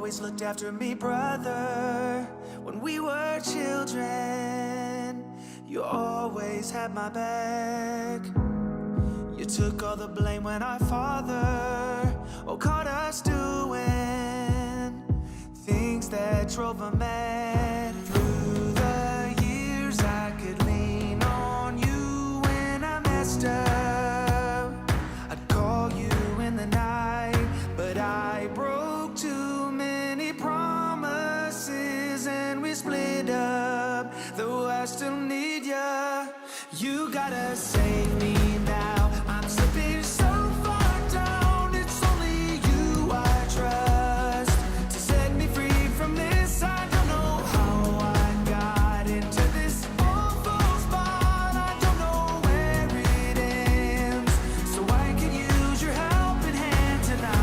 always looked after me, brother. When we were children, you always had my back. You took all the blame when our father caught us doing things that drove him mad. Through the years I could lean on you when I messed up. I'd call you in the night, but I broke too many promises and we split up. Though I still need ya, you gotta save me now. I'm slipping so far down, it's only you I trust to set me free from this. I don't know how I got into this awful spot. I don't know where it ends, so I could use your helping hand tonight.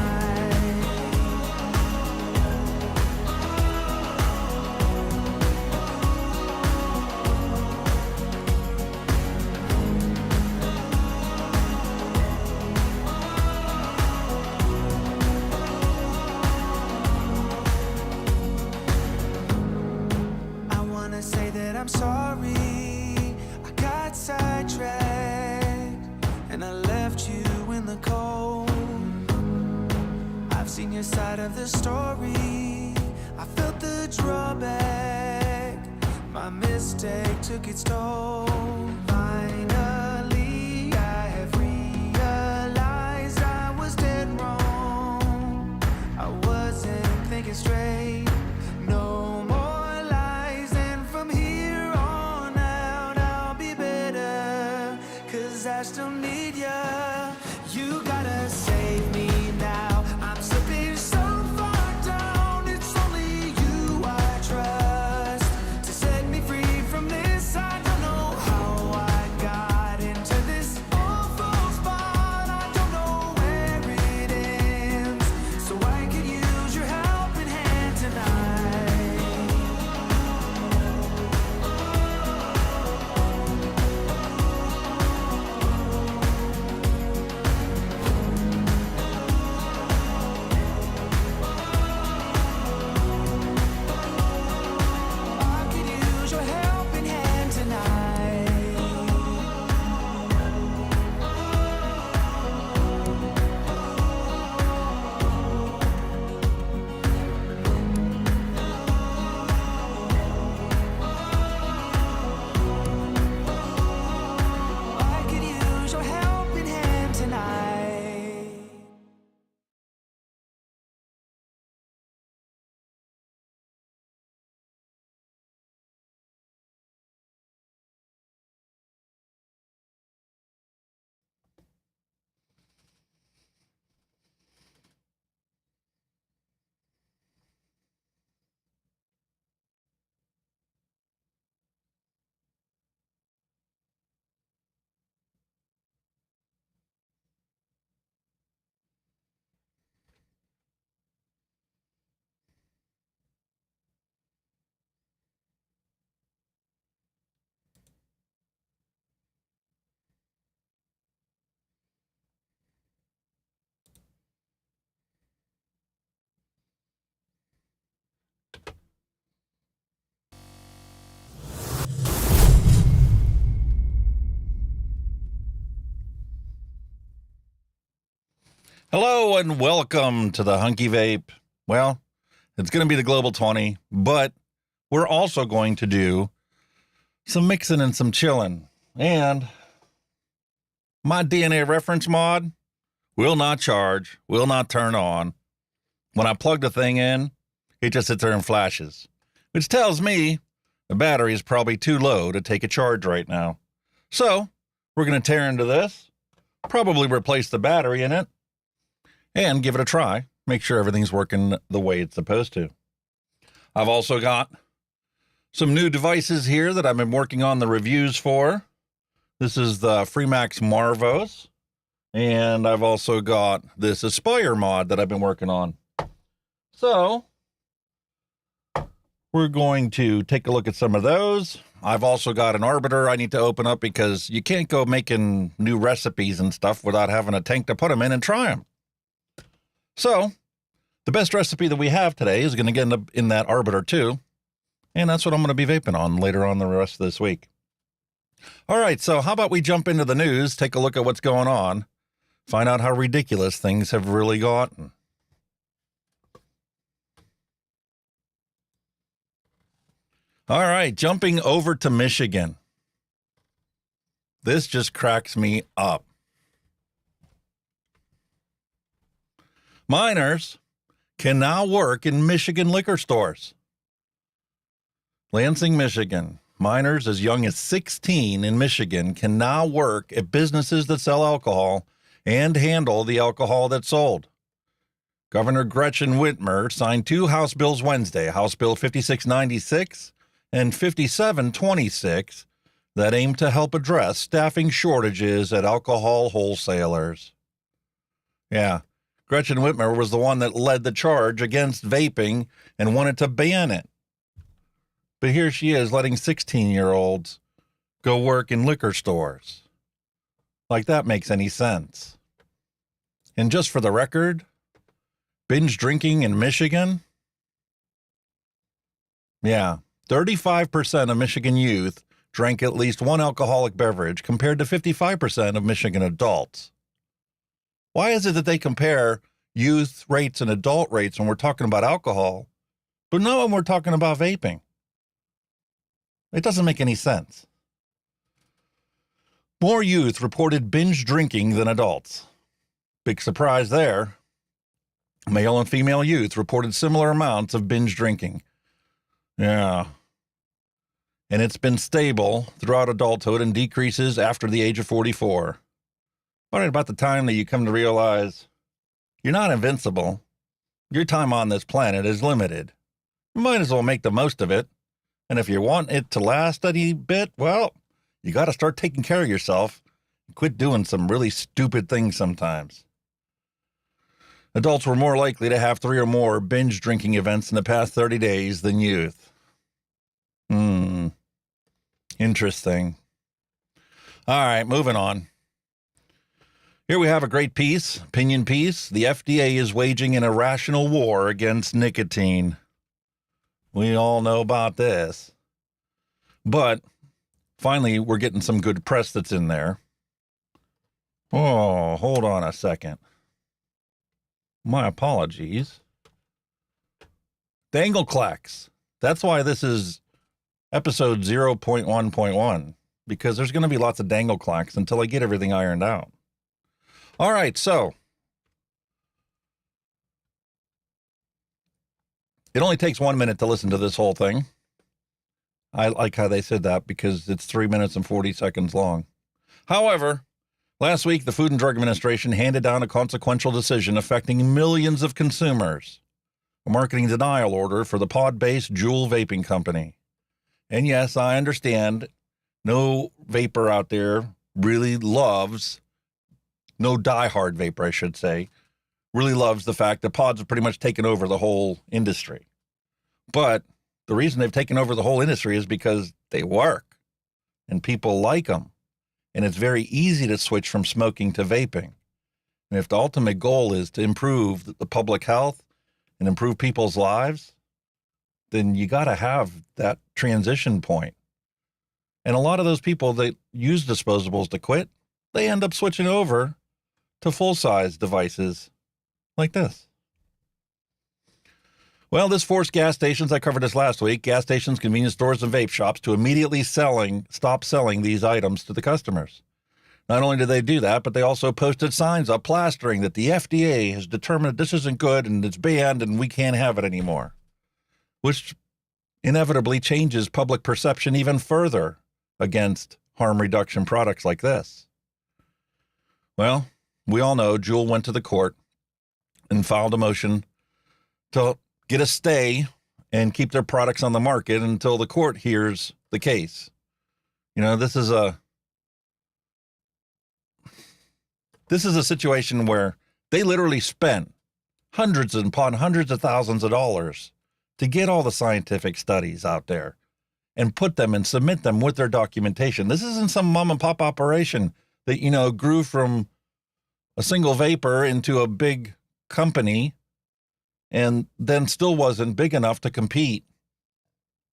I wanna say that I'm sorry, I got sidetracked and I left you in the cold. I've seen your side of the story, I felt the drawback. My mistake took its toll. Finally, I have realized I was dead wrong. I wasn't thinking straight. No more lies, and from here on out I'll be better, 'cause I still need ya. You gotta save me now. I'm slipping so far down, it's only you I trust to set me free from this. I don't know how I got into this awful spot. I don't know where it ends, so I could use your helping hand tonight. I could use your helping hand tonight. I could use your helping hand tonight. Hello and welcome to the Hunky Vape. Well, it's going to be the Global 20, but we're also going to do some mixing and some chilling. And my DNA reference mod will not charge, will not turn on. When I plug the thing in, it just sits there and flashes, which tells me the battery is probably too low to take a charge right now. So we're going to tear into this, probably replace the battery in it, and give it a try. Make sure everything's working the way it's supposed to. I've also got some new devices here that I've been working on the reviews for. This is the Freemax Marvos. And I've also got this Aspire mod that I've been working on. So we're going to take a look at some of those. I've also got an Arbiter I need to open up because you can't go making new recipes and stuff without having a tank to put them in and try them. So The best recipe that we have today is going to get in that Arbiter too, and that's what I'm going to be vaping on later on the rest of this week. All right, so how about we jump into the news, take a look at what's going on, find out how ridiculous things have really gotten. All right, jumping over to Michigan. This just cracks me up. Minors can now work in Michigan liquor stores. Lansing, Michigan. Minors as young as 16 in Michigan can now work at businesses that sell alcohol and handle the alcohol that's sold. Governor Gretchen Whitmer signed two House bills Wednesday, House Bill 5696 and 5726, that aim to help address staffing shortages at alcohol wholesalers. Yeah, Gretchen Whitmer was the one that led the charge against vaping and wanted to ban it. But here she is letting 16-year-olds go work in liquor stores. Like that makes any sense. And just for the record, binge drinking in Michigan? Yeah, 35% of Michigan youth drank at least one alcoholic beverage compared to 55% of Michigan adults. Why is it that they compare youth rates and adult rates when we're talking about alcohol, but not when we're talking about vaping? It doesn't make any sense. More youth reported binge drinking than adults. Big surprise there. Male and female youth reported similar amounts of binge drinking. Yeah. And it's been stable throughout adulthood and decreases after the age of 44. Right about the time that you come to realize you're not invincible. Your time on this planet is limited. You might as well make the most of it. And if you want it to last any bit, well, you got to start taking care of yourself and quit doing some really stupid things sometimes. Adults were more likely to have 3 or more binge drinking events in the past 30 days than youth. Interesting. All right, moving on. Here we have a great piece, opinion piece. The FDA is waging an irrational war against nicotine. We all know about this. But finally, we're getting some good press that's in there. Oh, hold on a second. My apologies. Dangle clacks. That's why this is episode 0.1.1, because there's going to be lots of dangle clacks until I get everything ironed out. All right, so it only takes 1 minute to listen to this whole thing. I like how they said that because it's 3 minutes and 40 seconds long. However, last week, the Food and Drug Administration handed down a consequential decision affecting millions of consumers, a marketing denial order for the pod-based Juul vaping company. And yes, I understand no vapor out there really loves, no diehard vapor, I should say, really loves the fact that pods have pretty much taken over the whole industry. But the reason they've taken over the whole industry is because they work and people like them. And it's very easy to switch from smoking to vaping. And if the ultimate goal is to improve the public health and improve people's lives, then you got to have that transition point. And a lot of those people that use disposables to quit, they end up switching over to full-size devices like this. Well, this forced gas stations, I covered this last week, gas stations, convenience stores, and vape shops to immediately stop selling these items to the customers. Not only did they do that, but they also posted signs up plastering that the FDA has determined that this isn't good and it's banned and we can't have it anymore, which inevitably changes public perception even further against harm reduction products like this. Well, we all know Juul went to the court and filed a motion to get a stay and keep their products on the market until the court hears the case. You know, this is a situation where they literally spent hundreds upon hundreds of thousands of dollars to get all the scientific studies out there and put them and submit them with their documentation. This isn't some mom and pop operation that, you know, grew from a single vapor into a big company and then still wasn't big enough to compete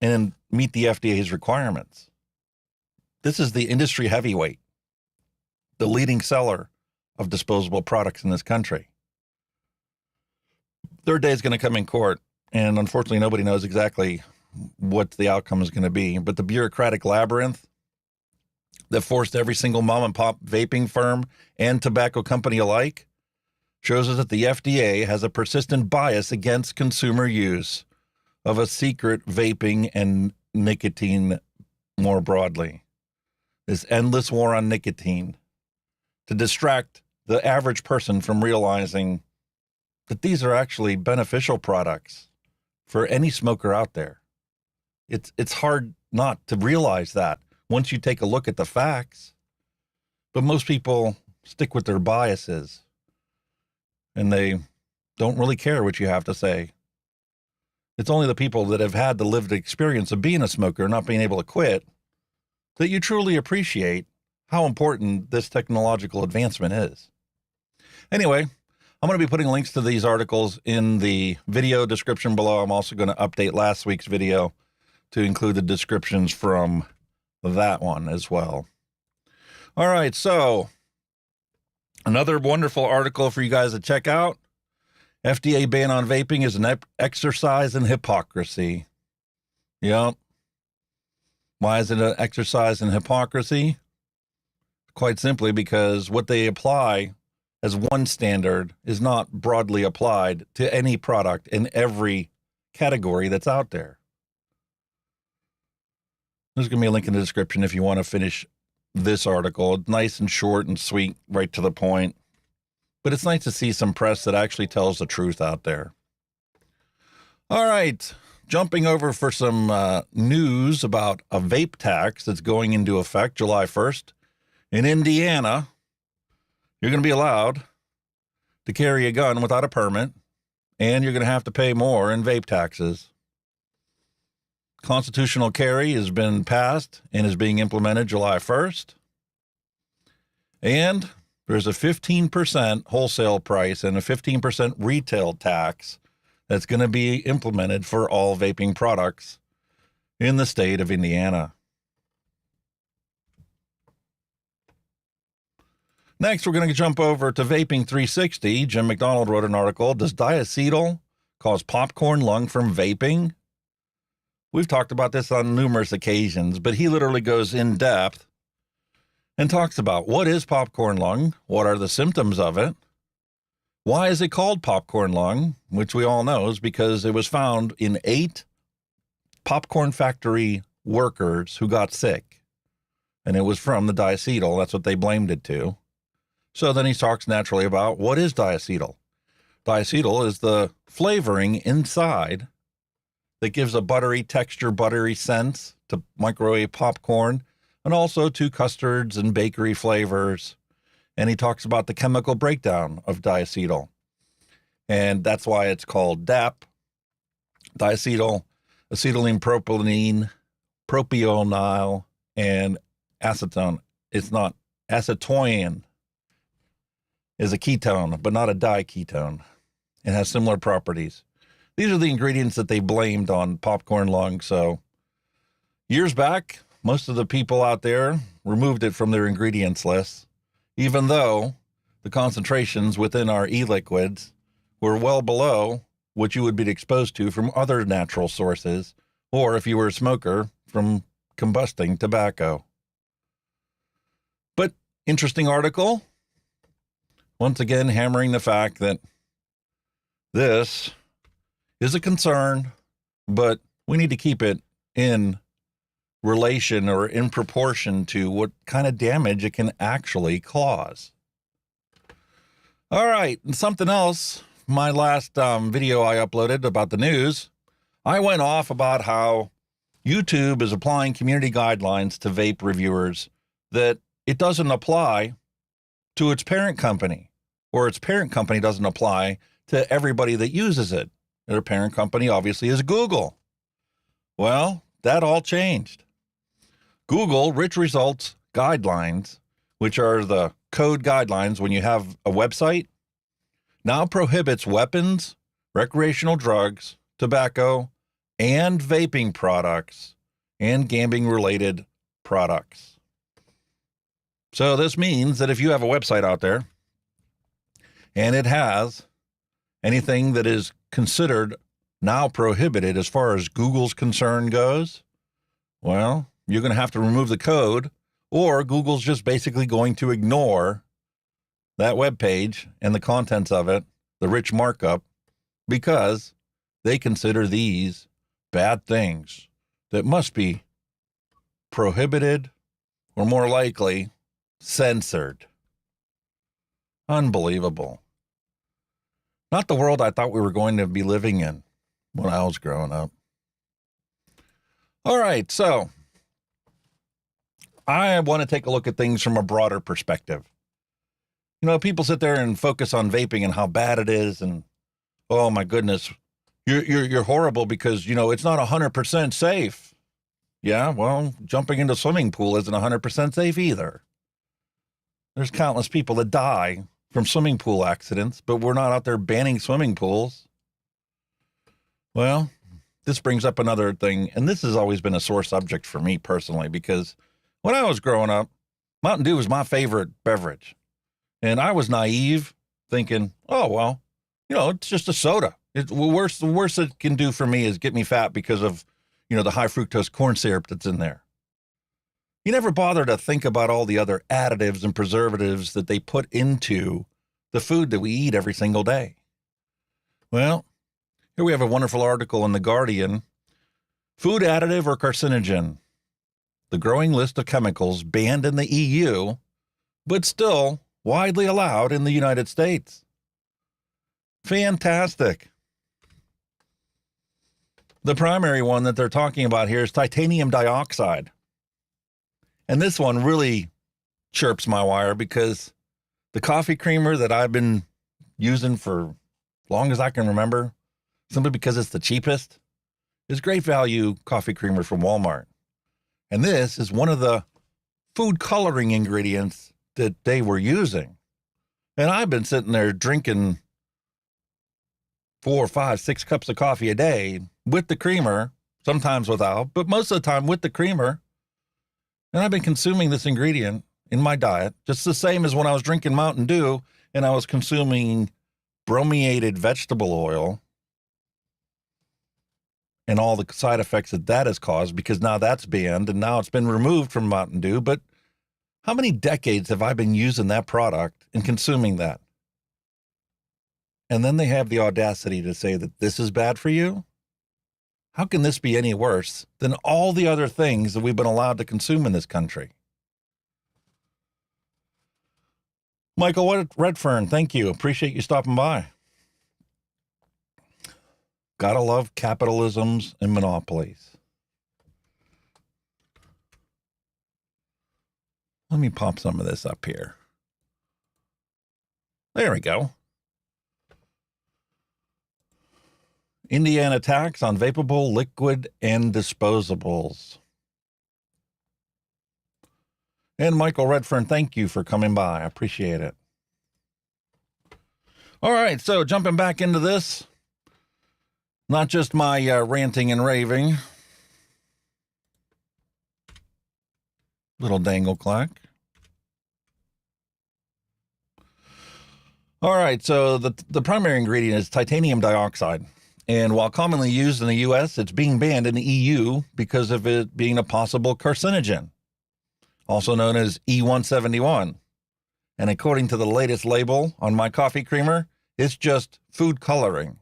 and meet the FDA's requirements. This is the industry heavyweight, the leading seller of disposable products in this country. Their day is going to come in court, and unfortunately nobody knows exactly what the outcome is going to be. But the bureaucratic labyrinth that forced every single mom and pop vaping firm and tobacco company alike shows us that the FDA has a persistent bias against consumer use of a secret vaping and nicotine more broadly. This endless war on nicotine to distract the average person from realizing that these are actually beneficial products for any smoker out there. It's hard not to realize that once you take a look at the facts, but most people stick with their biases and they don't really care what you have to say. It's only the people that have had the lived experience of being a smoker, not being able to quit, that you truly appreciate how important this technological advancement is. Anyway, I'm going to be putting links to these articles in the video description below. I'm also going to update last week's video to include the descriptions from that one as well. All right, so another wonderful article for you guys to check out. FDA ban on vaping is an exercise in hypocrisy. Yep. Why is it an exercise in hypocrisy? Quite simply because what they apply as one standard is not broadly applied to any product in every category that's out there. There's going to be a link in the description if you want to finish this article. It's nice and short and sweet, right to the point. But it's nice to see some press that actually tells the truth out there. All right, jumping over for some news about a vape tax that's going into effect July 1st. In Indiana, you're going to be allowed to carry a gun without a permit, and you're going to have to pay more in vape taxes. Constitutional carry has been passed and is being implemented July 1st. And there's a 15% wholesale price and a 15% retail tax that's going to be implemented for all vaping products in the state of Indiana. Next, we're going to jump over to Vaping 360. Jim McDonald wrote an article, Does diacetyl cause popcorn lung from vaping? We've talked about this on numerous occasions, but he literally goes in depth and talks about what is popcorn lung, what are the symptoms of it, why is it called popcorn lung, which we all know is because it was found in 8 popcorn factory workers who got sick, and it was from the diacetyl. That's what they blamed it to. So then he talks naturally about what is diacetyl. Diacetyl is the flavoring inside that gives a buttery texture, buttery sense to microwave popcorn, and also to custards and bakery flavors. And he talks about the chemical breakdown of diacetyl. And that's why it's called DAP, diacetyl, acetylene propylene, propionyl, and acetone. It's not acetoin is a ketone, but not a diketone. It has similar properties. These are the ingredients that they blamed on popcorn lung. So years back, most of the people out there removed it from their ingredients list, even though the concentrations within our e-liquids were well below what you would be exposed to from other natural sources, or if you were a smoker, from combusting tobacco. But interesting article. Once again, hammering the fact that this is a concern, but we need to keep it in relation or in proportion to what kind of damage it can actually cause. All right, and something else, my last video I uploaded about the news, I went off about how YouTube is applying community guidelines to vape reviewers that it doesn't apply to its parent company, or its parent company doesn't apply to everybody that uses it. Their parent company obviously is Google. Well, that all changed. Google Rich Results Guidelines, which are the code guidelines when you have a website, now prohibits weapons, recreational drugs, tobacco, and vaping products, and gambling-related products. So this means that if you have a website out there and it has anything that is considered now prohibited as far as Google's concern goes, well, you're going to have to remove the code, or Google's just basically going to ignore that web page and the contents of it, the rich markup, because they consider these bad things that must be prohibited or more likely censored. Unbelievable. Not the world I thought we were going to be living in when I was growing up. All right, so I want to take a look at things from a broader perspective. You know, people sit there and focus on vaping and how bad it is, and oh my goodness, you're horrible because, you know, it's not 100% safe. Yeah, well, jumping into a swimming pool isn't 100% safe either. There's countless people that die from swimming pool accidents, but we're not out there banning swimming pools. Well, this brings up another thing, and this has always been a sore subject for me personally, because when I was growing up, Mountain Dew was my favorite beverage. And I was naive, thinking, oh, well, you know, it's just a soda. The worst it can do for me is get me fat because of, you know, the high fructose corn syrup that's in there. You never bother to think about all the other additives and preservatives that they put into the food that we eat every single day. Well, here we have a wonderful article in The Guardian. Food additive or carcinogen? The growing list of chemicals banned in the EU, but still widely allowed in the United States. Fantastic. The primary one that they're talking about here is titanium dioxide. And this one really chirps my wire because the coffee creamer that I've been using for as long as I can remember, simply because it's the cheapest, is Great Value coffee creamer from Walmart. And this is one of the food coloring ingredients that they were using. And I've been sitting there drinking 4, 5, 6 cups of coffee a day with the creamer, sometimes without, but most of the time with the creamer. And I've been consuming this ingredient in my diet, just the same as when I was drinking Mountain Dew and I was consuming brominated vegetable oil and all the side effects that that has caused, because now that's banned and now it's been removed from Mountain Dew. But how many decades have I been using that product and consuming that? And then they have the audacity to say that this is bad for you? How can this be any worse than all the other things that we've been allowed to consume in this country? Michael Redfern, thank you. Appreciate you stopping by. Gotta love capitalisms and monopolies. Let me pop some of this up here. There we go. Indiana tax on vapable, liquid, and disposables. And Michael Redfern, thank you for coming by. I appreciate it. All right, so jumping back into this, not just my ranting and raving. Little dangle clack. All right, so the primary ingredient is titanium dioxide. And while commonly used in the U.S., it's being banned in the EU because of it being a possible carcinogen, also known as E171. And according to the latest label on my coffee creamer, it's just food coloring,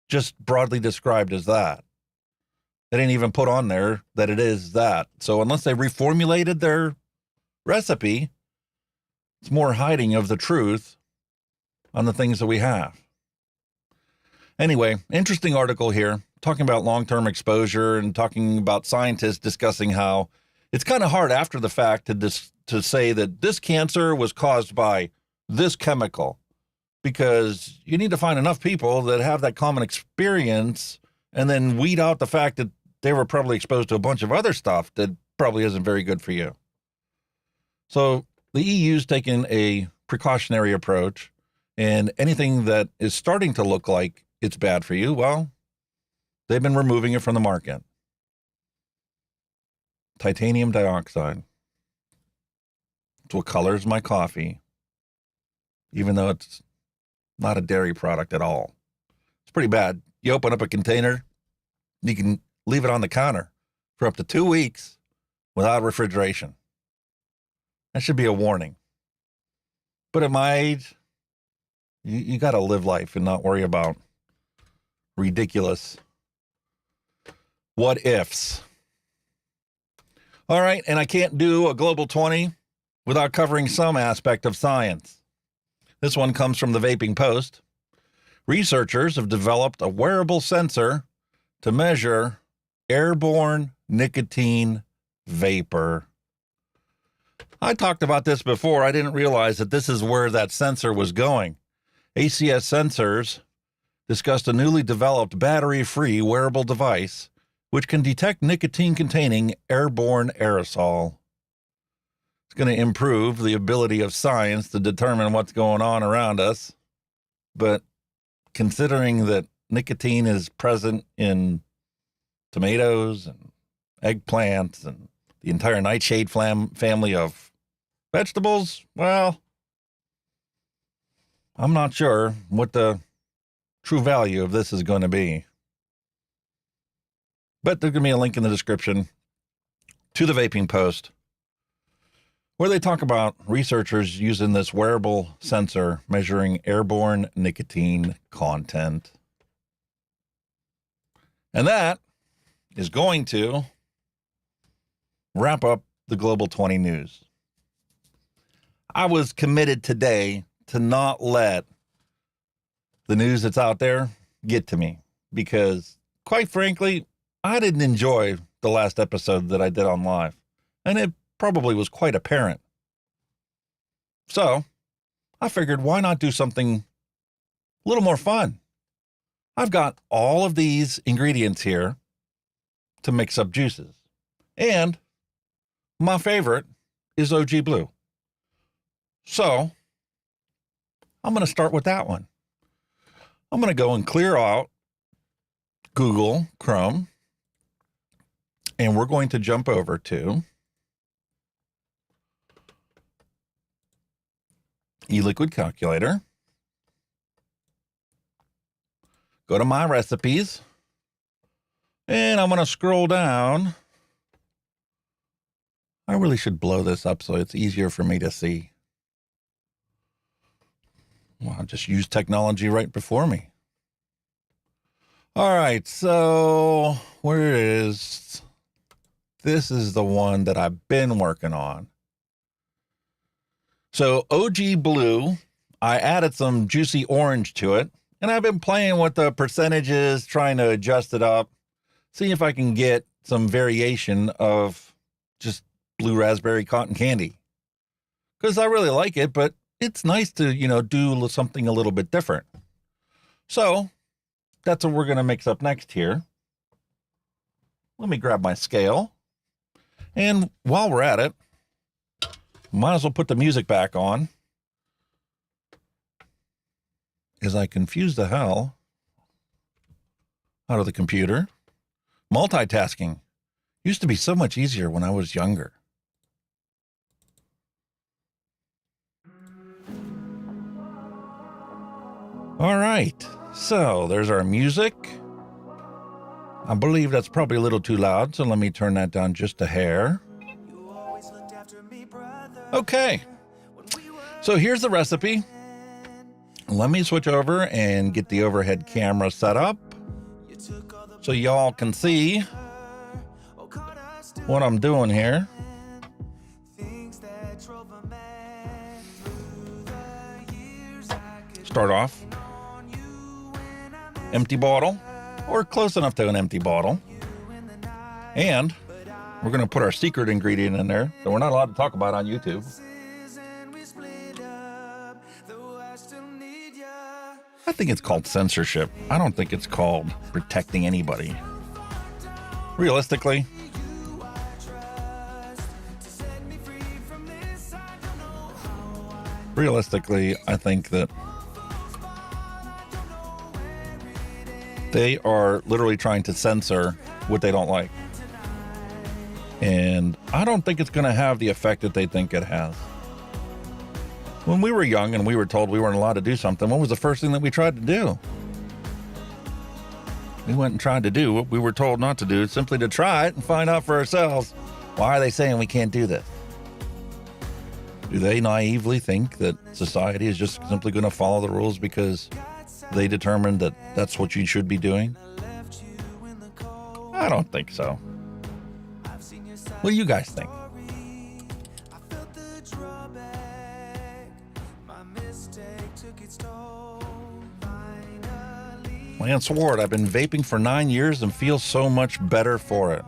just broadly described as that. They didn't even put on there that it is that. So unless they reformulated their recipe, it's more hiding of the truth on the things that we have. Anyway, interesting article here, talking about long-term exposure and talking about scientists discussing how it's kind of hard after the fact to say that this cancer was caused by this chemical, because you need to find enough people that have that common experience and then weed out the fact that they were probably exposed to a bunch of other stuff that probably isn't very good for you. So the EU's taken a precautionary approach, and anything that is starting to look like it's bad for you, well, they've been removing it from the market. Titanium dioxide. It's what colors my coffee, even though it's not a dairy product at all. It's pretty bad. You open up a container, you can leave it on the counter for up to 2 weeks without refrigeration. That should be a warning. But at my age, you got to live life and not worry about ridiculous what ifs. All right, and I can't do a Global 20 without covering some aspect of science. This one comes from the Vaping Post. Researchers have developed a wearable sensor to measure airborne nicotine vapor. I talked about this before. I didn't realize that this is where that sensor was going. ACS Sensors discussed a newly developed battery-free wearable device which can detect nicotine-containing airborne aerosol. It's going to improve the ability of science to determine what's going on around us. But considering that nicotine is present in tomatoes and eggplants and the entire nightshade family of vegetables, well, I'm not sure what the true value of this is going to be. But there's going to be a link in the description to the Vaping Post where they talk about researchers using this wearable sensor measuring airborne nicotine content. And that is going to wrap up the Global 20 news. I was committed today to not let the news that's out there get to me because, quite frankly, I didn't enjoy the last episode that I did on live, and it probably was quite apparent. So I figured, why not do something a little more fun? I've got all of these ingredients here to mix up juices, and my favorite is OG Blue. So I'm going to start with that one. I'm going to go and clear out Google Chrome, and we're going to jump over to eLiquid Calculator. Go to My Recipes, and I'm going to scroll down. I really should blow this up so it's easier for me to see. Well, I'll just use technology right before me. All right, so where is... This is the one that I've been working on. So OG Blue, I added some juicy orange to it, and I've been playing with the percentages, trying to adjust it up, see if I can get some variation of just blue raspberry cotton candy. Because I really like it, but it's nice to, do something a little bit different. So that's what we're going to mix up next here. Let me grab my scale. And while we're at it, might as well put the music back on as I confuse the hell out of the computer. Multitasking used to be so much easier when I was younger. All right, so there's our music. I believe that's probably a little too loud, so let me turn that down just a hair. Okay, so here's the recipe. Let me switch over and get the overhead camera set up so y'all can see what I'm doing here. Start off, empty bottle, or close enough to an empty bottle. And we're going to put our secret ingredient in there that we're not allowed to talk about on YouTube. I think it's called censorship. I don't think it's called protecting anybody. Realistically, I think that They are literally trying to censor what they don't like. And I don't think it's going to have the effect that they think it has. When we were young and we were told we weren't allowed to do something, what was the first thing that we tried to do? We went and tried to do what we were told not to do, simply to try it and find out for ourselves. Why are they saying we can't do this? Do they naively think that society is just simply going to follow the rules because they determined that that's what you should be doing? I don't think so. What do you guys think? Lance Ward, I've been vaping for 9 years and feel so much better for it.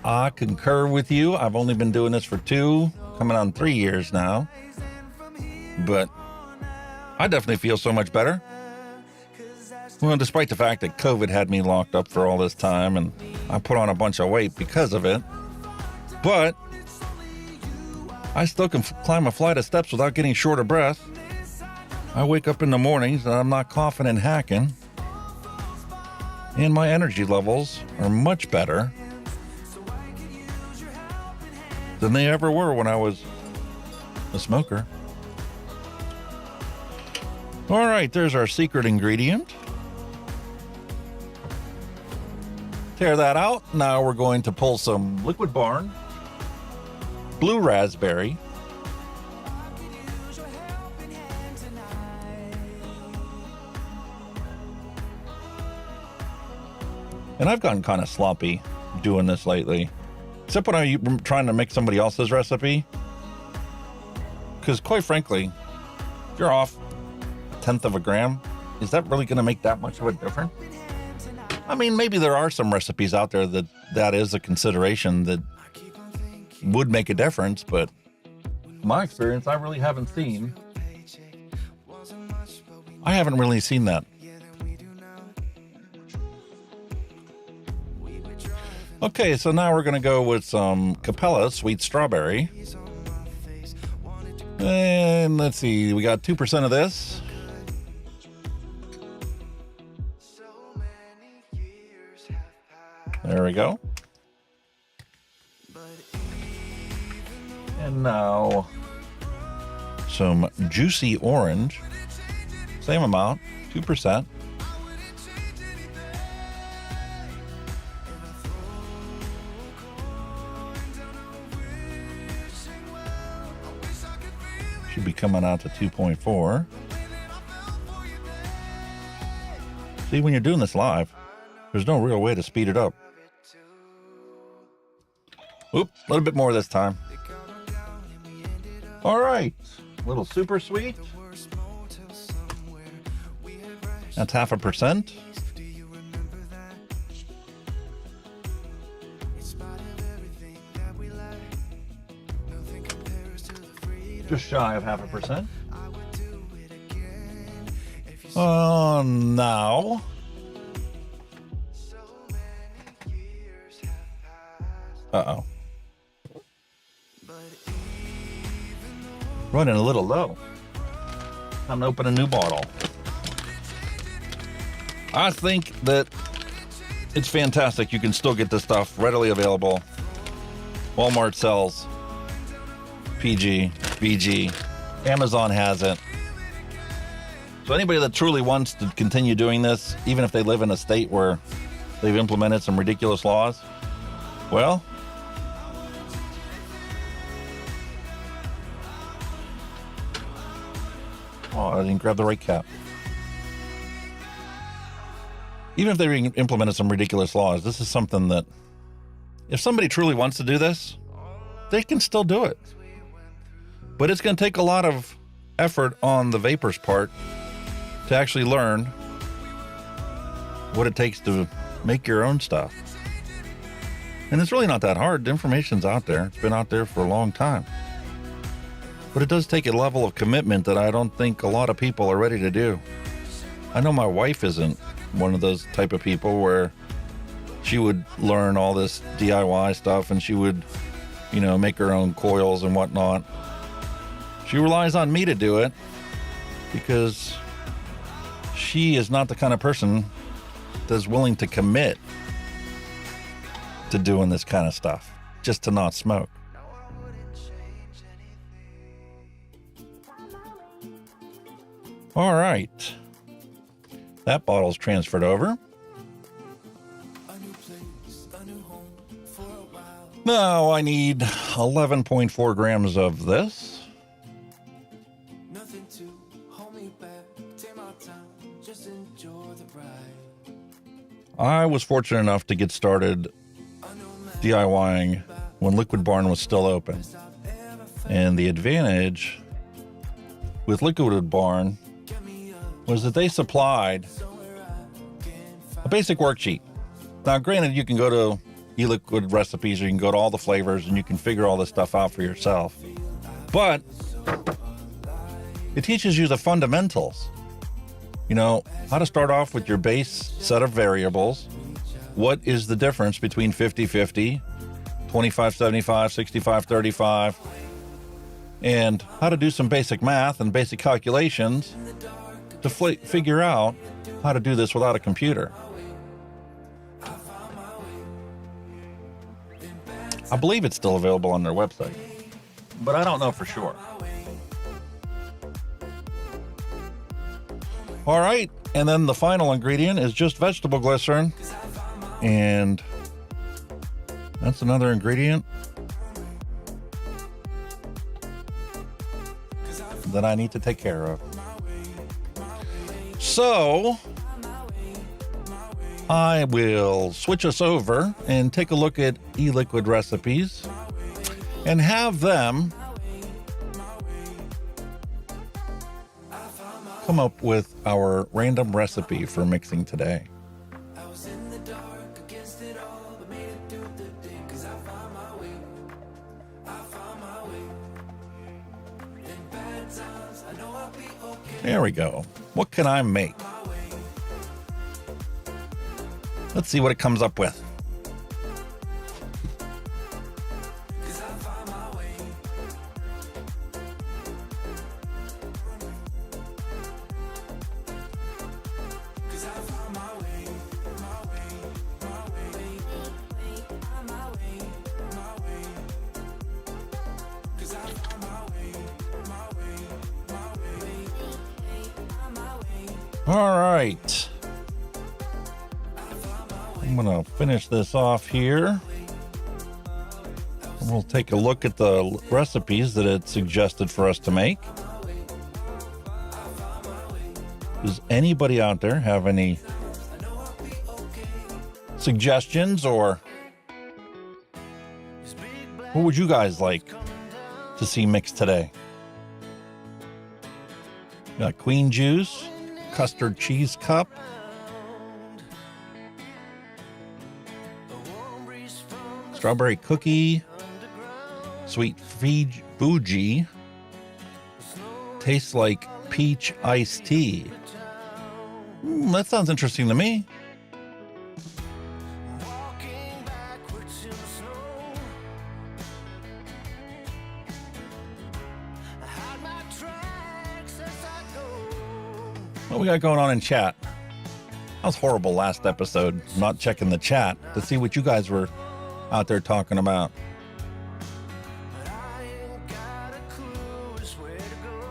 I concur with you. I've only been doing this for 2, coming on 3 years now. But I definitely feel so much better. Well, despite the fact that COVID had me locked up for all this time and I put on a bunch of weight because of it. But I still can climb a flight of steps without getting short of breath. I wake up in the mornings and I'm not coughing and hacking. And my energy levels are much better than they ever were when I was a smoker. All right, there's our secret ingredient. Tear that out. Now we're going to pull some Liquid Barn, Blue Raspberry, and I've gotten kind of sloppy doing this lately, except when I'm trying to make somebody else's recipe. Because quite frankly, if you're off 1/10 of a gram, is that really going to make that much of a difference? I mean, maybe there are some recipes out there that is a consideration that would make a difference, but in my experience, I really haven't seen that. Okay, so now we're going to go with some Capella Sweet Strawberry. And let's see, we got 2% of this. There we go. And now some Juicy Orange. Same amount, 2%. Should be coming out to 2.4. See, when you're doing this live, there's no real way to speed it up. Oop, a little bit more this time. All right, a little super sweet. That's 0.5%. Just shy of 0.5%. Now. Uh-oh. Running a little low. Time to open a new bottle. I think that it's fantastic. You can still get this stuff readily available. Walmart sells PG, BG. Amazon has it. So anybody that truly wants to continue doing this, even if they live in a state where they've implemented some ridiculous laws, well, oh, I didn't grab the right cap. Even if they implemented some ridiculous laws, this is something that, if somebody truly wants to do this, they can still do it. But it's going to take a lot of effort on the vapor's part to actually learn what it takes to make your own stuff. And it's really not that hard. The information's out there. It's been out there for a long time. But it does take a level of commitment that I don't think a lot of people are ready to do. I know my wife isn't one of those type of people where she would learn all this DIY stuff and she would, make her own coils and whatnot. She relies on me to do it because she is not the kind of person that's willing to commit to doing this kind of stuff just to not smoke. All right. That bottle's transferred over. Now I need 11.4 grams of this. Nothing to hold me back. Take my time, just enjoy the ride. I was fortunate enough to get started DIYing when Liquid Barn was still open. And the advantage with Liquid Barn was that they supplied a basic worksheet. Now, granted, you can go to e-liquid recipes or you can go to all the flavors and you can figure all this stuff out for yourself. But it teaches you the fundamentals. You know, how to start off with your base set of variables. What is the difference between 50-50, 25-75, 65-35, and how to do some basic math and basic calculations to figure out how to do this without a computer. I believe it's still available on their website, but I don't know for sure. All right, and then the final ingredient is just vegetable glycerin, and that's another ingredient that I need to take care of. So I will switch us over and take a look at e-liquid recipes and have them come up with our random recipe for mixing today. There we go. What can I make? Let's see what it comes up with. All right. I'm going to finish this off here. We'll take a look at the recipes that it suggested for us to make. Does anybody out there have any suggestions, or what would you guys like to see mixed today? Got queen juice, custard cheese cup, strawberry cookie, sweet Fuji, tastes like peach iced tea. That sounds interesting to me. What we got going on in chat? That was horrible last episode, not checking the chat to see what you guys were out there talking about.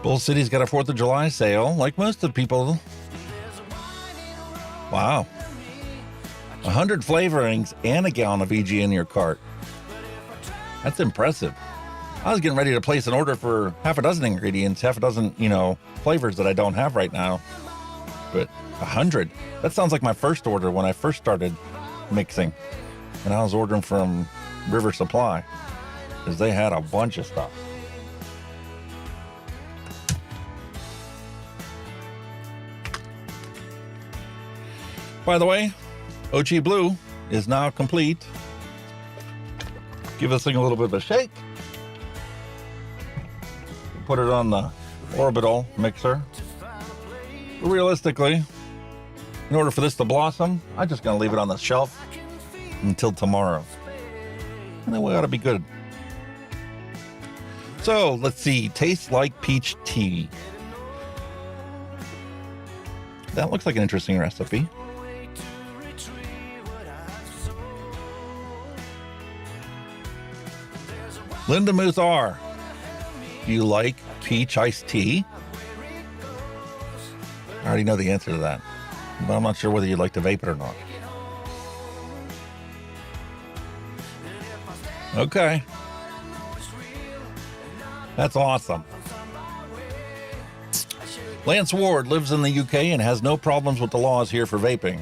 Bull City's got a 4th of July sale, like most of the people. Wow. 100 flavorings and a gallon of EG in your cart. That's impressive. I was getting ready to place an order for half a dozen ingredients, half a dozen, flavors that I don't have right now. But 100, that sounds like my first order when I first started mixing. And I was ordering from River Supply because they had a bunch of stuff. By the way, OG Blue is now complete. Give this thing a little bit of a shake. Put it on the orbital mixer. Realistically, in order for this to blossom, I'm just going to leave it on the shelf until tomorrow. And then we ought to be good. So, let's see. Tastes like peach tea. That looks like an interesting recipe. Linda Muth R. Do you like peach iced tea? I already know the answer to that, but I'm not sure whether you'd like to vape it or not. Okay. That's awesome. Lance Ward lives in the UK and has no problems with the laws here for vaping.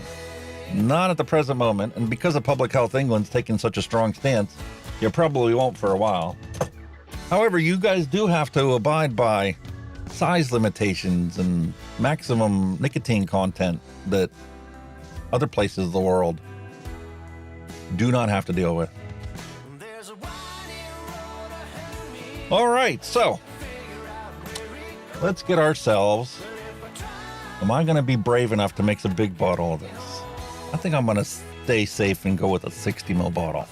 Not at the present moment, and because of Public Health England's taking such a strong stance, you probably won't for a while. However, you guys do have to abide by size limitations and maximum nicotine content that other places of the world do not have to deal with. All right, so let's get ourselves. Am I going to be brave enough to mix a big bottle of this? I think I'm going to stay safe and go with a 60 ml bottle.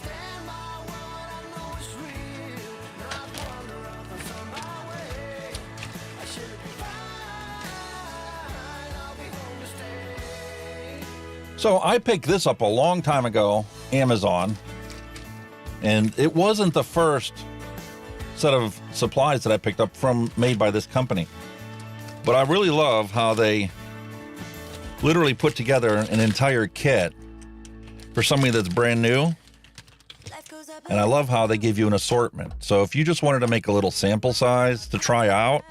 So I picked this up a long time ago, Amazon, and it wasn't the first set of supplies that I picked up from made by this company. But I really love how they literally put together an entire kit for somebody that's brand new. And I love how they give you an assortment. So if you just wanted to make a little sample size to try out,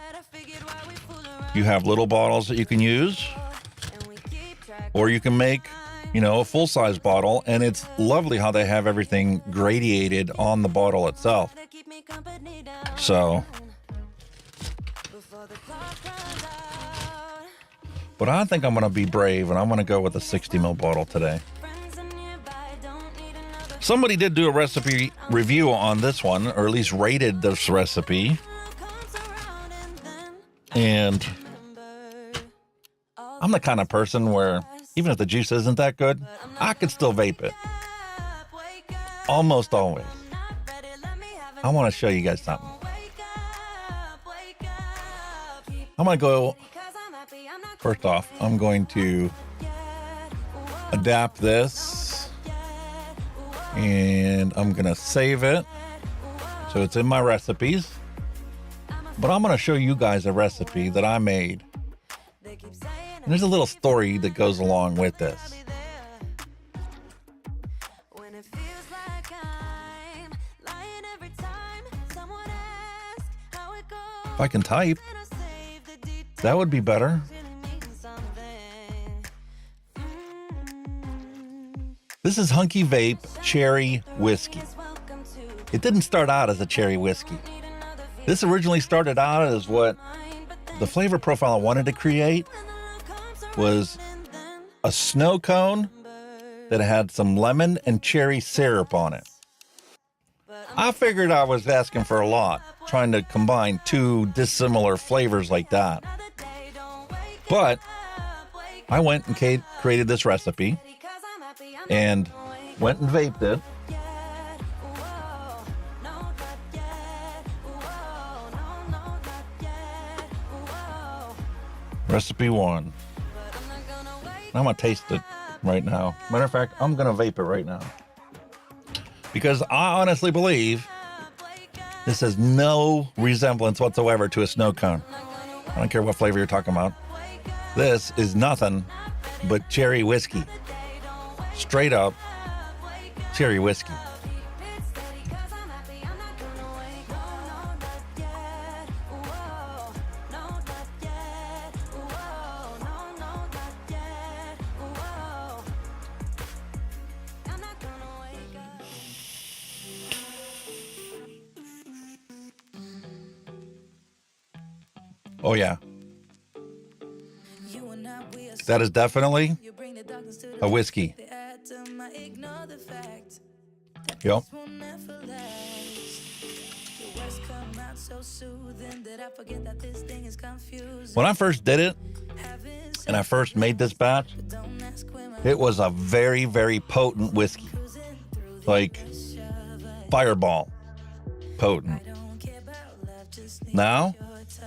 you have little bottles that you can use, or you can make, you know, a full-size bottle, and it's lovely how they have everything gradiated on the bottle itself. So, but I think I'm going to be brave, and I'm going to go with a 60 ml bottle today. Somebody did do a recipe review on this one, or at least rated this recipe, and I'm the kind of person where even if the juice isn't that good, I could still vape it. Almost always. I want to show you guys something. I'm going to go, first off, I'm going to adapt this, and I'm going to save it so it's in my recipes. But I'm going to show you guys a recipe that I made. And there's a little story that goes along with this. If I can type, that would be better. This is Hunky Vape Cherry Whiskey. It didn't start out as a cherry whiskey. This originally started out as what the flavor profile I wanted to create was a snow cone that had some lemon and cherry syrup on it. I figured I was asking for a lot, trying to combine two dissimilar flavors like that. But I went and created this recipe and went and vaped it. Recipe 1. I'm going to taste it right now. Matter of fact, I'm going to vape it right now. Because I honestly believe this has no resemblance whatsoever to a snow cone. I don't care what flavor you're talking about. This is nothing but cherry whiskey. Straight up cherry whiskey. Oh, yeah. That is definitely a whiskey. Yep. When I first did it, and I first made this batch, it was a very, very potent whiskey. Like Fireball potent. Now,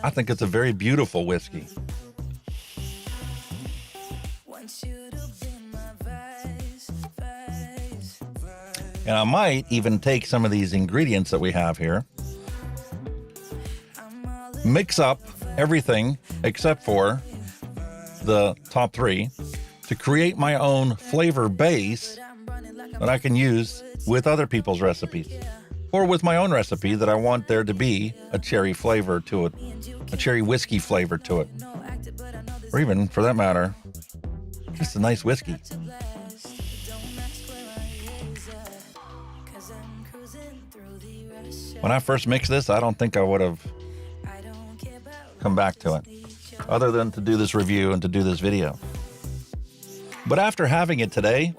I think it's a very beautiful whiskey. And I might even take some of these ingredients that we have here mix up everything except for the top three to create my own flavor base that I can use with other people's recipes, or with my own recipe that I want there to be a cherry flavor to it, a cherry whiskey flavor to it, or even, for that matter, just a nice whiskey. When I first mixed this, I don't think I would have come back to it, other than to do this review and to do this video. But after having it today,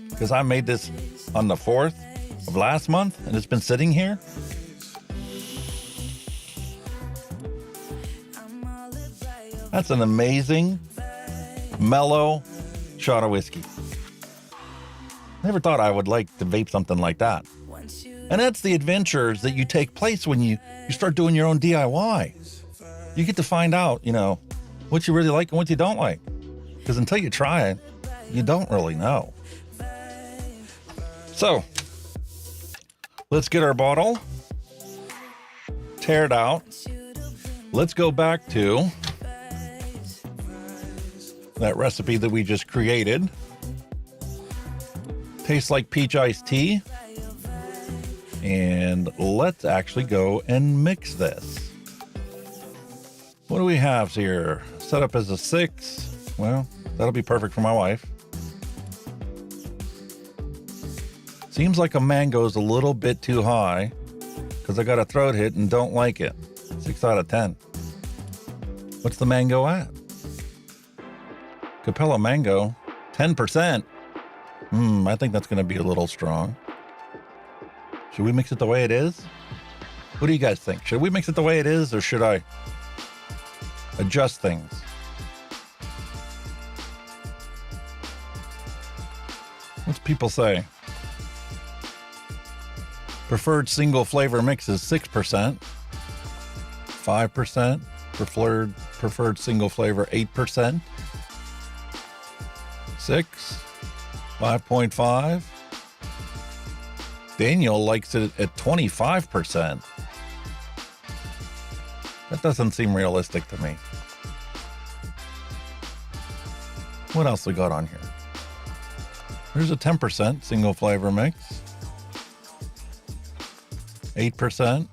because I made this on the 4th of last month and it's been sitting here, that's an amazing, mellow shot of whiskey. Never thought I would like to vape something like that. And that's the adventures that you take place when you start doing your own DIY. You get to find out, what you really like and what you don't like. Because until you try it, you don't really know. So, let's get our bottle, tear it out. Let's go back to that recipe that we just created. Tastes like peach iced tea. And let's actually go and mix this. What do we have here? Set up as a 6. Well, that'll be perfect for my wife. Seems like a mango is a little bit too high because I got a throat hit and don't like it. 6 out of 10. What's the mango at? Capella mango, 10%. I think that's going to be a little strong. Should we mix it the way it is? What do you guys think? Should we mix it the way it is, or should I adjust things? What's people say? Preferred single flavor mix is 6%. 5%. Preferred single flavor 8%. 6. 5.5. Daniel likes it at 25%. That doesn't seem realistic to me. What else we got on here? There's a 10% single flavor mix. 8%.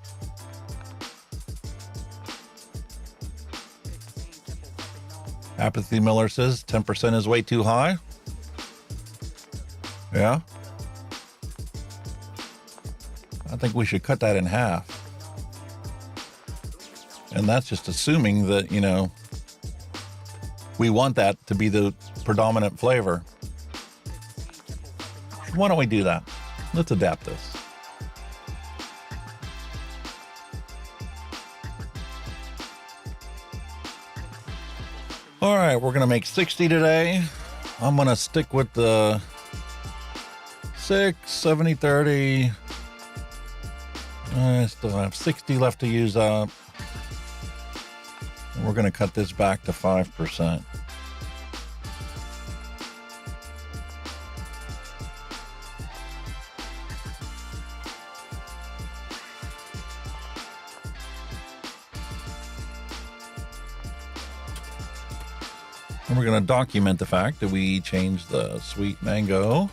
Apathy Miller says 10% is way too high. Yeah. I think we should cut that in half. And that's just assuming that, we want that to be the predominant flavor. Why don't we do that? Let's adapt this. All right, we're going to make 60 today. I'm going to stick with the 6, 70, 30. I still have 60 left to use up. We're going to cut this back to 5%. And we're going to document the fact that we changed the sweet mango.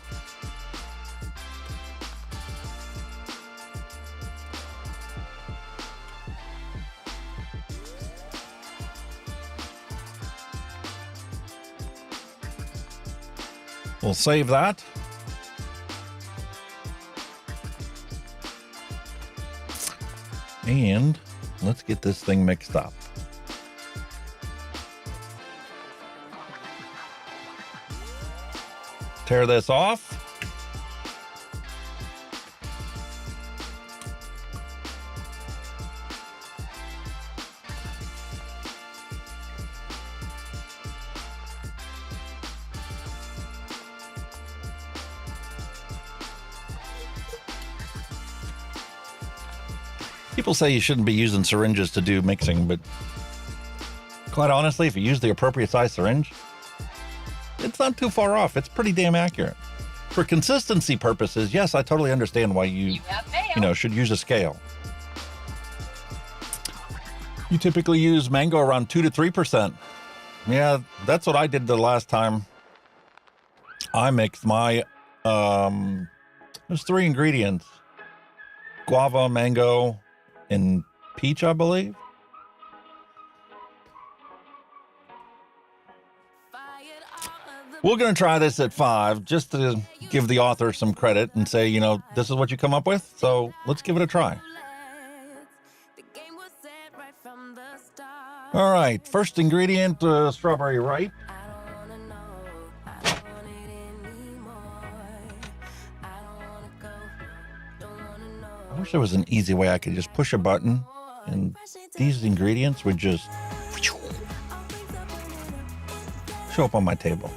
We'll save that. And let's get this thing mixed up. Tear this off. People say you shouldn't be using syringes to do mixing, but quite honestly, if you use the appropriate size syringe, it's not too far off. It's pretty damn accurate. For consistency purposes, yes, I totally understand why you should use a scale. You typically use mango around 2 to 3%. Yeah, that's what I did the last time. I mixed my, there's 3 ingredients. Guava, mango, and peach, I believe. We're going to try this at 5 just to give the author some credit and say, you know, this is what you come up with. So let's give it a try. All right. First ingredient, strawberry ripe. I wish there was an easy way I could just push a button and these ingredients would just show up on my table.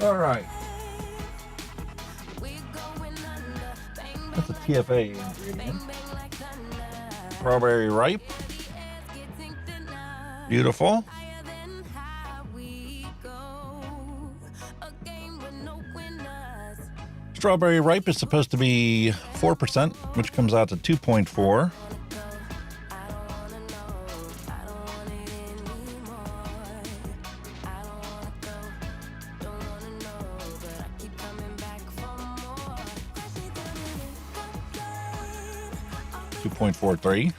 All right. That's a TFA ingredient. Strawberry ripe. Beautiful. Strawberry ripe is supposed to be 4%, which comes out to 2.4. .43.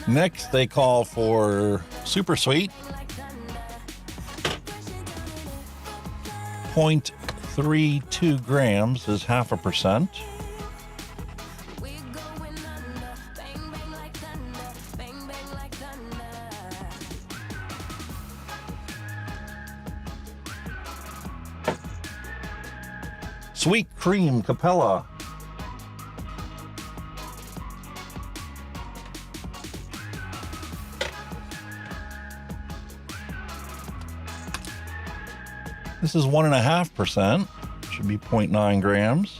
Next, they call for super sweet. 0.32 grams is 0.5%. Sweet cream Capella. This is 1.5%. Should be 0.9 grams.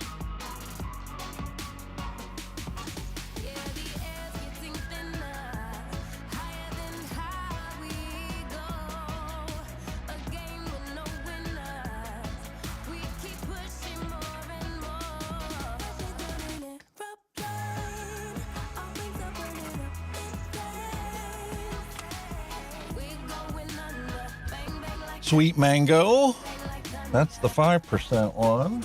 Sweet mango. That's the 5% one.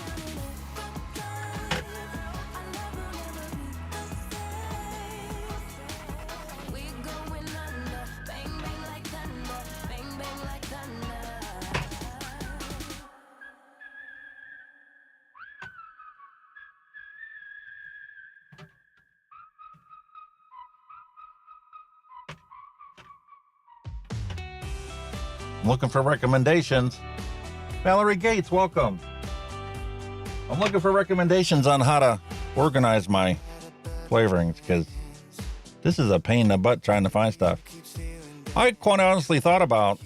I'm looking for recommendations. Valerie Gates, welcome. I'm looking for recommendations on how to organize my flavorings because this is a pain in the butt trying to find stuff. I quite honestly thought about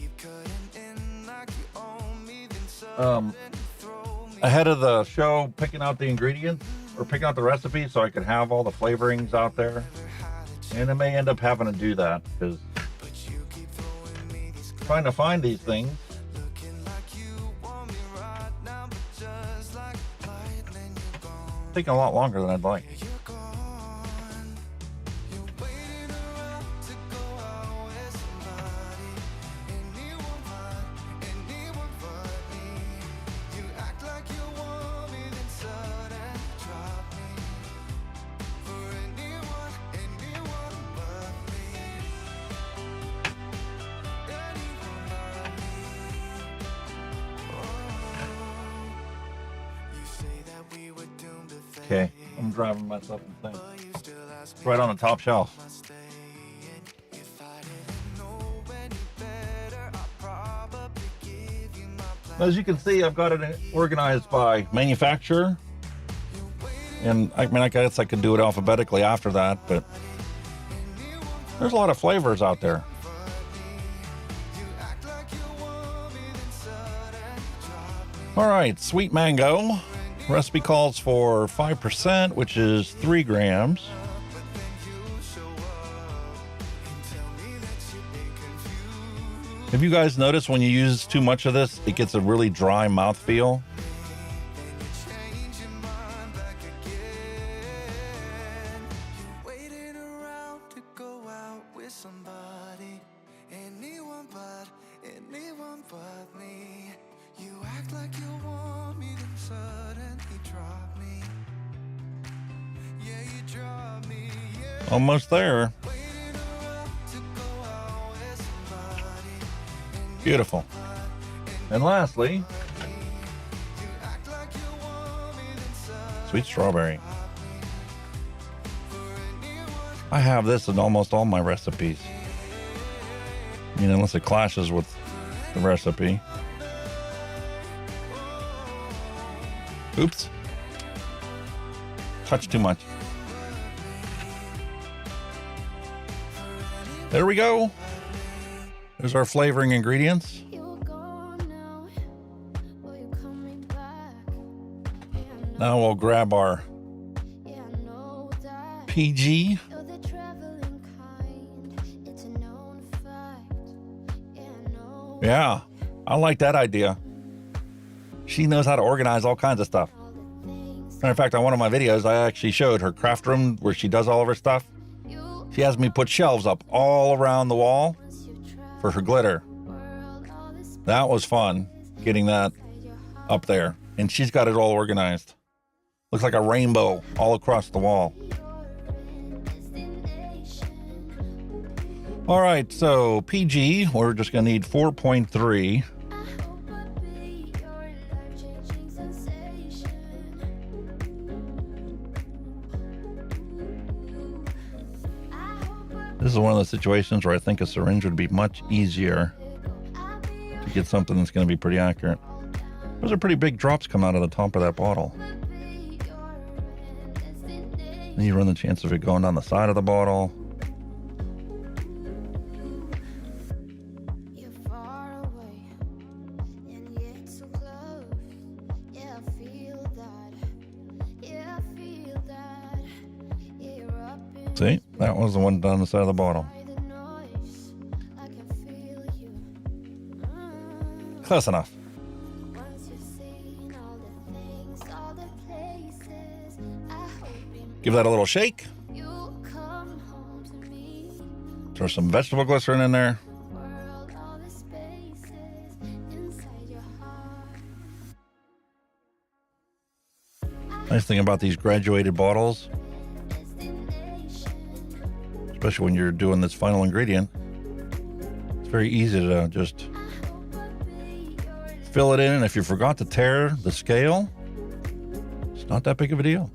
ahead of the show picking out the ingredients or picking out the recipe so I could have all the flavorings out there. And I may end up having to do that because trying to find these things taking a lot longer than I'd like. Okay, I'm driving myself insane. It's right on the top shelf. As you can see, I've got it organized by manufacturer. And I mean, I guess I could do it alphabetically after that, but there's a lot of flavors out there. All right, sweet mango. Recipe calls for 5%, which is 3 grams. Have you guys noticed when you use too much of this, it gets a really dry mouth feel? Change your mind back again. You're waiting around to go out with somebody. Anyone but me. You act like you want me, then suddenly drop me. Yeah, you drop me, yeah. Almost there. Waiting around to go out with somebody. Beautiful. And lastly, You act like you want me, then suddenly sweet strawberry. I have this in almost all my recipes. I mean, unless it clashes with the recipe. Oops. Touched too much. There we go. There's our flavoring ingredients. Now we'll grab our PG. Yeah, I like that idea. She knows how to organize all kinds of stuff. Matter of fact, on one of my videos, I actually showed her craft room where she does all of her stuff. She has me put shelves up all around the wall for her glitter. That was fun, getting that up there. And she's got it all organized. Looks like a rainbow all across the wall. All right, so PG, we're just gonna need 4.3. This is one of those situations where I think a syringe would be much easier to get something that's gonna be pretty accurate. Those are pretty big drops come out of the top of that bottle. Then you run the chance of it going down the side of the bottle. See, that was the one down the side of the bottle. Close enough. Give that a little shake. Throw some vegetable glycerin in there. Nice thing about these graduated bottles, especially when you're doing this final ingredient, it's very easy to just fill it in. And if you forgot to tear the scale, it's not that big of a deal.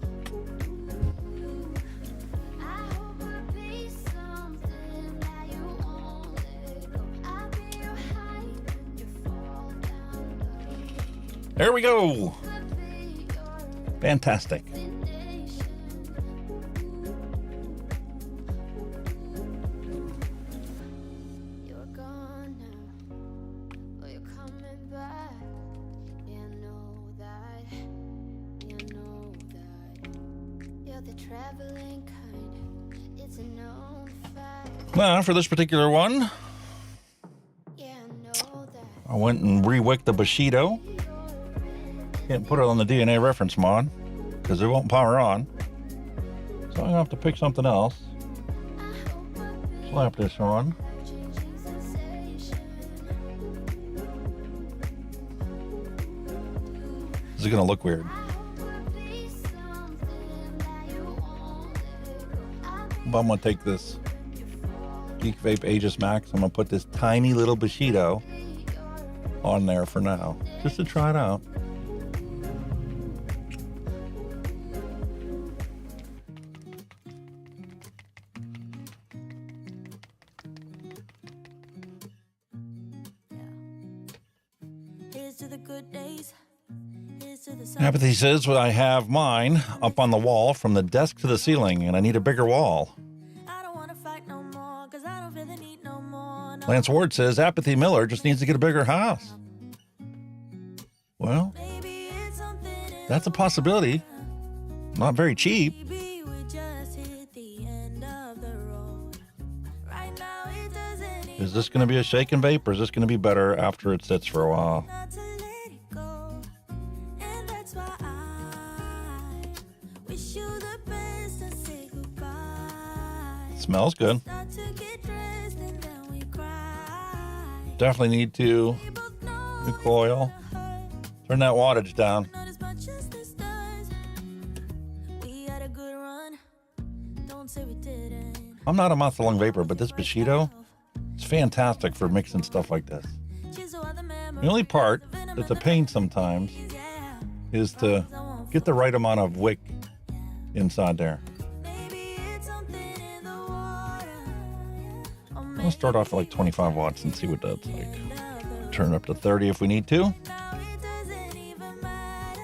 There we go. Fantastic. Now, for this particular one, I went and re-wicked the Bushido. Can't put it on the DNA reference mod because it won't power on. So I'm gonna have to pick something else. Slap this on. This is gonna look weird. But I'm gonna take this Geek Vape Aegis Max. I'm gonna put this tiny little Bushido on there for now, just to try it out. Apathy says, well, I have mine up on the wall from the desk to the ceiling, and I need a bigger wall. Lance Ward says, Apathy Miller just needs to get a bigger house. Well, that's a possibility. Not very cheap. Is this going to be a shake and vape, or is this going to be better after it sits for a while? Not to let it go. And that's why I wish you the best and say goodbye. Smells good. Start to get dressed and then we cry. Definitely need to We both know new coil. Turn that wattage down. not as much as this does. We had a good run. Don't say we didn't. I'm not a month-long vapor, but this Bushido is fantastic for mixing stuff like this. She's all the memories. The only part that's a pain sometimes Yeah. is to get the right amount of wick inside there. Maybe it's something in the water. Or I'll start off at like 25 watts and see what that's like. Turn it up to 30 if we need to. now it doesn't even matter.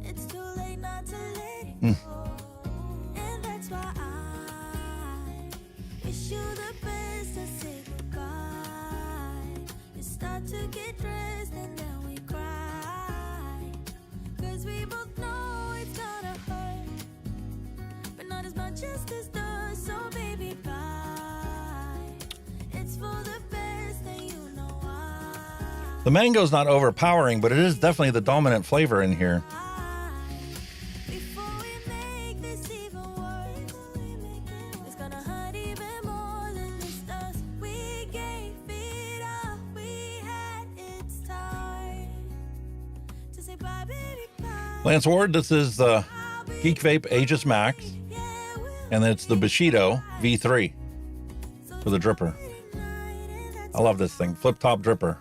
It's too late not to let it go. And that's why I wish you the best and say goodbye. You start to get dressed and then we cry. Cause we both know it's gonna hurt. But not as much as this does, so baby bye. It's for the best and you know why. The mango's not overpowering, but it is definitely the dominant flavor in here. Before we make this even worse, it's gonna hurt even more than this does. We gave it up, we had its time to say bye, baby, bye. Lance Ward, this is the Geek Vape Aegis Max, Yeah, we'll and it's the Bushido V3 for the dripper. I love this thing, flip top dripper.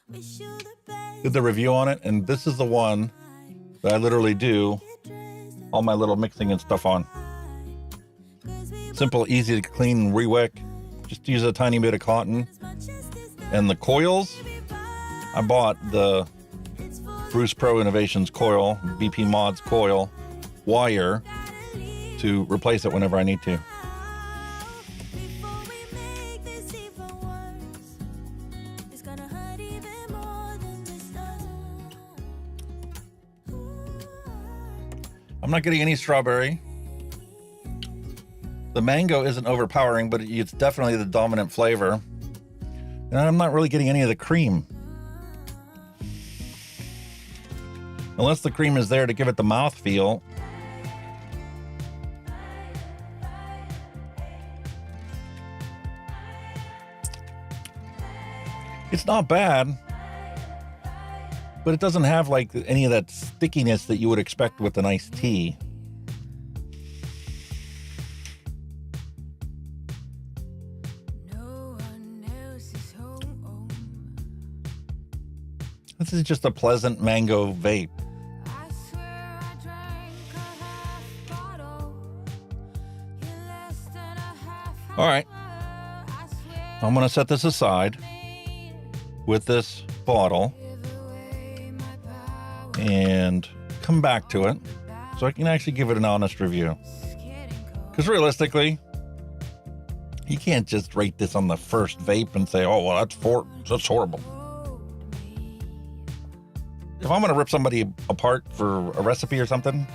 wish you the best. Did the review on it, and this is the one that I literally do all my little mixing and stuff on. Simple, easy to clean and re-wick. Just use a tiny bit of cotton. And the coils, I bought the Bruce Pro Innovations coil, BP Mods coil wire to replace it whenever I need to. Before we make this even worse, it's gonna hurt even more than this does. I'm not getting any strawberry. The mango isn't overpowering, but it's definitely the dominant flavor. And I'm not really getting any of the cream. Unless the cream is there to give it the mouthfeel. It's not bad, but it doesn't have like any of that stickiness that you would expect with an iced tea. No one else is home. This is just a pleasant mango vape. I swear I drank a half bottle. You're less than a half. All right, I swear I'm gonna set this aside with this bottle give away my power. and come back to it so I can actually give it an honest review. It's getting cold. Because realistically, you can't just rate this on the first vape and say, oh, well, that's horrible. If I'm going to rip somebody apart for a recipe or something,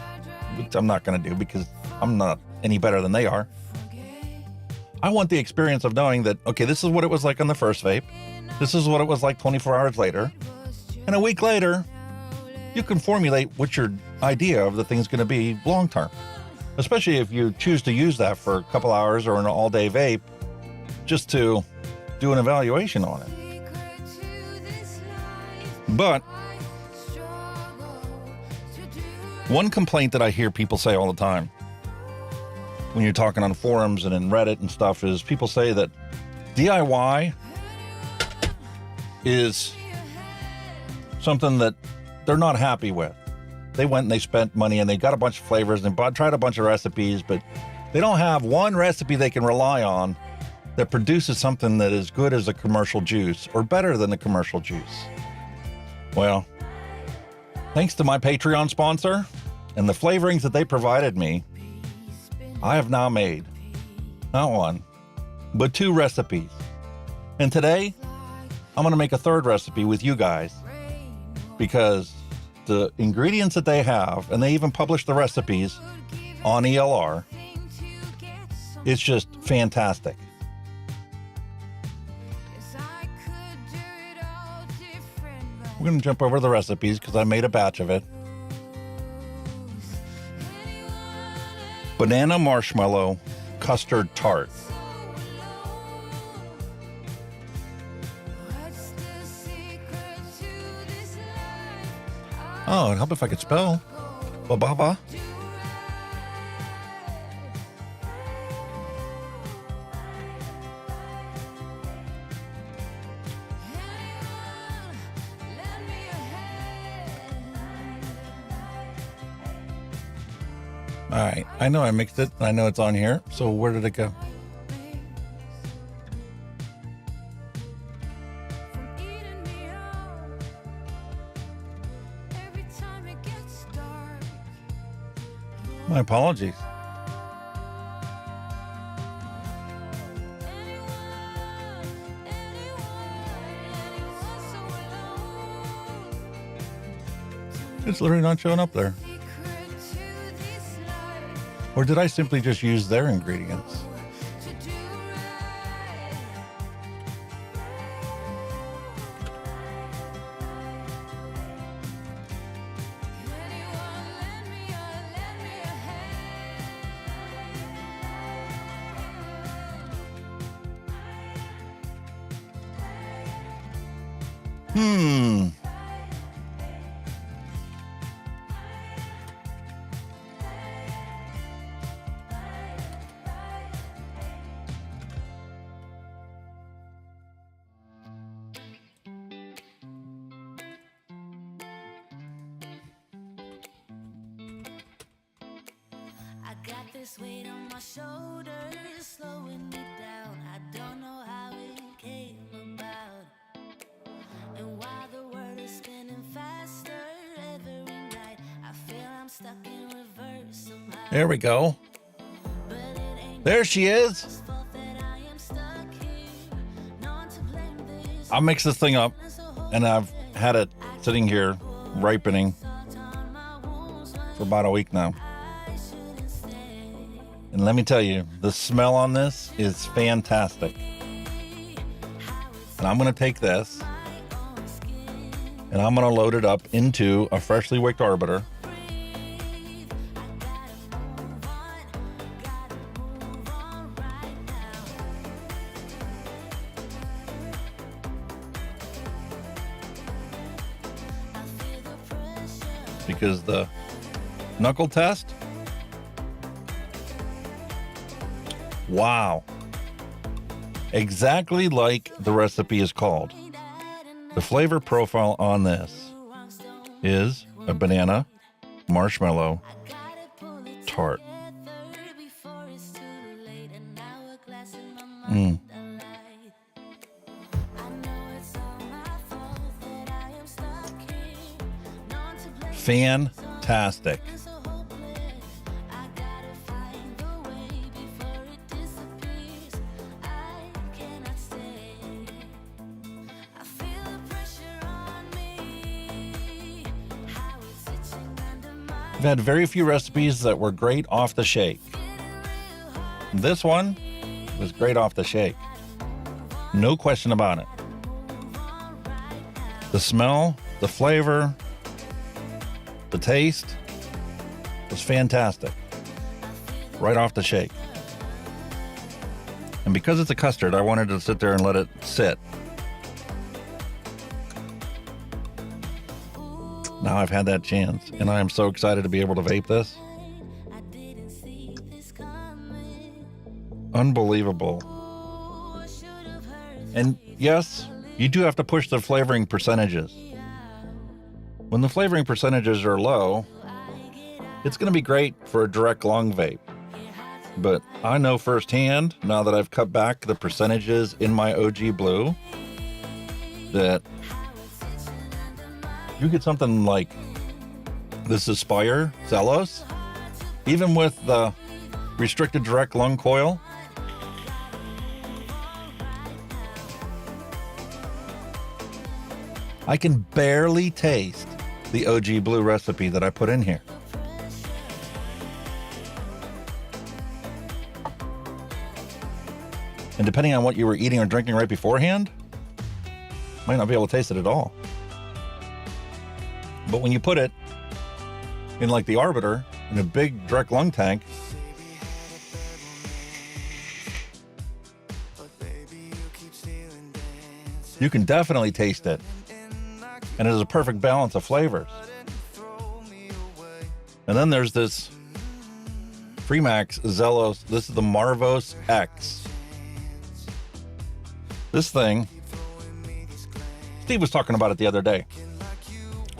which I'm not going to do because I'm not any better than they are, I want the experience of knowing that, okay, this is what it was like on the first vape. This is what it was like 24 hours later. And a week later, you can formulate what your idea of the thing's going to be long term. Especially if you choose to use that for a couple hours or an all-day vape just to do an evaluation on it. But one complaint that I hear people say all the time when you're talking on forums and in Reddit and stuff is people say that DIY is something that they're not happy with. They went and they spent money and they got a bunch of flavors and tried a bunch of recipes, but they don't have one recipe they can rely on that produces something that is good as a commercial juice or better than the commercial juice. Well, thanks to my Patreon sponsor and the flavorings that they provided me, I have now made not one, but 2 recipes. And today, I'm going to make a 3rd recipe with you guys because the ingredients that they have, and they even publish the recipes on ELR, it's just fantastic. We're going to jump over the recipes because I made a batch of it. Banana marshmallow custard tart. Oh, it'd help if I could spell. Ba-ba-ba. All right, I know I mixed it. I know it's on here. So where did it go? My apologies. It's literally not showing up there. Or did I simply just use their ingredients? Got this weight on my shoulders, slowing me down. I don't know how it came about. And while the world is spinning faster every night, I feel I'm stuck in reverse somehow. There we go. There she is. I'll mix this thing up, and I've had it sitting here ripening for about a week now. And let me tell you, the smell on this is fantastic. And I'm going to take this and I'm going to load it up into a freshly wicked Arbiter. Because the knuckle test, wow, exactly like the recipe is called. The flavor profile on this is a banana marshmallow tart. Fantastic. I've had very few recipes that were great off the shake. This one was great off the shake. No question about it. The smell, the flavor, the taste was fantastic. Right off the shake. And because it's a custard, I wanted to sit there and let it sit. Now I've had that chance, and I am so excited to be able to vape this. Unbelievable. And yes, you do have to push the flavoring percentages. When the flavoring percentages are low, it's going to be great for a direct long vape. But I know firsthand, now that I've cut back the percentages in my OG Blue, that you get something like this Aspire Zelos, even with the restricted direct lung coil, I can barely taste the OG Blue recipe that I put in here. And depending on what you were eating or drinking right beforehand, might not be able to taste it at all. But when you put it in like the Arbiter in a big direct lung tank, you can definitely taste it. And it has a perfect balance of flavors. And then there's this Freemax Zelos. This is the Marvos X. This thing, Steve was talking about it the other day.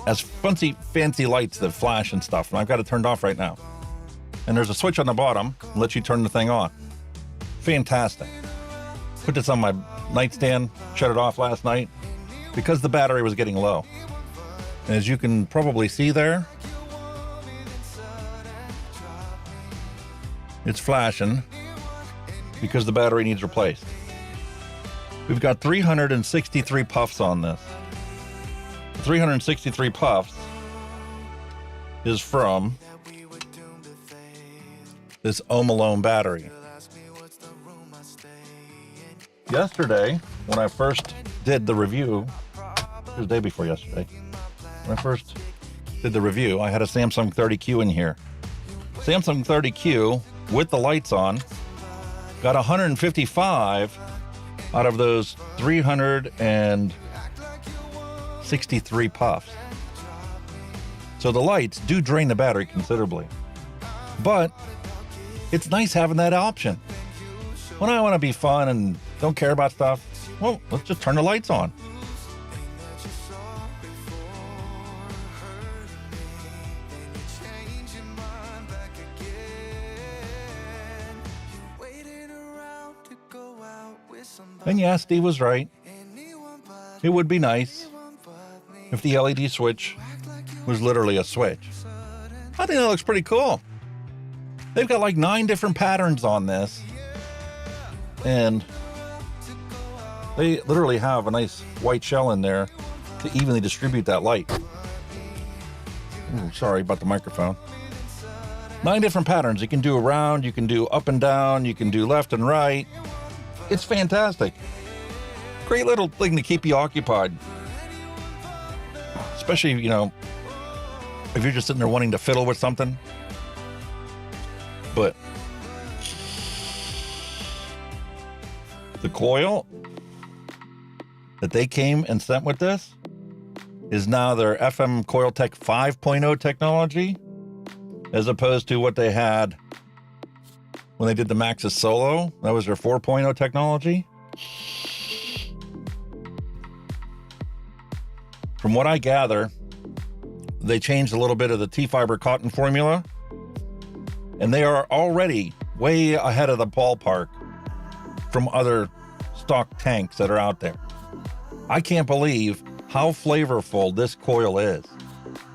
Has fancy lights that flash and stuff, and I've got it turned off right now. And there's a switch on the bottom that lets you turn the thing on. Fantastic. Put this on my nightstand, shut it off last night because the battery was getting low. And as you can probably see there, it's flashing because the battery needs replaced. We've got 363 puffs on this. 363 puffs is from this Home Alone battery. Yesterday, when I first did the review, it was the day before yesterday, when I first did the review, I had a Samsung 30Q in here. Samsung 30Q with the lights on got 155 out of those 363 puffs. So the lights do drain the battery considerably, but it's nice having that option. When I want to be fun and don't care about stuff, well, let's just turn the lights on. And yeah, Steve was right. It would be nice if the LED switch was literally a switch. I think that looks pretty cool. They've got like 9 different patterns on this. And they literally have a nice white shell in there to evenly distribute that light. Ooh, sorry about the microphone. 9 different patterns. You can do around, you can do up and down, you can do left and right. It's fantastic. Great little thing to keep you occupied. Especially, you know, if you're just sitting there wanting to fiddle with something. But the coil that they came and sent with this is now their FM CoilTech 5.0 technology, as opposed to what they had when they did the Maxxis Solo. That was their 4.0 technology. From what I gather, they changed a little bit of the T-fiber cotton formula, and they are already way ahead of the ballpark from other stock tanks that are out there. I can't believe how flavorful this coil is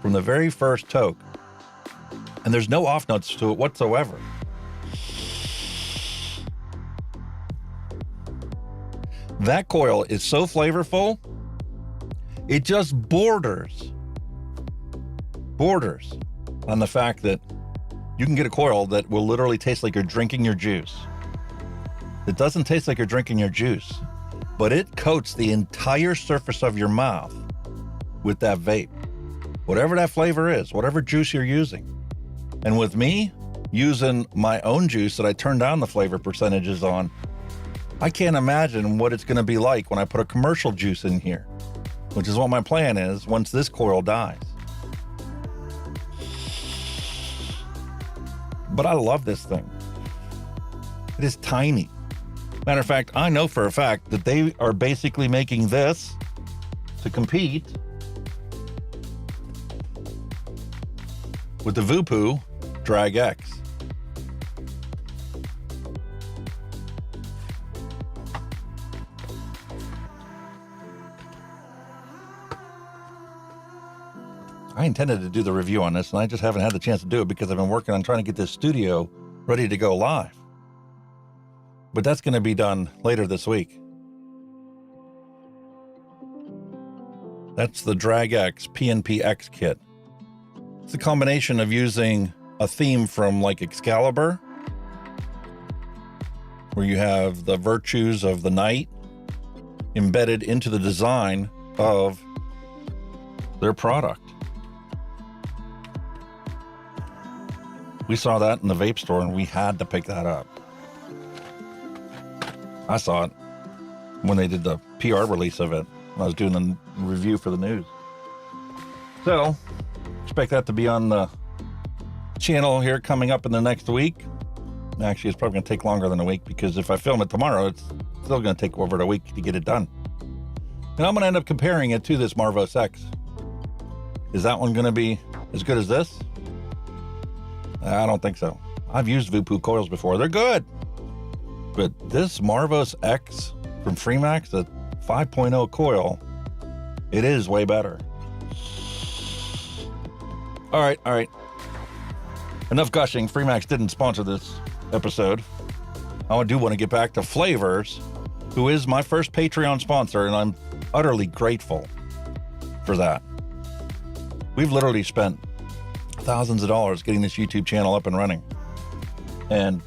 from the very first toke. And there's no off notes to it whatsoever. That coil is so flavorful, it just borders on the fact that you can get a coil that will literally taste like you're drinking your juice. It doesn't taste like you're drinking your juice, but it coats the entire surface of your mouth with that vape. Whatever that flavor is, whatever juice you're using. And with me using my own juice that I turn down the flavor percentages on, I can't imagine what it's going to be like when I put a commercial juice in here, which is what my plan is once this coil dies. But I love this thing. It is tiny. Matter of fact, I know for a fact that they are basically making this to compete with the Voopoo Drag X. I intended to do the review on this, and I just haven't had the chance to do it because I've been working on trying to get this studio ready to go live. But that's going to be done later this week. That's the Drag X PNP X kit. It's a combination of using a theme from like Excalibur, where you have the virtues of the knight embedded into the design of their product. We saw that in the vape store and we had to pick that up. I saw it when they did the PR release of it when I was doing the review for the news. So, expect that to be on the channel here coming up in the next week. Actually, it's probably going to take longer than a week because if I film it tomorrow, it's still going to take over a week to get it done. And I'm going to end up comparing it to this Marvos X. Is that one going to be as good as this? I don't think so. I've used Vupu coils before. They're good. But this Marvos X from Freemax, the 5.0 coil, it is way better. All right. Enough gushing. Freemax didn't sponsor this episode. I do want to get back to Flavrz, who is my first Patreon sponsor, and I'm utterly grateful for that. We've literally spent thousands of dollars getting this YouTube channel up and running. And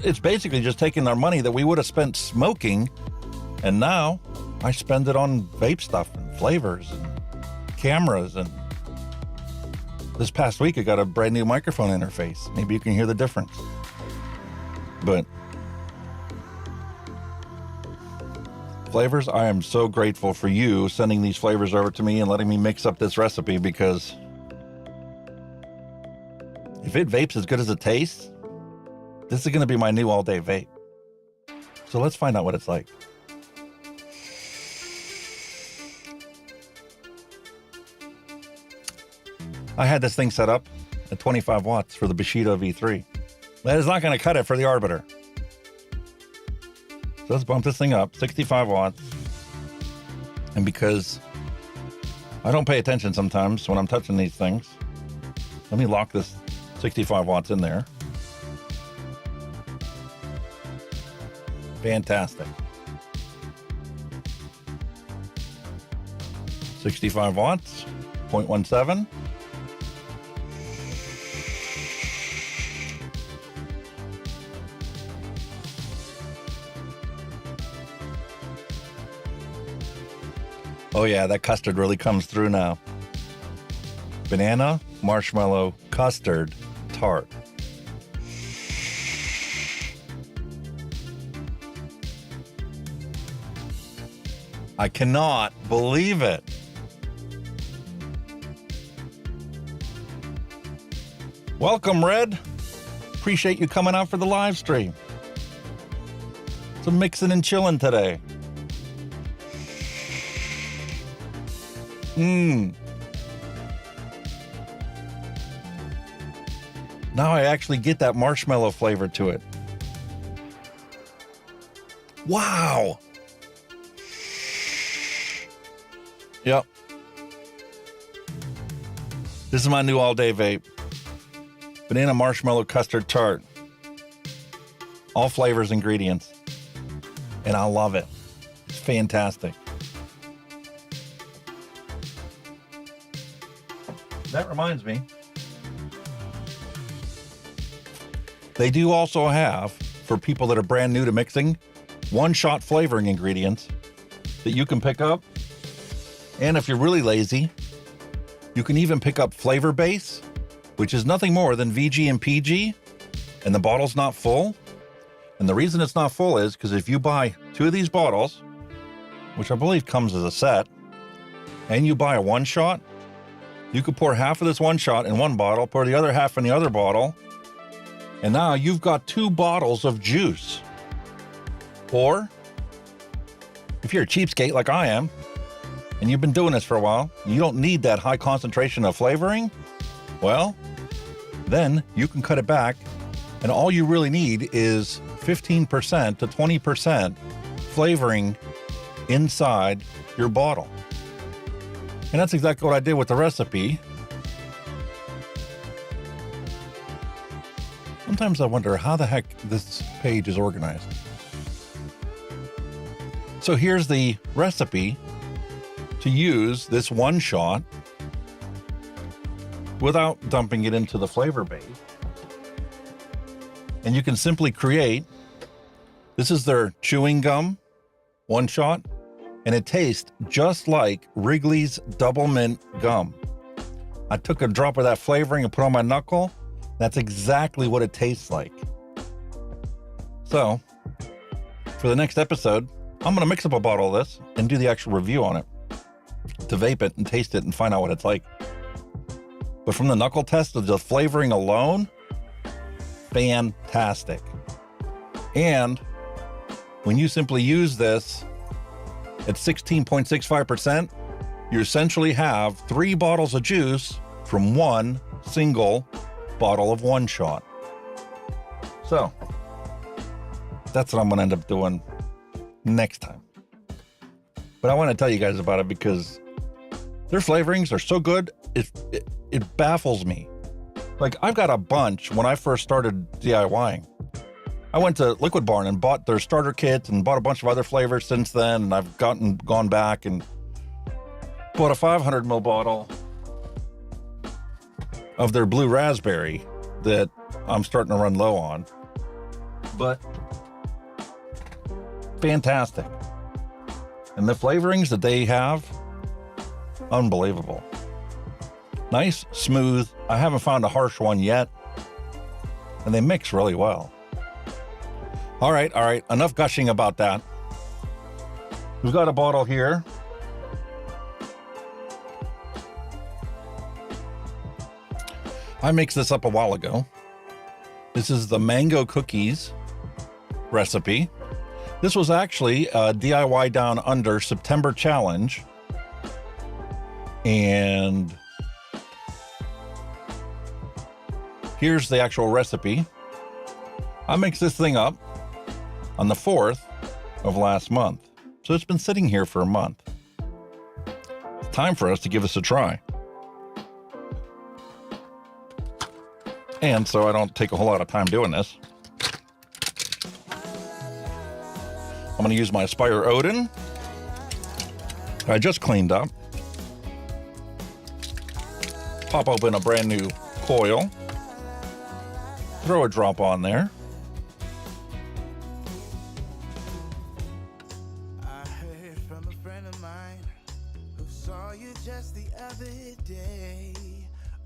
it's basically just taking our money that we would have spent smoking, and now I spend it on vape stuff and flavors and cameras. And this past week, I got a brand new microphone interface. Maybe you can hear the difference. But Flavrz, I am so grateful for you sending these flavors over to me and letting me mix up this recipe, because if it vapes as good as it tastes, this is going to be my new all-day vape. So let's find out what it's like. I had this thing set up at 25 watts for the Bushido V3. That is not going to cut it for the Arbiter. So let's bump this thing up, 65 watts. And because I don't pay attention sometimes when I'm touching these things, let me lock this 65 watts in there. Fantastic. 65 watts, 0.17. Oh yeah, that custard really comes through now. Banana, marshmallow, custard, tart. I cannot believe it. Welcome, Red. Appreciate you coming out for the live stream. Some mixing and chilling today. Now I actually get that marshmallow flavor to it. Wow. Yep. This is my new all-day vape. Banana marshmallow custard tart. All flavors, ingredients. And I love it. It's fantastic. That reminds me, they do also have, for people that are brand new to mixing, one-shot flavoring ingredients that you can pick up. And if you're really lazy, you can even pick up Flavor Base, which is nothing more than VG and PG, and the bottle's not full. And the reason it's not full is because if you buy 2 of these bottles, which I believe comes as a set, and you buy a one-shot, you could pour half of this one shot in one bottle, pour the other half in the other bottle, and now you've got 2 bottles of juice. Or, if you're a cheapskate like I am, and you've been doing this for a while, you don't need that high concentration of flavoring, well, then you can cut it back, and all you really need is 15% to 20% flavoring inside your bottle. And that's exactly what I did with the recipe. Sometimes I wonder how the heck this page is organized. So here's the recipe to use this one shot without dumping it into the flavor base. And you can simply create, this is their chewing gum one shot, and it tastes just like Wrigley's Double Mint gum. I took a drop of that flavoring and put on my knuckle, That's exactly what it tastes like. So, for the next episode, I'm going to mix up a bottle of this and do the actual review on it to vape it and taste it and find out what it's like. But from the knuckle test of the flavoring alone, fantastic. And when you simply use this at 16.65%, you essentially have 3 bottles of juice from one single bottle of one shot. So that's what I'm going to end up doing next time. But I want to tell you guys about it because their flavorings are so good, it baffles me. Like, I've got a bunch when I first started DIYing. I went to Liquid Barn and bought their starter kits and bought a bunch of other flavors since then, and I've gone back and bought a 500 ml bottle of their blue raspberry that I'm starting to run low on. But fantastic. And the flavorings that they have, unbelievable. Nice, smooth. I haven't found a harsh one yet. And they mix really well. All right. Enough gushing about that. We've got a bottle here. I mixed this up a while ago. This is the mango cookies recipe. This was actually a DIY Down Under September challenge. And here's the actual recipe. I mixed this thing up on the 4th of last month. So it's been sitting here for a month. It's time for us to give this a try. And so I don't take a whole lot of time doing this, I'm going to use my Aspire Odin. I just cleaned up. Pop open a brand new coil. Throw a drop on there. I heard from a friend of mine who saw you just the other day.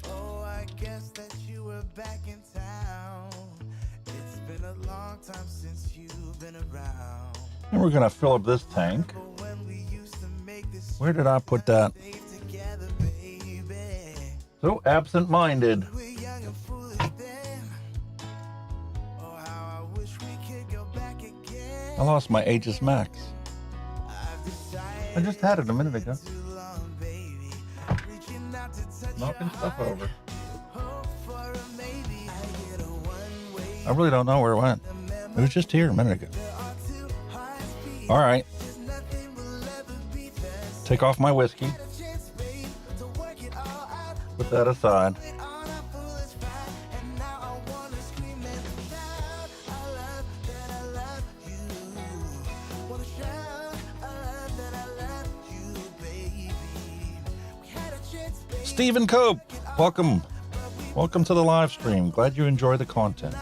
Oh, I guess that you were back in town. It's been a long time since you've been around. And we're going to fill up this tank. Where did I put that? So absent-minded. I lost my Aegis Max. I just had it a minute ago. Knocking stuff over. I really don't know where it went. It was just here a minute ago. All right. Take off my whiskey. Put that aside. Stephen Cope, welcome. Welcome to the live stream. Glad you enjoy the content.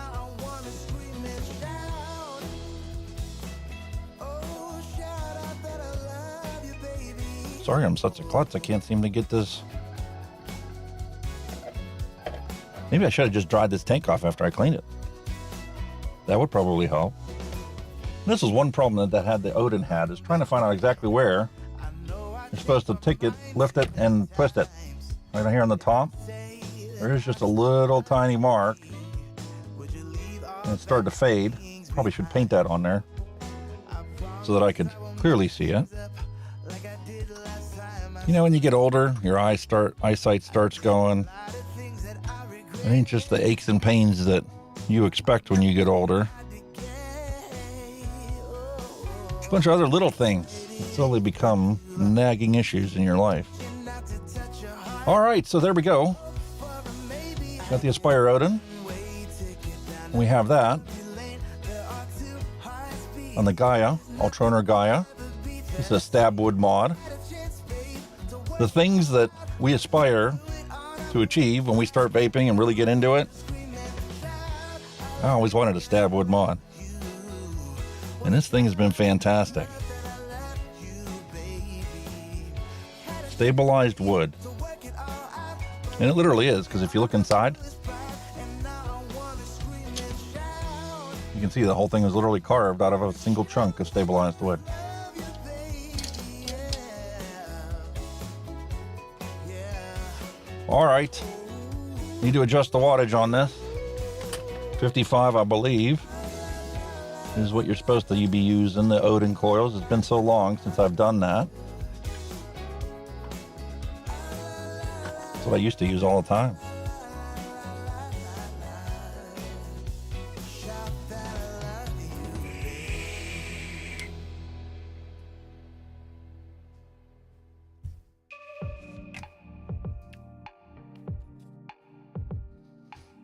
Sorry, I'm such a klutz. I can't seem to get this. Maybe I should have just dried this tank off after I cleaned it. That would probably help. And this is one problem that had the Odin had, is trying to find out exactly where you're supposed to take it, lift it, and twist it. Right here on the top, there's just a little tiny mark. And it started to fade. Probably should paint that on there so that I could clearly see it. You know, when you get older, your eyesight starts going. It ain't just the aches and pains that you expect when you get older. A bunch of other little things that slowly become nagging issues in your life. All right, so there we go. Got the Aspire Odin. We have that on the Gaia, Ultroner Gaia. This is a stab wood mod. The things that we aspire to achieve when we start vaping and really get into it, I always wanted a stab wood mod. And this thing has been fantastic. Stabilized wood. And it literally is, because if you look inside, can see the whole thing is literally carved out of a single chunk of stabilized wood. All right, need to adjust the wattage on this. 55, I believe, is what you're supposed to be using, the Odin coils. It's been so long since I've done that. That's what I used to use all the time.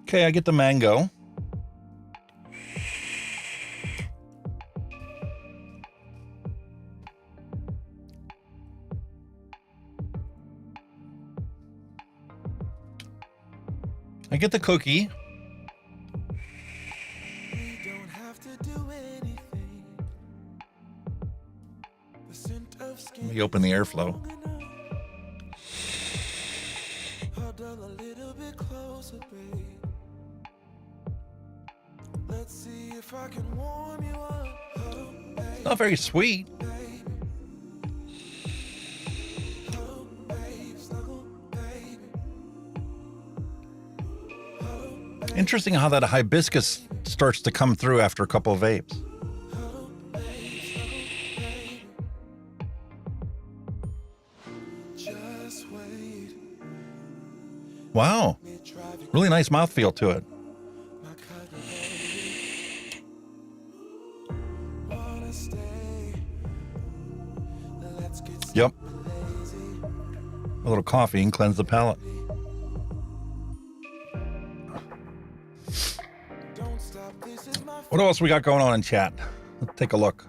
Okay, I get the mango. I get the cookie. Let me open the airflow. Not very sweet. Interesting how that hibiscus starts to come through after a couple of vapes. Wow. Really nice mouthfeel to it. Yep. A little coffee and cleanse the palate. What else we got going on in chat? Let's take a look.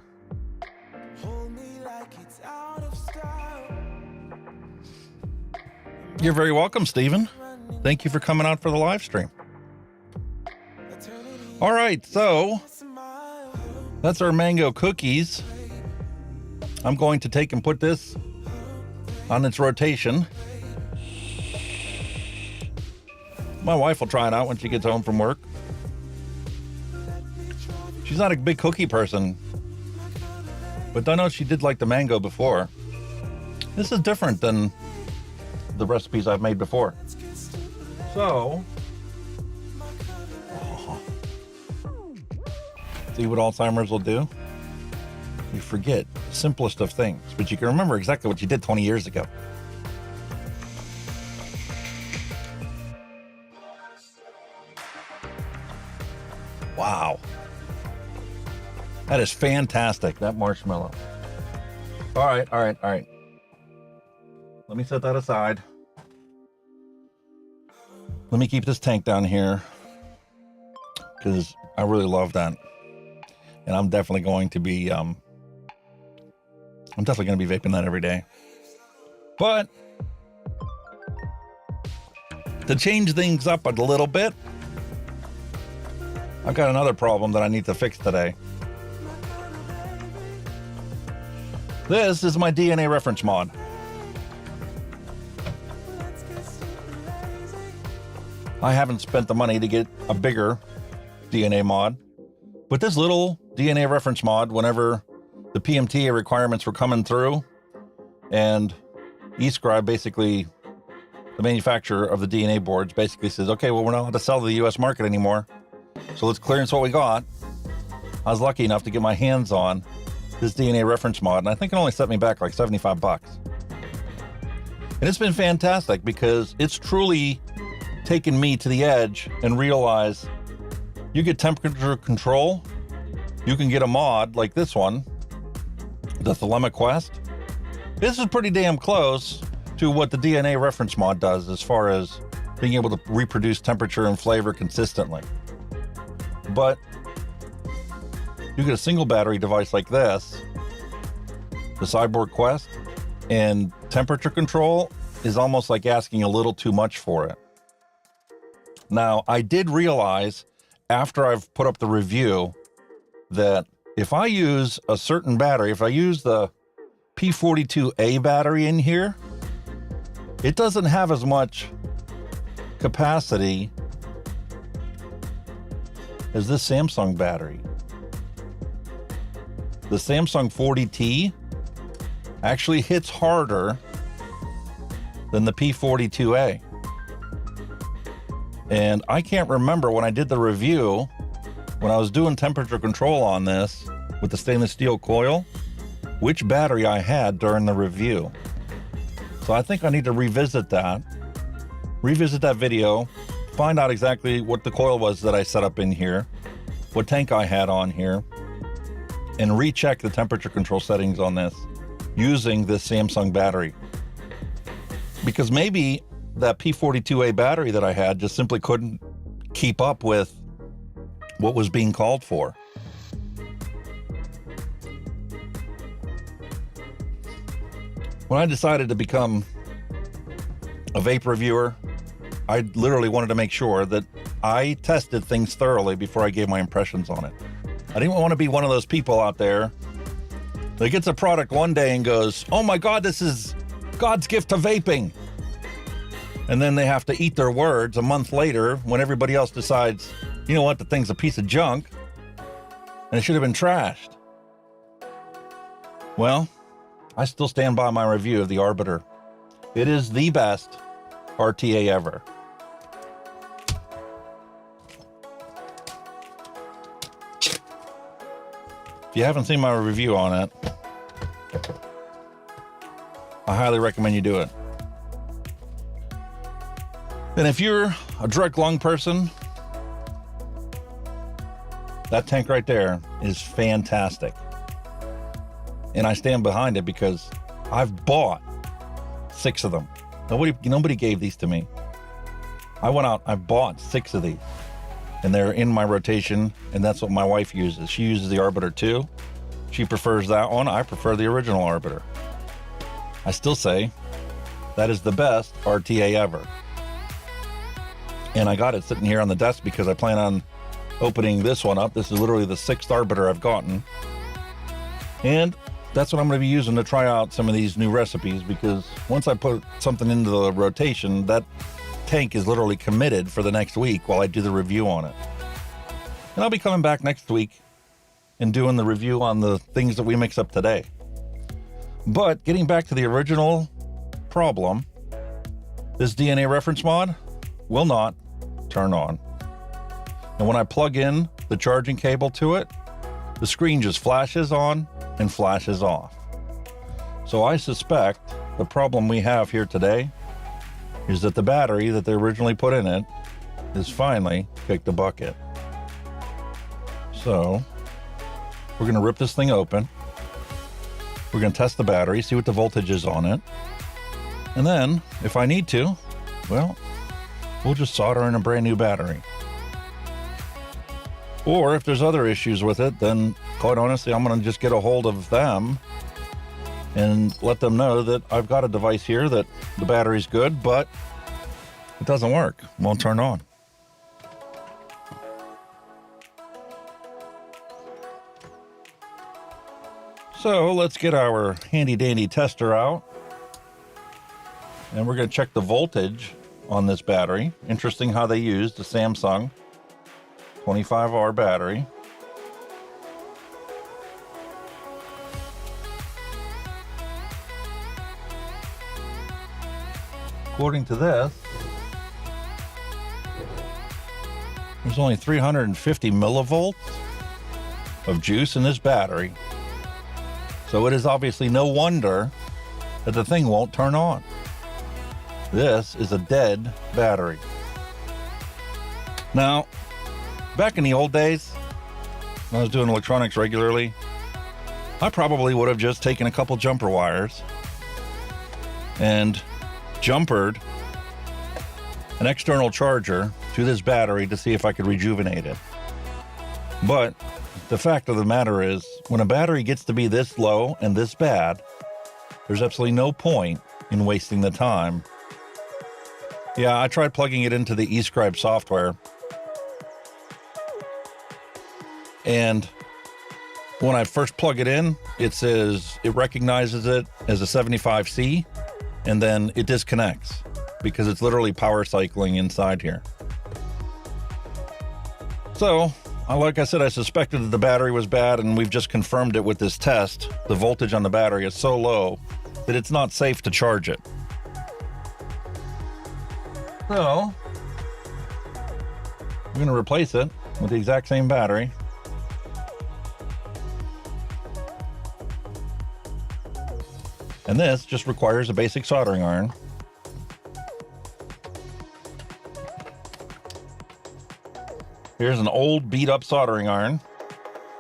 You're very welcome, Stephen. Thank you for coming out for the live stream. All right, so that's our mango cookies. I'm going to take and put this on its rotation. My wife will try it out when she gets home from work. She's not a big cookie person, but I know she did like the mango before. This is different than the recipes I've made before. So, see what Alzheimer's will do? You forget the simplest of things, but you can remember exactly what you did 20 years ago. Wow. That is fantastic, that marshmallow. All right. Let me set that aside. Let me keep this tank down here because I really love that. And I'm definitely going to be, vaping that every day. But to change things up a little bit, I've got another problem that I need to fix today. This is my DNA reference mod. I haven't spent the money to get a bigger DNA mod, but this little DNA reference mod, whenever the PMTA requirements were coming through, and eScribe, basically the manufacturer of the DNA boards, basically says, okay, well, we're not allowed to sell to the US market anymore, so let's clearance what we got. I was lucky enough to get my hands on this DNA reference mod, and I think it only set me back like 75 bucks. And it's been fantastic because it's truly taken me to the edge and realize you get temperature control. You can get a mod like this one, the Thelema Quest. This is pretty damn close to what the DNA reference mod does as far as being able to reproduce temperature and flavor consistently. But you get a single battery device like this, the Cyborg Quest, and temperature control is almost like asking a little too much for it. Now, I did realize after I've put up the review that if I use a certain battery, if I use the P42A battery in here, it doesn't have as much capacity as this Samsung battery. the Samsung 40T actually hits harder than the P42A. And I can't remember when I did the review, when I was doing temperature control on this with the stainless steel coil, which battery I had during the review. So I think I need to revisit that video, find out exactly what the coil was that I set up in here, what tank I had on here, and recheck the temperature control settings on this using this Samsung battery. Because maybe that P42A battery that I had just simply couldn't keep up with what was being called for. When I decided to become a vape reviewer, I literally wanted to make sure that I tested things thoroughly before I gave my impressions on it. I didn't want to be one of those people out there that gets a product one day and goes, "Oh my God, this is God's gift to vaping." And then they have to eat their words a month later when everybody else decides, you know what, the thing's a piece of junk and it should have been trashed. Well, I still stand by my review of the Arbiter. It is the best RTA ever. If you haven't seen my review on it, I highly recommend you do it. And if you're a direct lung person, that tank right there is fantastic. And I stand behind it because I've bought 6 of them. Nobody gave these to me. I went out, I bought 6 of these. And they're in my rotation, and that's what my wife uses. She uses the Arbiter 2. She prefers that one. I prefer the original Arbiter. I still say that is the best RTA ever. And I got it sitting here on the desk because I plan on opening this one up. This is literally the 6th Arbiter I've gotten. And that's what I'm going to be using to try out some of these new recipes, because once I put something into the rotation, that tank is literally committed for the next week while I do the review on it. And I'll be coming back next week and doing the review on the things that we mix up today. But getting back to the original problem, this DNA reference mod will not turn on. And when I plug in the charging cable to it, the screen just flashes on and flashes off. So I suspect the problem we have here today is that the battery that they originally put in it is finally kicked the bucket. So we're going to rip this thing open. We're going to test the battery, see what the voltage is on it. And then if I need to, well, we'll just solder in a brand new battery. Or if there's other issues with it, then quite honestly, I'm going to just get a hold of them and let them know that I've got a device here that the battery's good, but it doesn't work. Won't turn on. So let's get our handy dandy tester out. And we're going to check the voltage on this battery. Interesting how they used the Samsung 25R battery. According to this, there's only 350 millivolts of juice in this battery. So it is obviously no wonder that the thing won't turn on. This is a dead battery. Now, back in the old days, when I was doing electronics regularly, I probably would have just taken a couple jumper wires and jumpered an external charger to this battery to see if I could rejuvenate it. But the fact of the matter is, when a battery gets to be this low and this bad, there's absolutely no point in wasting the time. Yeah, I tried plugging it into the eScribe software, and when I first plug it in, it says it recognizes it as a 75C, and then it disconnects because it's literally power cycling inside here. So Like I said, I suspected that the battery was bad, and we've just confirmed it with this test. The voltage on the battery is so low that it's not safe to charge it. So, I'm going to replace it with the exact same battery. And this just requires a basic soldering iron. Here's an old beat up soldering iron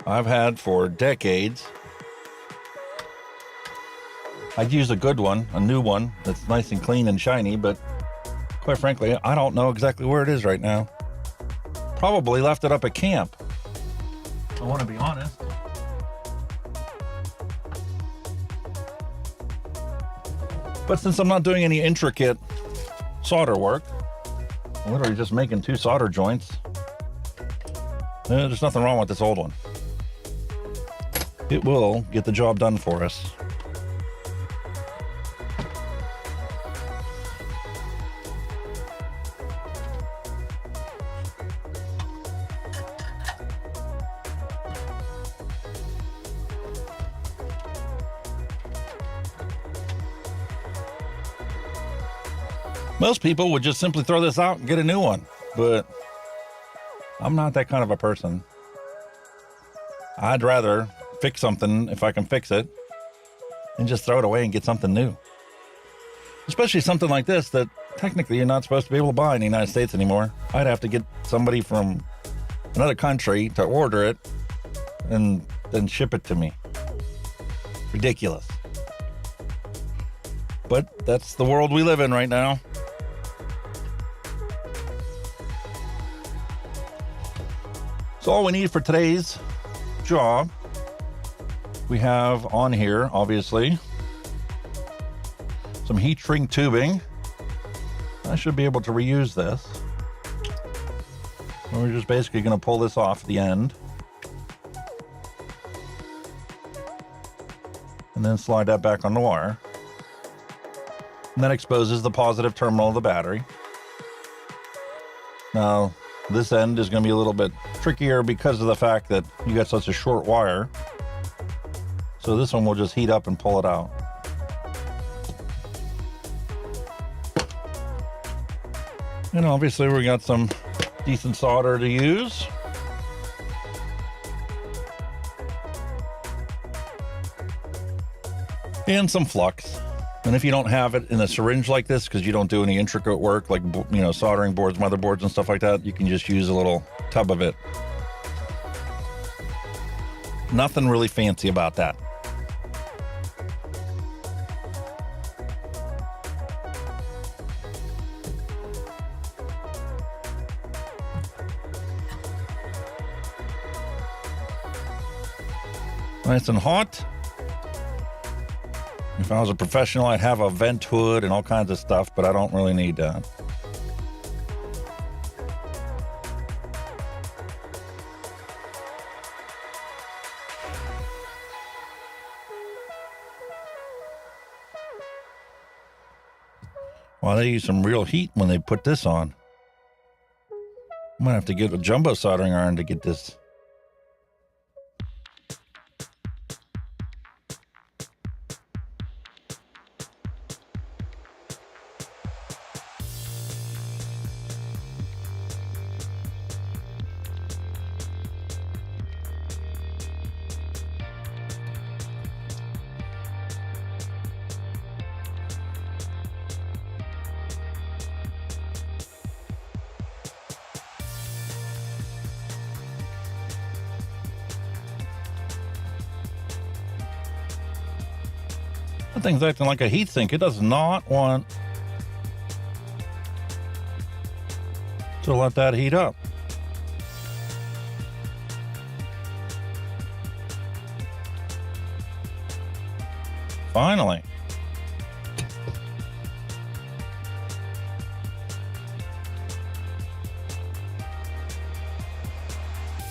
I've had for decades. I'd use a good one, a new one that's nice and clean and shiny, but quite frankly, I don't know exactly where it is right now. Probably left it up at camp. I want to be honest. But since I'm not doing any intricate solder work, I'm literally just making 2 solder joints. There's nothing wrong with this old one. It will get the job done for us. Most people would just simply throw this out and get a new one, but I'm not that kind of a person. I'd rather fix something if I can fix it and just throw it away and get something new. Especially something like this that technically you're not supposed to be able to buy in the United States anymore. I'd have to get somebody from another country to order it and then ship it to me. Ridiculous. But that's the world we live in right now. So all we need for today's job, we have on here, obviously, some heat shrink tubing. I should be able to reuse this. We're just basically going to pull this off at the end. And then slide that back on the wire. And that exposes the positive terminal of the battery. Now, this end is going to be a little bit trickier because of the fact that you got such a short wire. So this one will just heat up and pull it out. And obviously we got some decent solder to use. And some flux. And if you don't have it in a syringe like this, because you don't do any intricate work like, you know, soldering boards, motherboards and stuff like that, you can just use a little tub of it. Nothing really fancy about that. Nice and hot. If I was a professional, I'd have a vent hood and all kinds of stuff, but I don't really need that. Well, they use some real heat when they put this on. I might have to get a jumbo soldering iron to get this. That thing's acting like a heat sink. It does not want to let that heat up. Finally.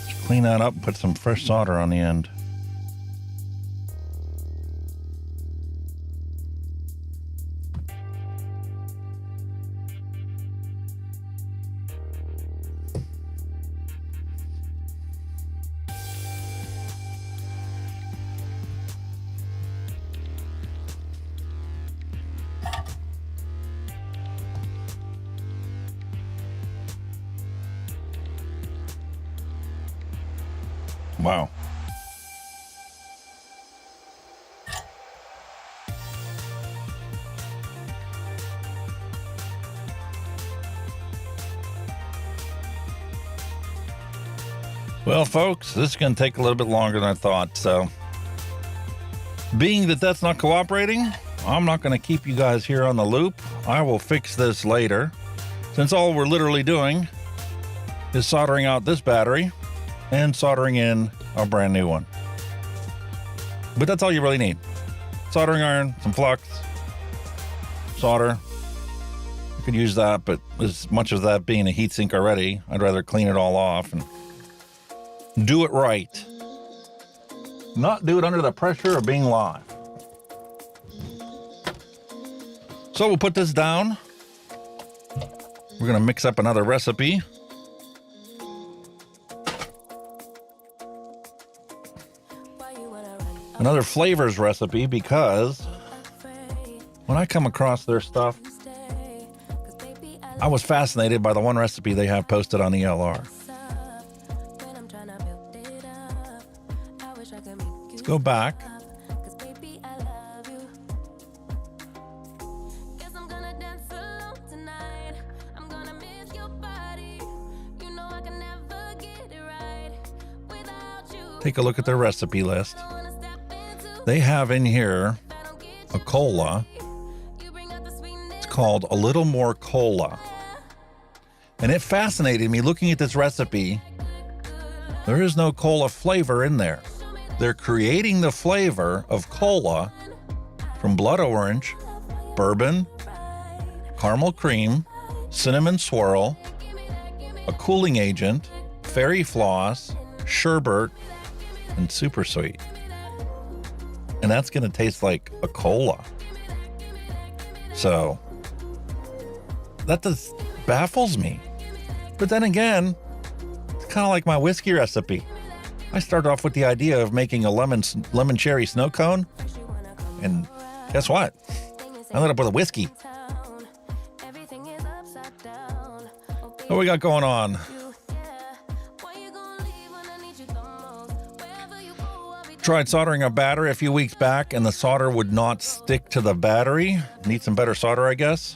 Just clean that up and put some fresh solder on the end. Wow. Well, folks, this is going to take a little bit longer than I thought. So, being that that's not cooperating, I'm not going to keep you guys here on the loop. I will fix this later, since all we're literally doing is soldering out this battery and soldering in a brand new one. But that's all you really need. Soldering iron, some flux, solder. You could use that, but as much of that being a heatsink already, I'd rather clean it all off and do it right. Not do it under the pressure of being live. So we'll put this down. We're going to mix up another recipe. Another Flavrz recipe, because when I come across their stuff, I was fascinated by the one recipe they have posted on ELR. Let's go back. Take a look at their recipe list. They have in here a cola. It's called A Little More Cola. And it fascinated me looking at this recipe. There is no cola flavor in there. They're creating the flavor of cola from blood orange, bourbon, caramel cream, cinnamon swirl, a cooling agent, fairy floss, sherbet, and super sweet. And that's going to taste like a cola. So that just baffles me. But then again, it's kind of like my whiskey recipe. I started off with the idea of making a lemon cherry snow cone. And guess what? I ended up with a whiskey. What we got going on? Tried soldering a battery a few weeks back, and the solder would not stick to the battery. Need some better solder, I guess.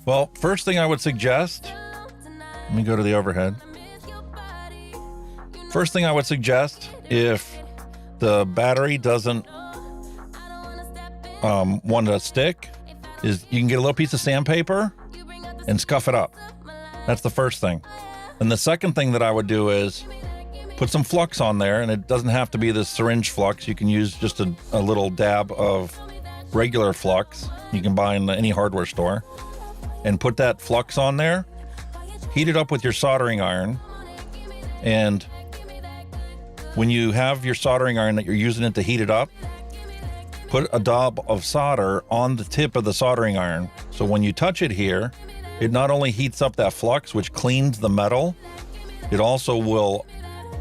Well, first thing I would suggest, let me go to the overhead. First thing I would suggest, if the battery doesn't want to stick, is you can get a little piece of sandpaper and scuff it up. That's the first thing. And the second thing that I would do is put some flux on there, and it doesn't have to be this syringe flux. You can use just a little dab of regular flux you can buy in any hardware store, and put that flux on there, heat it up with your soldering iron, and when you have your soldering iron that you're using it to heat it up, put a dab of solder on the tip of the soldering iron. So when you touch it here, it not only heats up that flux, which cleans the metal, it also will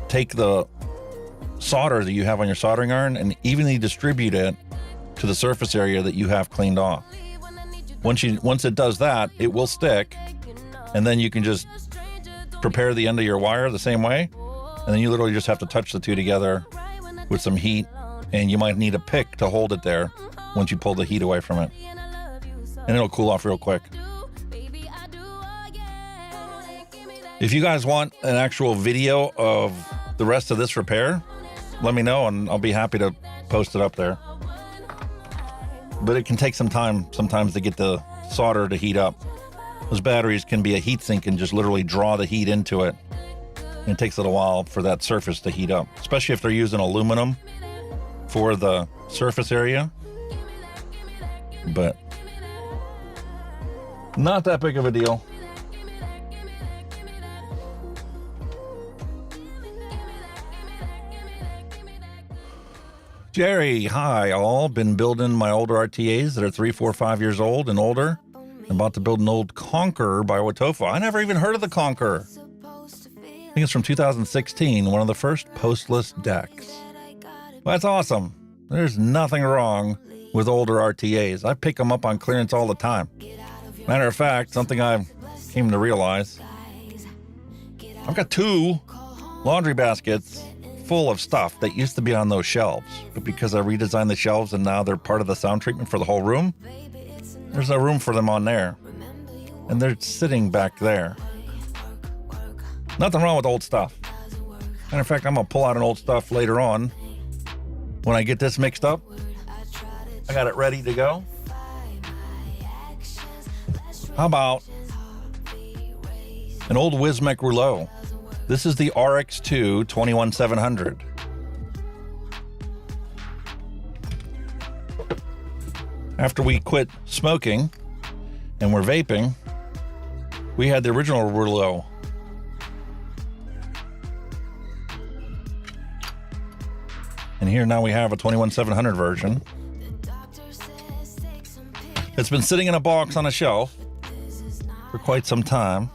take the solder that you have on your soldering iron and evenly distribute it to the surface area that you have cleaned off. Once it does that, it will stick, and then you can just prepare the end of your wire the same way, and then you literally just have to touch the two together with some heat, and you might need a pick to hold it there once you pull the heat away from it, and it'll cool off real quick. If you guys want an actual video of the rest of this repair, let me know and I'll be happy to post it up there. But it can take some time sometimes to get the solder to heat up. Those batteries can be a heat sink and just literally draw the heat into it. And it takes a little while for that surface to heat up, especially if they're using aluminum for the surface area. But not that big of a deal. Jerry, hi all. Been building my older RTAs that are 3, 4, 5 years old and older. I'm about to build an old Conqueror by Watofa. I never even heard of the Conqueror. I think it's from 2016, one of the first postless decks. Well, that's awesome. There's nothing wrong with older RTAs. I pick them up on clearance all the time. Matter of fact, something I came to realize, I've got 2 laundry baskets full of stuff that used to be on those shelves. But because I redesigned the shelves and now they're part of the sound treatment for the whole room, there's no room for them on there. And they're sitting back there. Nothing wrong with old stuff. Matter of fact, I'm going to pull out an old stuff later on. When I get this mixed up, I got it ready to go. How about an old Wismec rouleau? This is the RX2 21700. After we quit smoking and we're vaping, we had the original rouleau. And here now we have a 21700 version. It's been sitting in a box on a shelf for quite some time.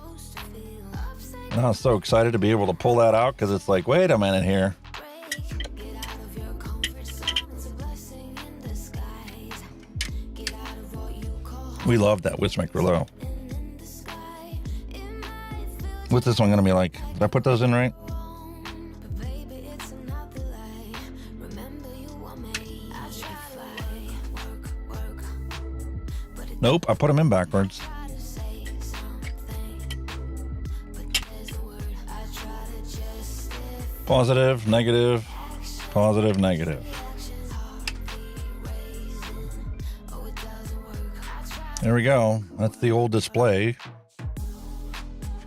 And I was so excited to be able to pull that out because it's like, wait a minute here. We love that Wismec rouleau. What's this one going to be like? Did I put those in right? Nope, I put them in backwards. Positive, negative, positive, negative. There we go. That's the old display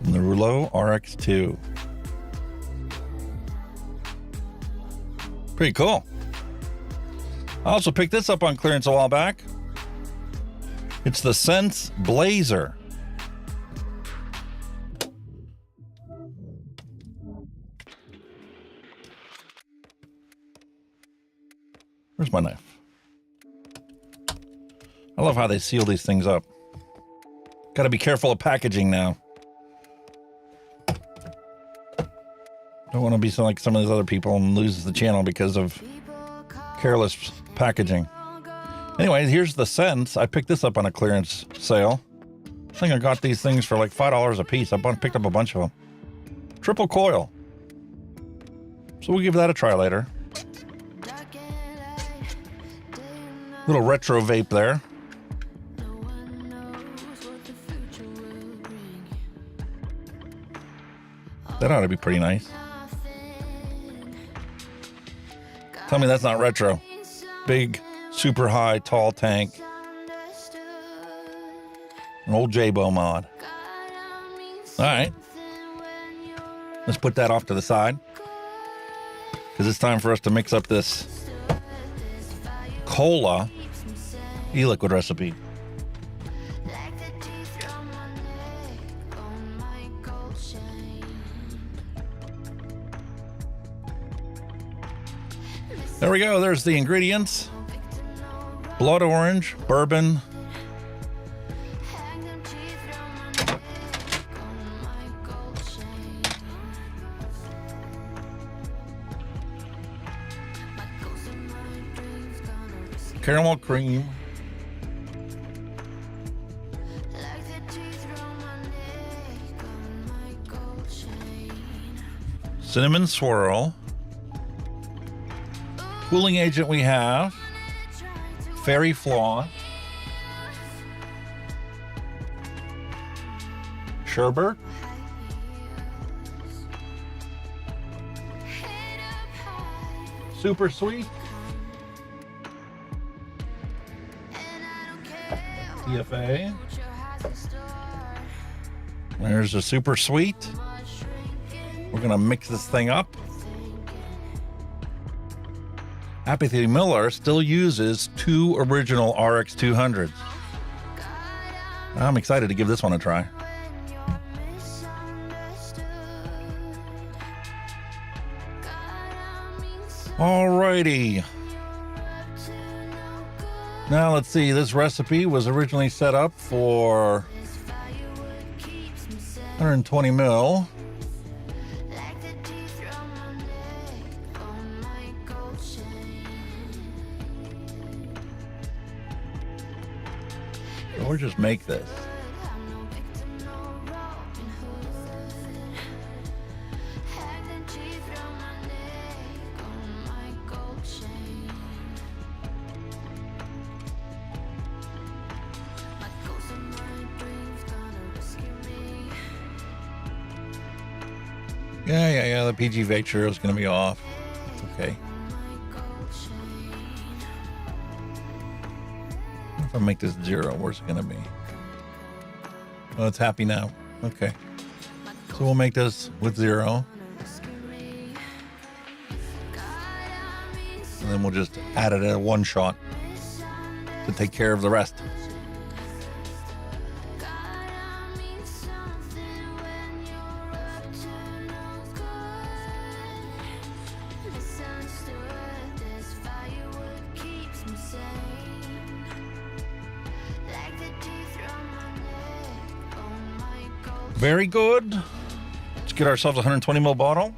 from the Rouleau RX2. Pretty cool. I also picked this up on clearance a while back. It's the Sense Blazer. Where's my knife? I love how they seal these things up. Got to be careful of packaging now. Don't want to be like some of these other people and lose the channel because of careless packaging. Anyway, here's the Sense. I picked this up on a clearance sale. I think I got these things for like $5 a piece. I picked up a bunch of them. Triple coil. So we'll give that a try later. Little retro vape there. That ought to be pretty nice. Tell me that's not retro. Big, super high, tall tank. An old J-Bo mod. All right. Let's put that off to the side. Because it's time for us to mix up this cola e-liquid recipe. There we go. There's the ingredients. Blood orange, bourbon, caramel cream, cinnamon swirl, cooling agent we have, fairy floss, sherbet, super sweet, CFA. There's the super sweet. We're gonna mix this thing up. Apathy Miller still uses 2 original RX200s. I'm excited to give this one a try. Alrighty. Now let's see, this recipe was originally set up for 120 mil. Or just make this. Yeah. The PG Vape churro is going to be off. It's okay. If I make this 0, where's it going to be? Oh, it's happy now. Okay. So we'll make this with 0. And then we'll just add it at one shot to take care of the rest. Very good. Let's get ourselves a 120 ml bottle.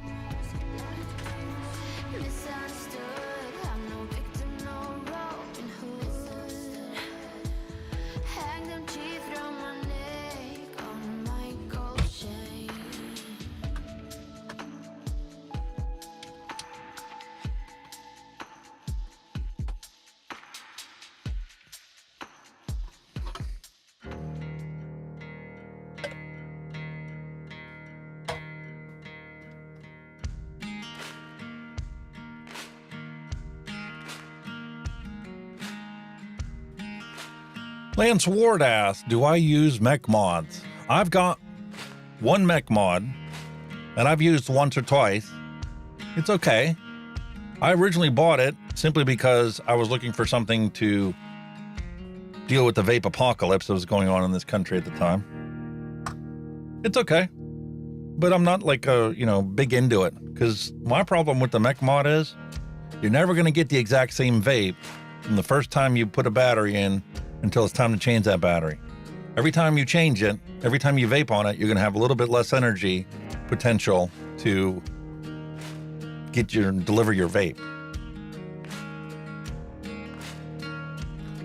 Lance Ward asked, do I use mech mods? I've got one mech mod that I've used once or twice. It's okay. I originally bought it simply because I was looking for something to deal with the vape apocalypse that was going on in this country at the time. It's okay. But I'm not like big into it, because my problem with the mech mod is you're never going to get the exact same vape from the first time you put a battery in until it's time to change that battery. Every time you change it, every time you vape on it, you're going to have a little bit less energy potential to deliver your vape.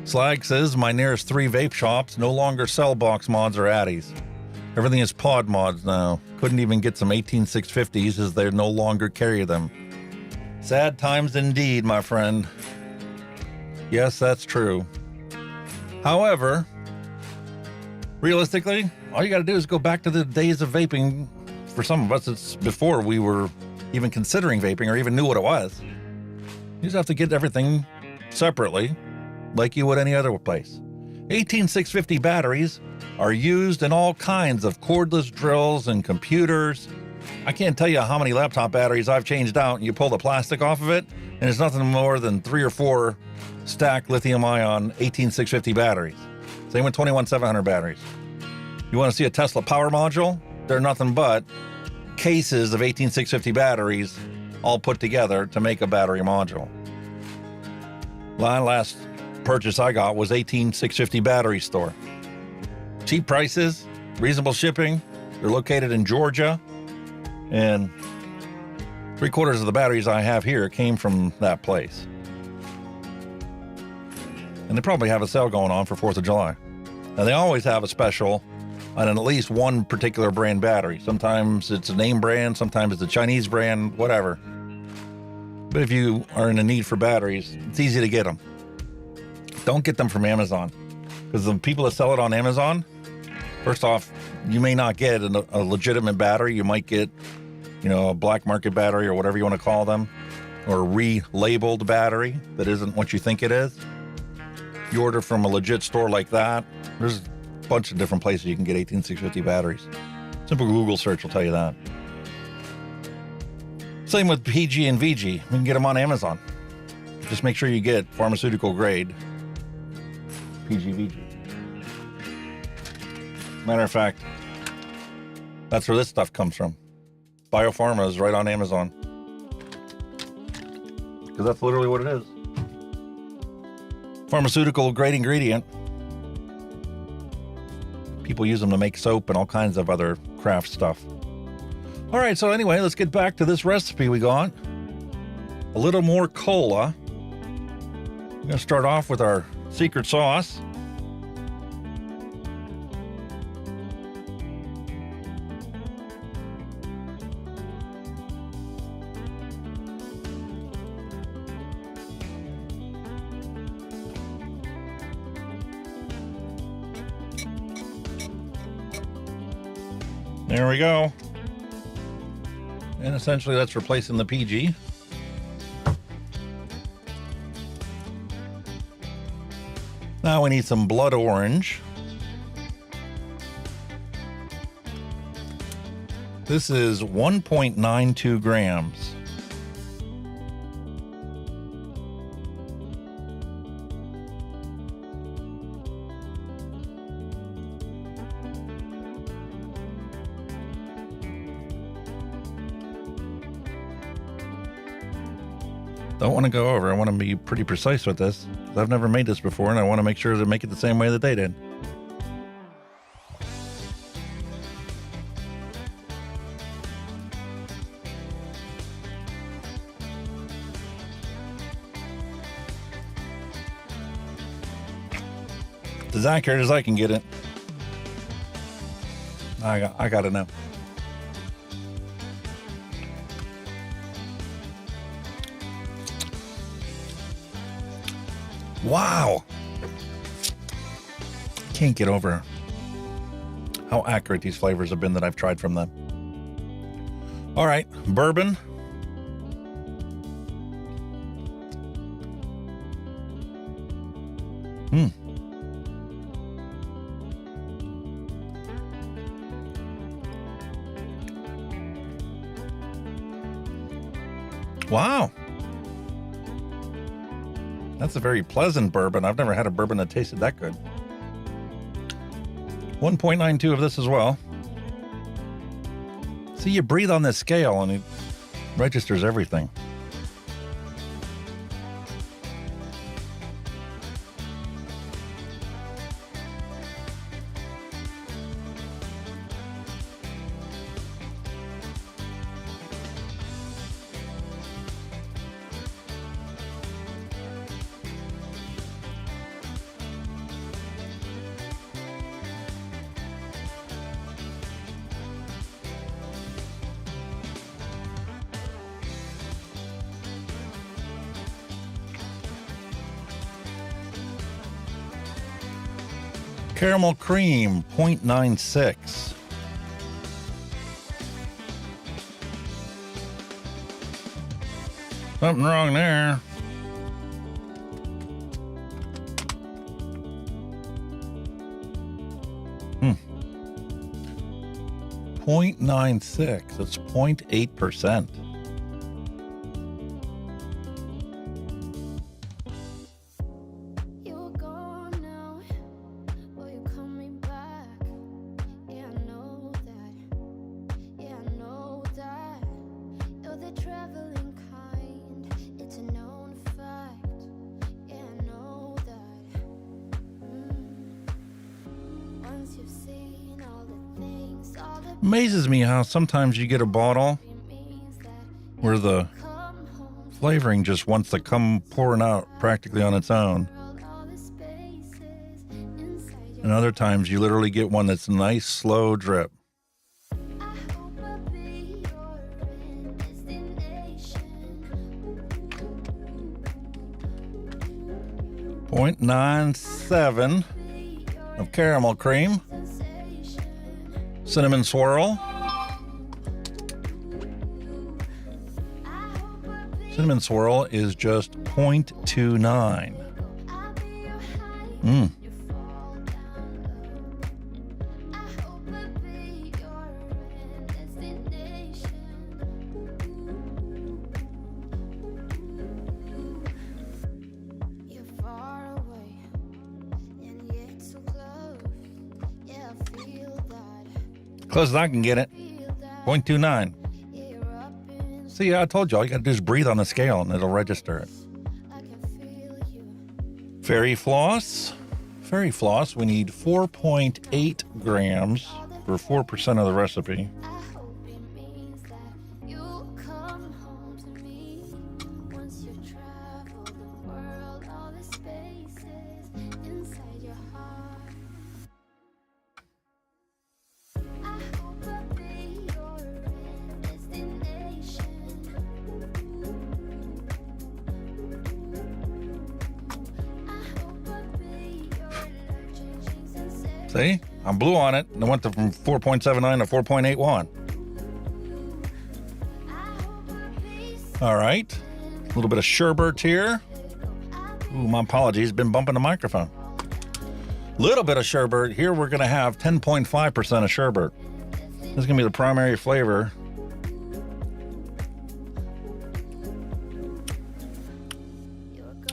Slag says, my nearest 3 vape shops no longer sell box mods or addies. Everything is pod mods now. Couldn't even get some 18650s as they no longer carry them. Sad times indeed, my friend. Yes, that's true. However, realistically, all you got to do is go back to the days of vaping. For some of us, it's before we were even considering vaping or even knew what it was. You just have to get everything separately, like you would any other place. 18650 batteries are used in all kinds of cordless drills and computers. I can't tell you how many laptop batteries I've changed out, and you pull the plastic off of it, and it's nothing more than 3 or 4 stacked lithium-ion 18650 batteries. Same with 21700 batteries. You want to see a Tesla power module? They're nothing but cases of 18650 batteries all put together to make a battery module. Last purchase I got was 18650 battery store. Cheap prices, reasonable shipping. They're located in Georgia, and 3/4 of the batteries I have here came from that place. And they probably have a sale going on for 4th of July. And they always have a special on at least one particular brand battery. Sometimes it's a name brand, sometimes it's a Chinese brand, whatever. But if you are in a need for batteries, it's easy to get them. Don't get them from Amazon, because the people that sell it on Amazon, first off, you may not get a legitimate battery. You might get, a black market battery or whatever you want to call them, or a relabeled battery that isn't what you think it is. You order from a legit store like that, there's a bunch of different places you can get 18650 batteries. Simple Google search will tell you that. Same with PG and VG. You can get them on Amazon. Just make sure you get pharmaceutical grade PG VG. Matter of fact, that's where this stuff comes from. Biopharma is right on Amazon, because that's literally what it is. Pharmaceutical grade ingredient. People use them to make soap and all kinds of other craft stuff. All right, so anyway, let's get back to this recipe we got. A little more cola. We're going to start off with our secret sauce. There we go. And essentially that's replacing the PG. Now we need some blood orange. This is 1.92 grams. Don't want to go over. I want to be pretty precise with this. I've never made this before, and I want to make sure to make it the same way that they did. It's as accurate as I can get it. I got it now. Wow. Can't get over how accurate these flavors have been that I've tried from them. All right, bourbon. Wow. That's a very pleasant bourbon. I've never had a bourbon that tasted that good. 1.92 of this as well. See, you breathe on this scale and it registers everything. Caramel cream, 0.96. Something wrong there. Hmm. 0.96. That's 0.8%. Amazes me how sometimes you get a bottle where the flavoring just wants to come pouring out practically on its own. And other times you literally get one that's a nice slow drip. .97 of caramel cream. Cinnamon swirl. Cinnamon swirl is just 0.29. Close as I can get it. 0.29. See, I told you, all you gotta do is breathe on the scale and it'll register it. Fairy floss. Fairy floss, we need 4.8 grams for 4% of the recipe. See, I'm blue on it, and I went from 4.79 to 4.81. All right. A little bit of sherbet here. Ooh, my apologies. Been bumping the microphone. Little bit of sherbet. Here we're going to have 10.5% of sherbet. This is going to be the primary flavor.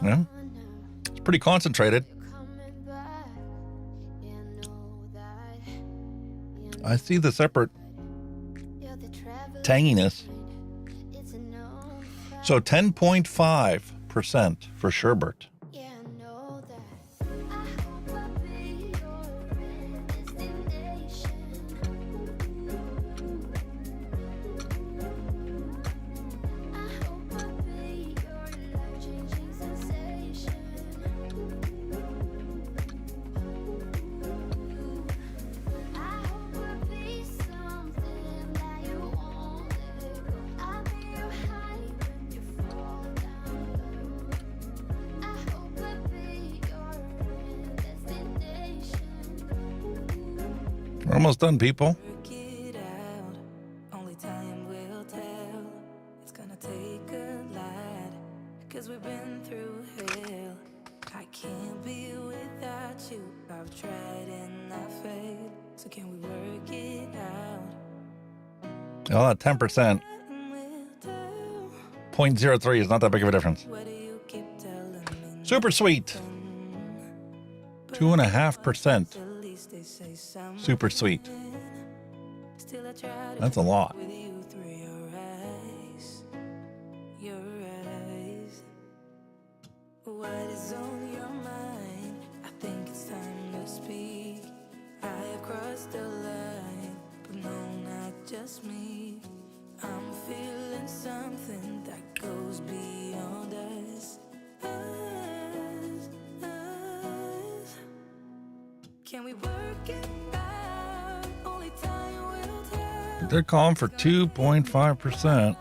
Yeah. It's pretty concentrated. I see the separate tanginess. So 10.5% for sherbet. We're almost done, people. Only time will tell. It's gonna take a lot, 'cause we've been through hell. I can't be without you. I've tried and I failed. So can we work it out? Oh, 10%. 0.03 is not that big of a difference. What do you keep telling me? Super sweet. 2.5%. At least they say something. Super sweet. Still I try to That's a lot. with you through your eyes. Your eyes. What is on your mind? I think it's time to speak. I have crossed the line, but no, not just me. I'm feeling something that goes beyond us. Us. Can we work it out? Only time will tell. They're calling for 2.5%.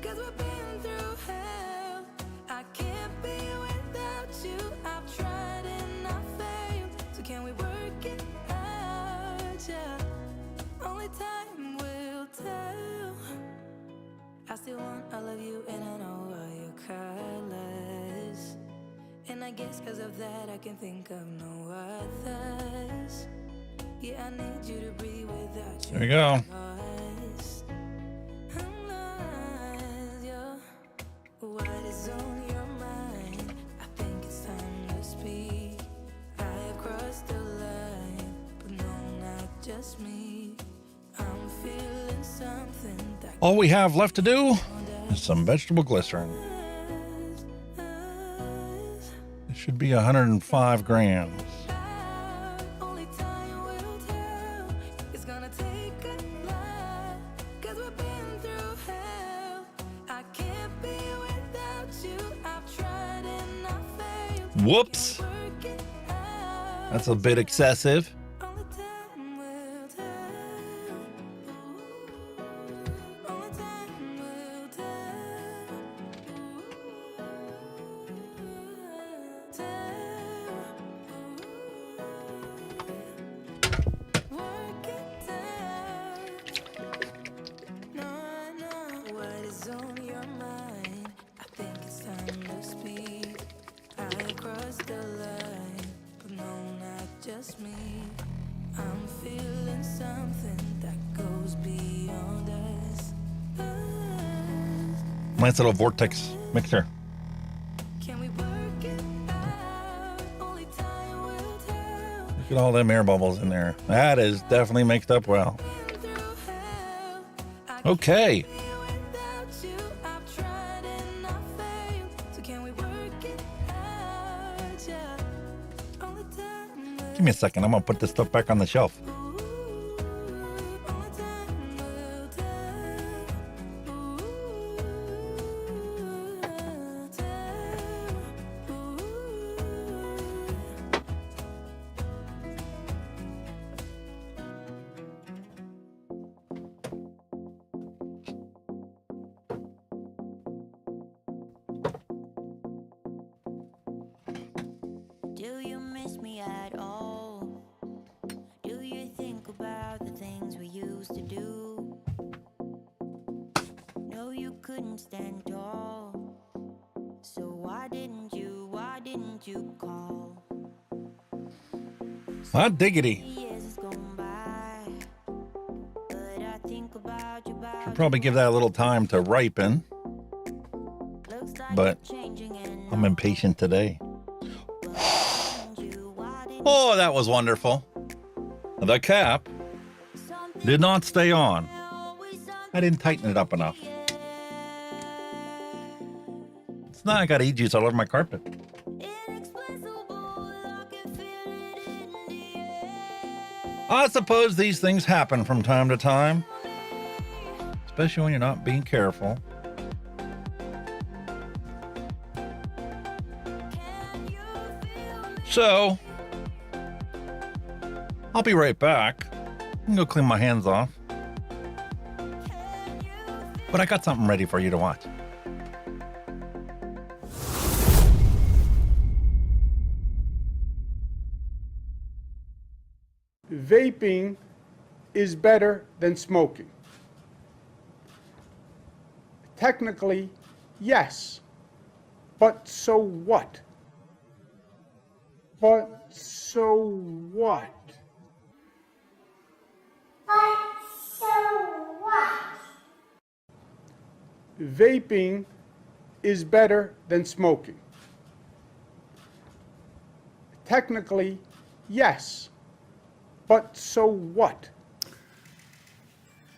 'Cause we've been through hell. I can't be without you. I've tried and I failed. So can we work it out? Yeah. Only time will tell. I still want all of you and I know all your colors. And I guess 'cause of that I can think of no others. Yeah, I need you to breathe without you. There you go. What is on your mind? I think it's time to speak. I have crossed the line, but no, not just me. I'm feeling something that All we have left to do is some vegetable glycerin. It should be 105 grams. only time will tell. It's gonna take a lot, 'cause we've been through hell. I can't be without you. I've tried and I failed. Whoops. Work it out. That's a bit excessive. Only time will tell. Only time will tell. Work it out. No, I know what is on your mind. I think it's time to speak. I crossed the line, but no, not just me. I'm feeling something that goes beyond us. Nice little vortex mixer. Can we work it out? Only time will tell. Look at all them air bubbles in there. That is definitely mixed up well. Been through hell. I Okay. can't be without you. I've tried and I failed. So can we work it out? Yeah. Only time will Give me a second. I'm going to put this stuff back on the shelf. only time will tell. Do you miss me at all? Do you think about the things we used to do? No, you could couldn't stand tall. So why didn't you call? Hot diggity. Years has gone by, but I think about you, Should probably give that a little time to ripen, looks like but you're changing and I'm impatient today. Oh, that was wonderful. The cap did not stay on. I didn't tighten it up enough. It's not, I got e-juice all over my carpet. I suppose these things happen from time to time, especially when you're not being careful. So, I'll be right back. I can go clean my hands off. But I got something ready for you to watch. Vaping is better than smoking. Technically, yes. But so what? But so what? Vaping is better than smoking. Technically, yes. But so what?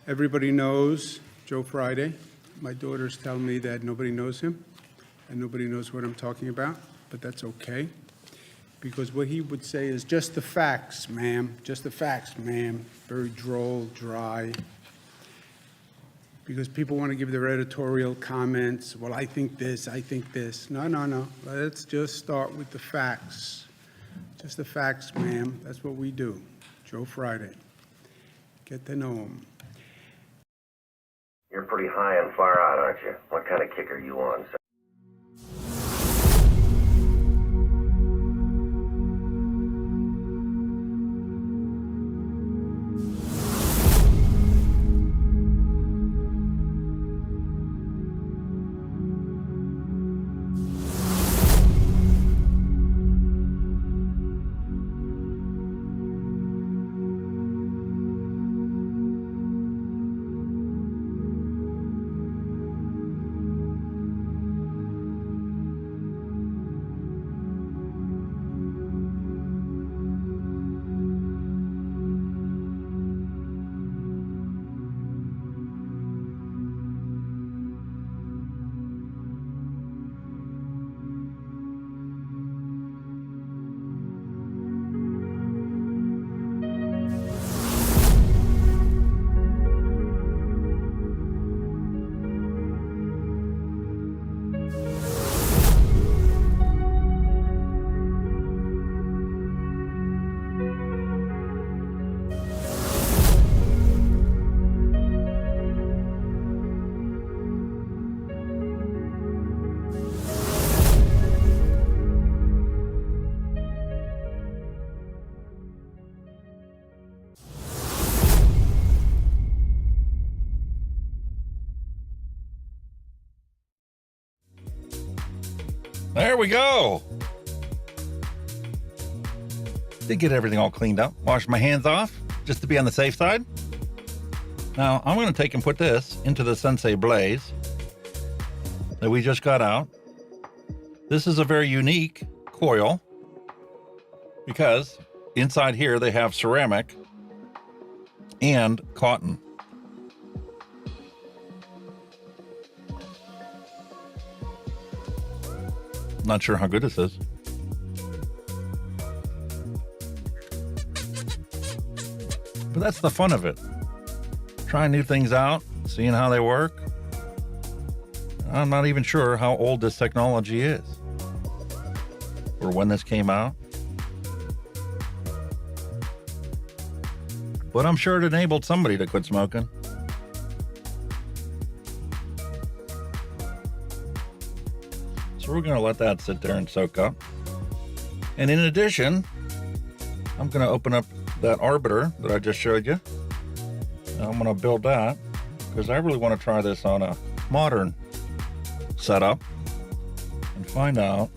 Everybody knows Joe Friday. My daughters tell me that nobody knows him and nobody knows what I'm talking about, but that's okay. Because what he would say is just the facts, ma'am. Just the facts, ma'am. Very droll, dry. Because people want to give their editorial comments. Well, I think this, I think this. No, no, no. Let's just start with the facts. Just the facts, ma'am. That's what we do. Joe Friday. Get to know him. You're pretty high and far out, aren't you? What kind of kick are you on, sir? There we go. Did get everything all cleaned up. Wash my hands off just to be on the safe side. Now I'm going to take and put this into the Sensei Blaze that we just got out. This is a very unique coil because inside here they have ceramic and cotton. Not sure how good this is. But that's the fun of it. Trying new things out, seeing how they work. I'm not even sure how old this technology is or when this came out. But I'm sure it enabled somebody to quit smoking. So we're going to let that sit there and soak up. And in addition, I'm going to open up that Arbiter that I just showed you. I'm going to build that because I really want to try this on a modern setup and find out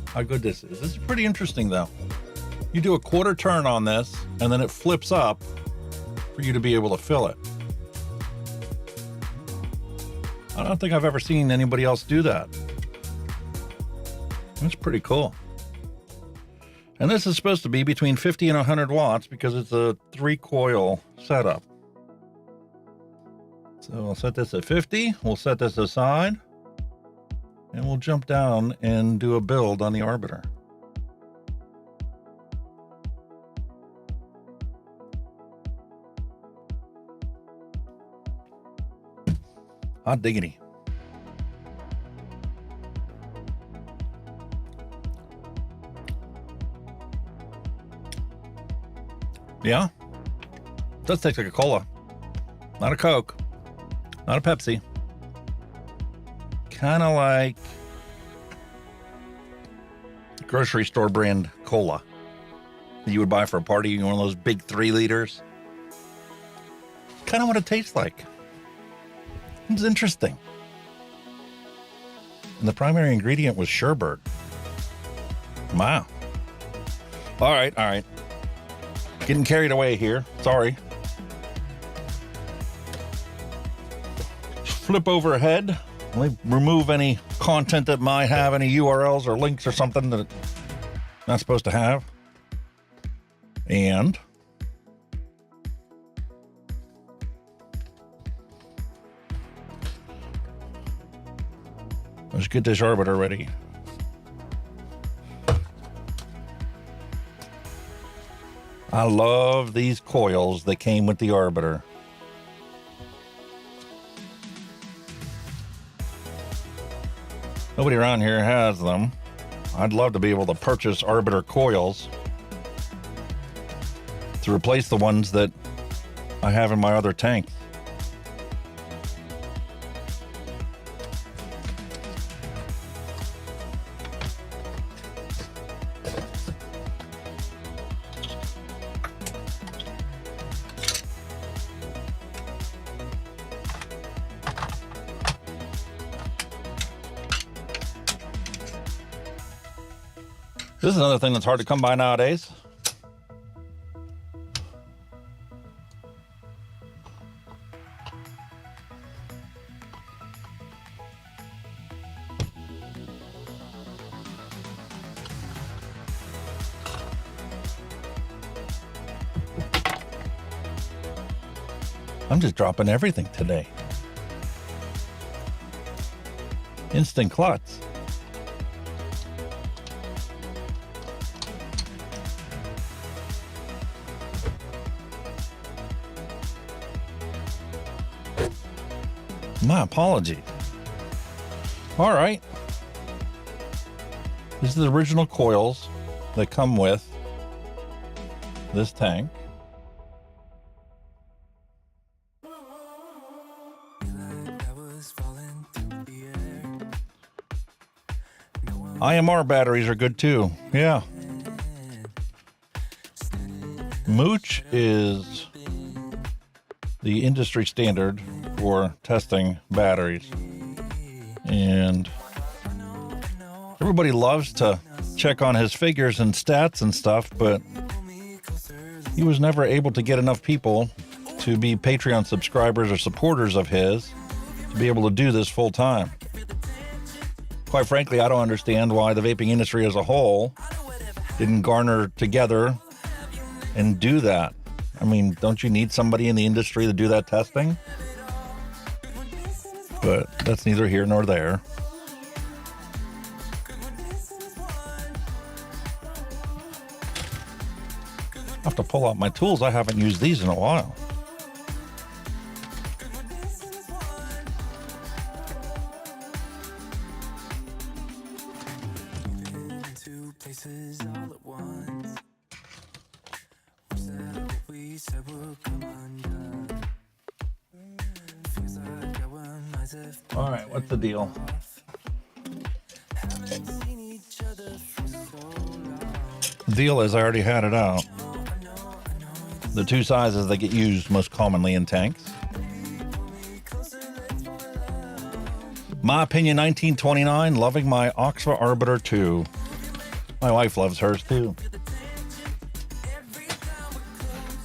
how good this is. This is pretty interesting though. You do a quarter turn on this and then it flips up for you to be able to fill it. I don't think I've ever seen anybody else do that. That's pretty cool. And this is supposed to be between 50 and 100 watts because it's a 3-coil setup. So I'll set this at 50. We'll set this aside. And we'll jump down and do a build on the Arbiter. Hot diggity. Yeah, it does taste like a cola. Not a Coke, not a Pepsi. Kind of like grocery store brand cola that you would buy for a party, one of those big 3 liters. Kind of what it tastes like. It's interesting. And the primary ingredient was sherbet. Wow. All right. Getting carried away here. Sorry. Flip over ahead. Let me remove any content that might have any URLs or links or something that it's not supposed to have. And let's get this Arbiter ready. I love these coils that came with the Arbiter. Nobody around here has them. I'd love to be able to purchase Arbiter coils to replace the ones that I have in my other tanks. This is another thing that's hard to come by nowadays. I'm just dropping everything today. Instant clutch. My apologies. All right. These are the original coils that come with this tank. IMR batteries are good too. Yeah. Mooch is the industry standard for testing batteries. And everybody loves to check on his figures and stats and stuff, but he was never able to get enough people to be Patreon subscribers or supporters of his to be able to do this full time. Quite frankly, I don't understand why the vaping industry as a whole didn't garner together and do that. I mean, don't you need somebody in the industry to do that testing? But that's neither here nor there. I have to pull out my tools. I haven't used these in a while. All right, what's the deal? The deal is I already had it out. The 2 sizes that get used most commonly in tanks. My opinion, 1929, loving my Oxford Arbiter 2. My wife loves hers too.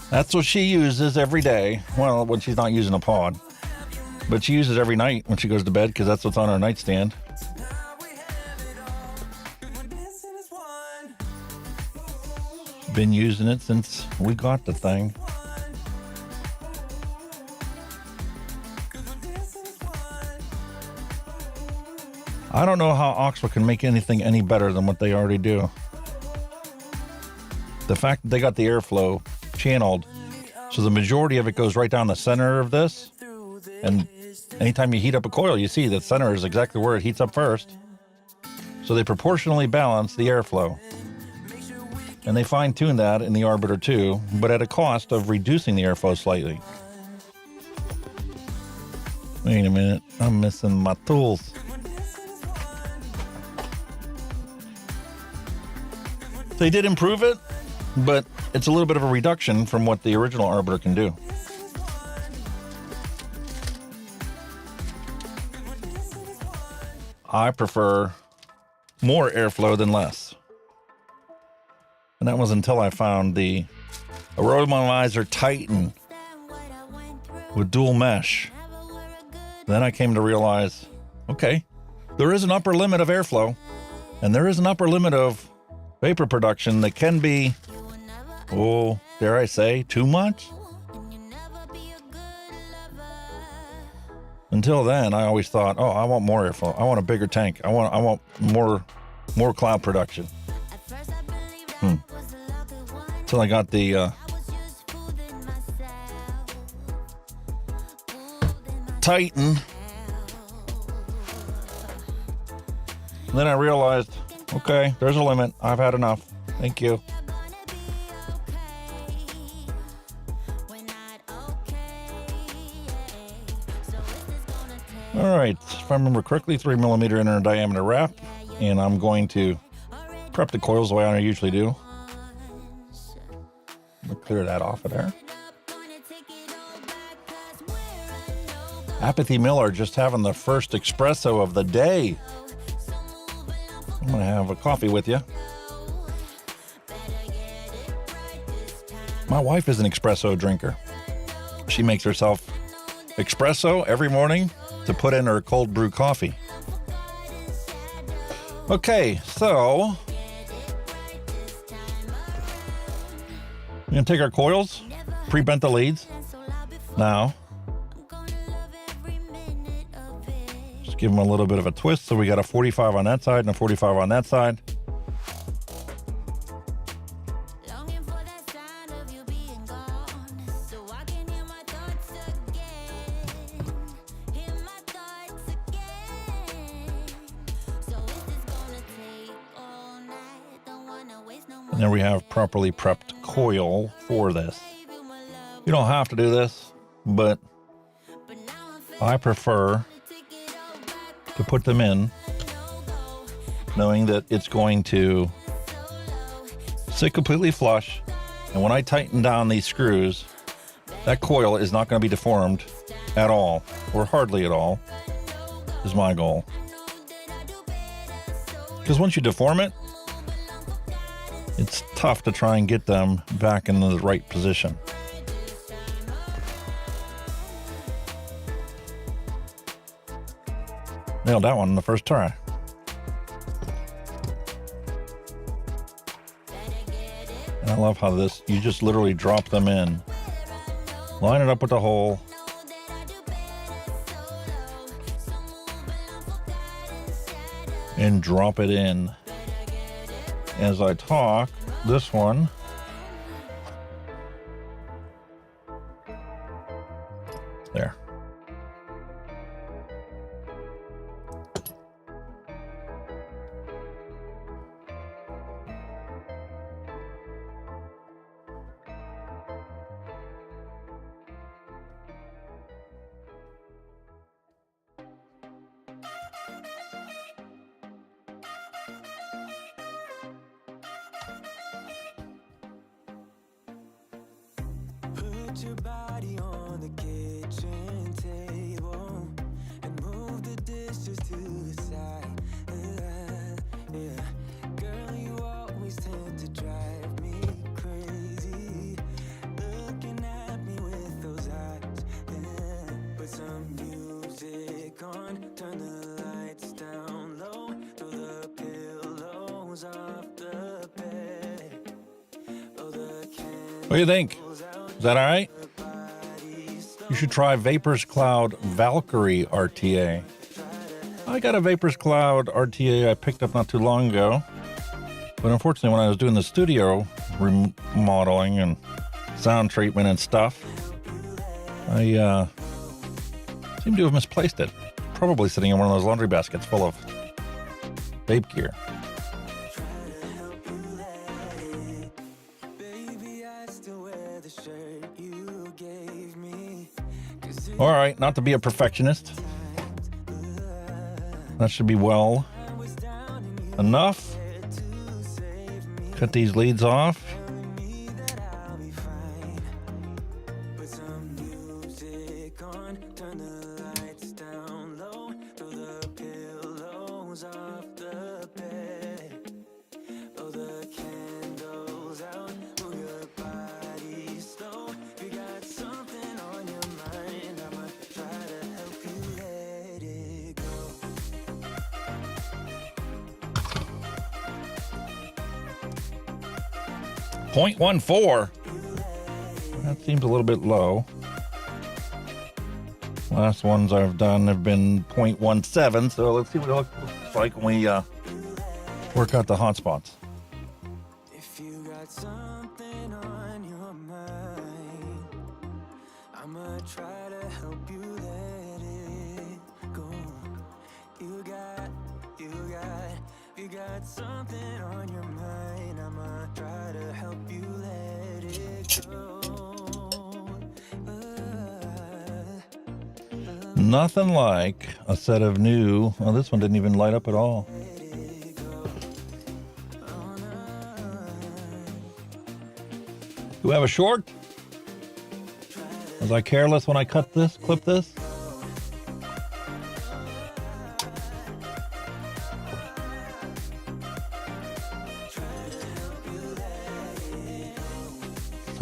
That's what she uses every day. Well, when she's not using a pod. But she uses every night when she goes to bed because that's what's on her nightstand. Been using it since we got the thing. I don't know how Oxford can make anything any better than what they already do. The fact that they got the airflow channeled, so the majority of it goes right down the center of this. And anytime you heat up a coil, you see the center is exactly where it heats up first. So they proportionally balance the airflow. And they fine-tune that in the Arbiter 2, but at a cost of reducing the airflow slightly. Wait a minute, I'm missing my tools. They did improve it, but it's a little bit of a reduction from what the original Arbiter can do. I prefer more airflow than less. And that was until I found the Aromathermizer Titan with dual mesh. Then I came to realize, okay, there is an upper limit of airflow, and there is an upper limit of vapor production that can be, oh, dare I say, too much? Until then, I always thought, oh, I want more airflow. I want a bigger tank. I want more cloud production. Until I got the Titan. And then I realized, okay, there's a limit. I've had enough. Thank you. All right, if I remember correctly, 3mm inner diameter wrap, and I'm going to prep the coils the way I usually do. We'll clear that off of there. Apathy Miller just having the first espresso of the day. I'm gonna have a coffee with you. My wife is an espresso drinker. She makes herself espresso every morning to put in her cold brew coffee. Okay, so we're gonna take our coils, pre-bent the leads. Now, just give them a little bit of a twist. So we got a 45 on that side and a 45 on that side. And then we have properly prepped coil for this. You don't have to do this, but I prefer to put them in knowing that it's going to sit completely flush. And when I tighten down these screws, that coil is not going to be deformed at all, or hardly at all, is my goal. Because once you deform it, it's tough to try and get them back in the right position. Nailed that one in the first try. And I love how this, you just literally drop them in. Line it up with the hole. And drop it in. As I talk, this one there. Put your body on the kitchen table and move the dishes to the side. Yeah. Girl, you always tend to drive me crazy. Looking at me with those eyes. Yeah. Put some music on, turn the lights down low, throw the pillows off the bed. Oh, the What do you think? Is that all right? You should try Vapors Cloud Valkyrie RTA. I got a Vapors Cloud RTA I picked up not too long ago. But unfortunately, when I was doing the studio remodeling and sound treatment and stuff, I seem to have misplaced it. Probably sitting in one of those laundry baskets full of vape gear. All right, not to be a perfectionist. That should be well enough. Cut these leads off. .14. That seems a little bit low. Last ones I've done have been .17, so let's see what it looks like when we work out the hot spots. If you got something on your mind, I'ma try to help you let it go. You got something on your mind, I'ma try to help you let it go. Nothing like a set of new. Oh, this one didn't even light up at all. Do we have a short? Was I careless when I clip this?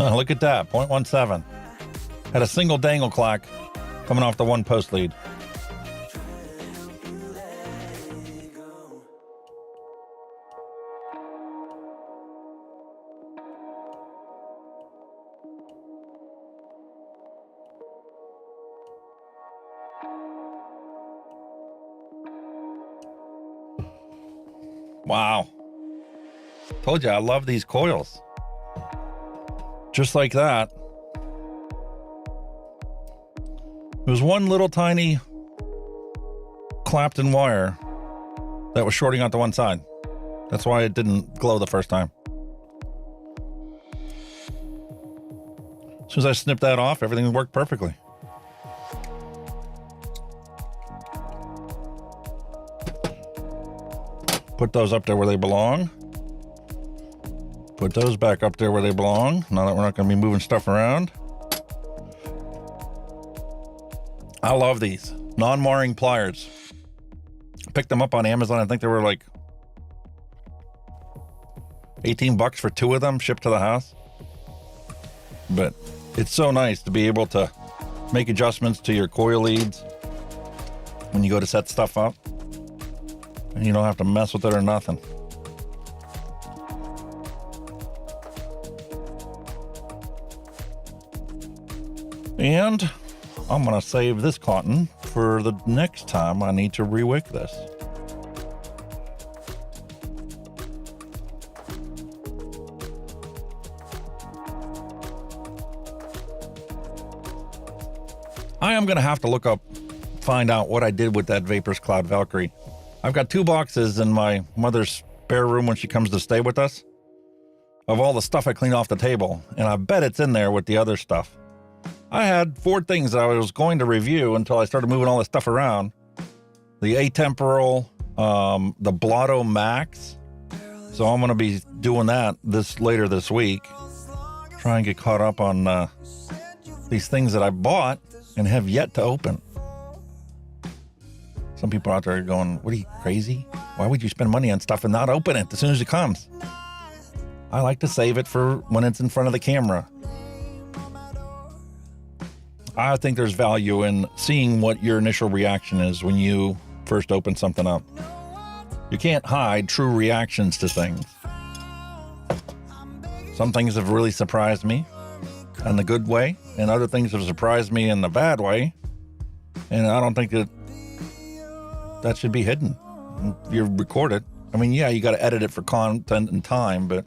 Oh, look at that, 0.17. Had a single dangle clack coming off the one post lead. Wow. Told you I love these coils. Just like that. There was one little tiny Clapton wire that was shorting out to one side. That's why it didn't glow the first time. As soon as I snipped that off, everything worked perfectly. Put those up there where they belong. Put those back up there where they belong, now that we're not going to be moving stuff around. I love these non-marring pliers. Picked them up on Amazon. I think they were like $18 for 2 of them shipped to the house. But it's so nice to be able to make adjustments to your coil leads when you go to set stuff up. And you don't have to mess with it or nothing. And I'm going to save this cotton for the next time I need to rewick this. I am going to have to find out what I did with that Vapors Cloud Valkyrie. I've got 2 boxes in my mother's spare room when she comes to stay with us of all the stuff I clean off the table, and I bet it's in there with the other stuff. I had 4 things that I was going to review until I started moving all this stuff around. The Atemporal, the Blotto Max. So I'm going to be doing that later this week. Try and get caught up on these things that I bought and have yet to open. Some people out there going, what are you, crazy? Why would you spend money on stuff and not open it as soon as it comes? I like to save it for when it's in front of the camera. I think there's value in seeing what your initial reaction is when you first open something up. You can't hide true reactions to things. Some things have really surprised me in the good way, and other things have surprised me in the bad way. And I don't think that should be hidden. You record it. I mean, yeah, you got to edit it for content and time, but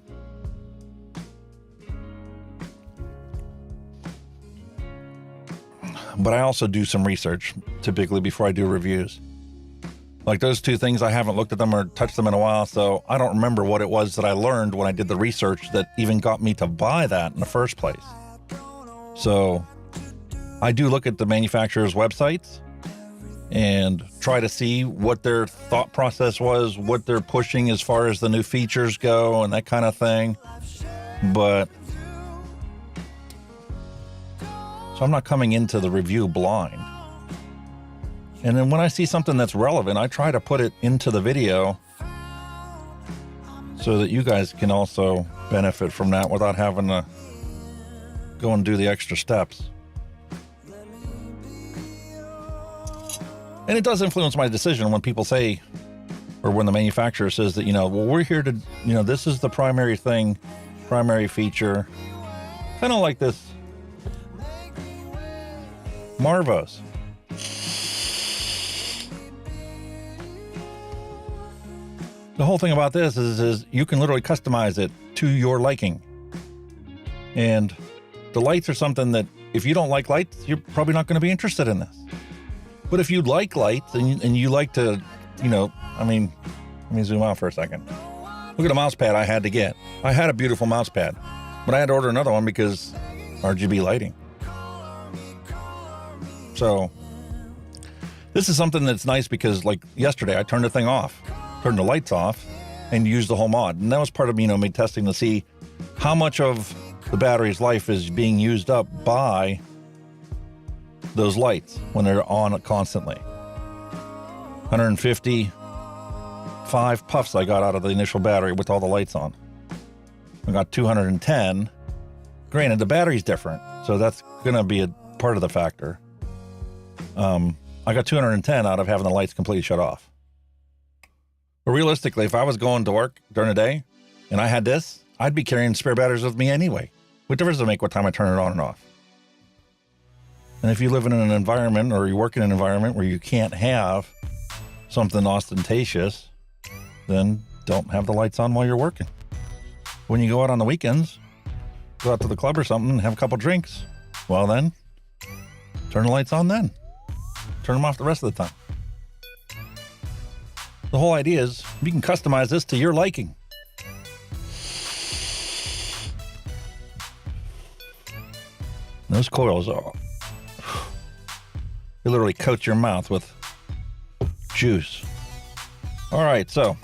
I also do some research typically before I do reviews. Like those two things, I haven't looked at them or touched them in a while, so I don't remember what it was that I learned when I did the research that even got me to buy that in the first place. So I do look at the manufacturer's websites and try to see what their thought process was, what they're pushing as far as the new features go and that kind of thing. But so I'm not coming into the review blind. And then when I see something that's relevant, I try to put it into the video so that you guys can also benefit from that without having to go and do the extra steps. And it does influence my decision when people say, or when the manufacturer says that, well, we're here to, this is the primary thing, primary feature. Kind of like this Marvos. The whole thing about this is you can literally customize it to your liking. And the lights are something that if you don't like lights, you're probably not going to be interested in this. But if you like lights and you like to, let me zoom out for a second. Look at the mouse pad I had to get. I had a beautiful mouse pad, but I had to order another one because RGB lighting. So this is something that's nice because like yesterday I turned the thing off. Turn the lights off and use the whole mod. And that was part of, me testing to see how much of the battery's life is being used up by those lights when they're on constantly. 155 puffs I got out of the initial battery with all the lights on. I got 210. Granted, the battery's different, so that's going to be a part of the factor. I got 210 out of having the lights completely shut off. But realistically, if I was going to work during the day and I had this, I'd be carrying spare batteries with me anyway. What difference does it make what time I turn it on and off? And if you live in an environment or you work in an environment where you can't have something ostentatious, then don't have the lights on while you're working. When you go out on the weekends, go out to the club or something and have a couple drinks, well then, turn the lights on then. Turn them off the rest of the time. The whole idea is you can customize this to your liking. Those coils are, they literally coat your mouth with juice. All right, so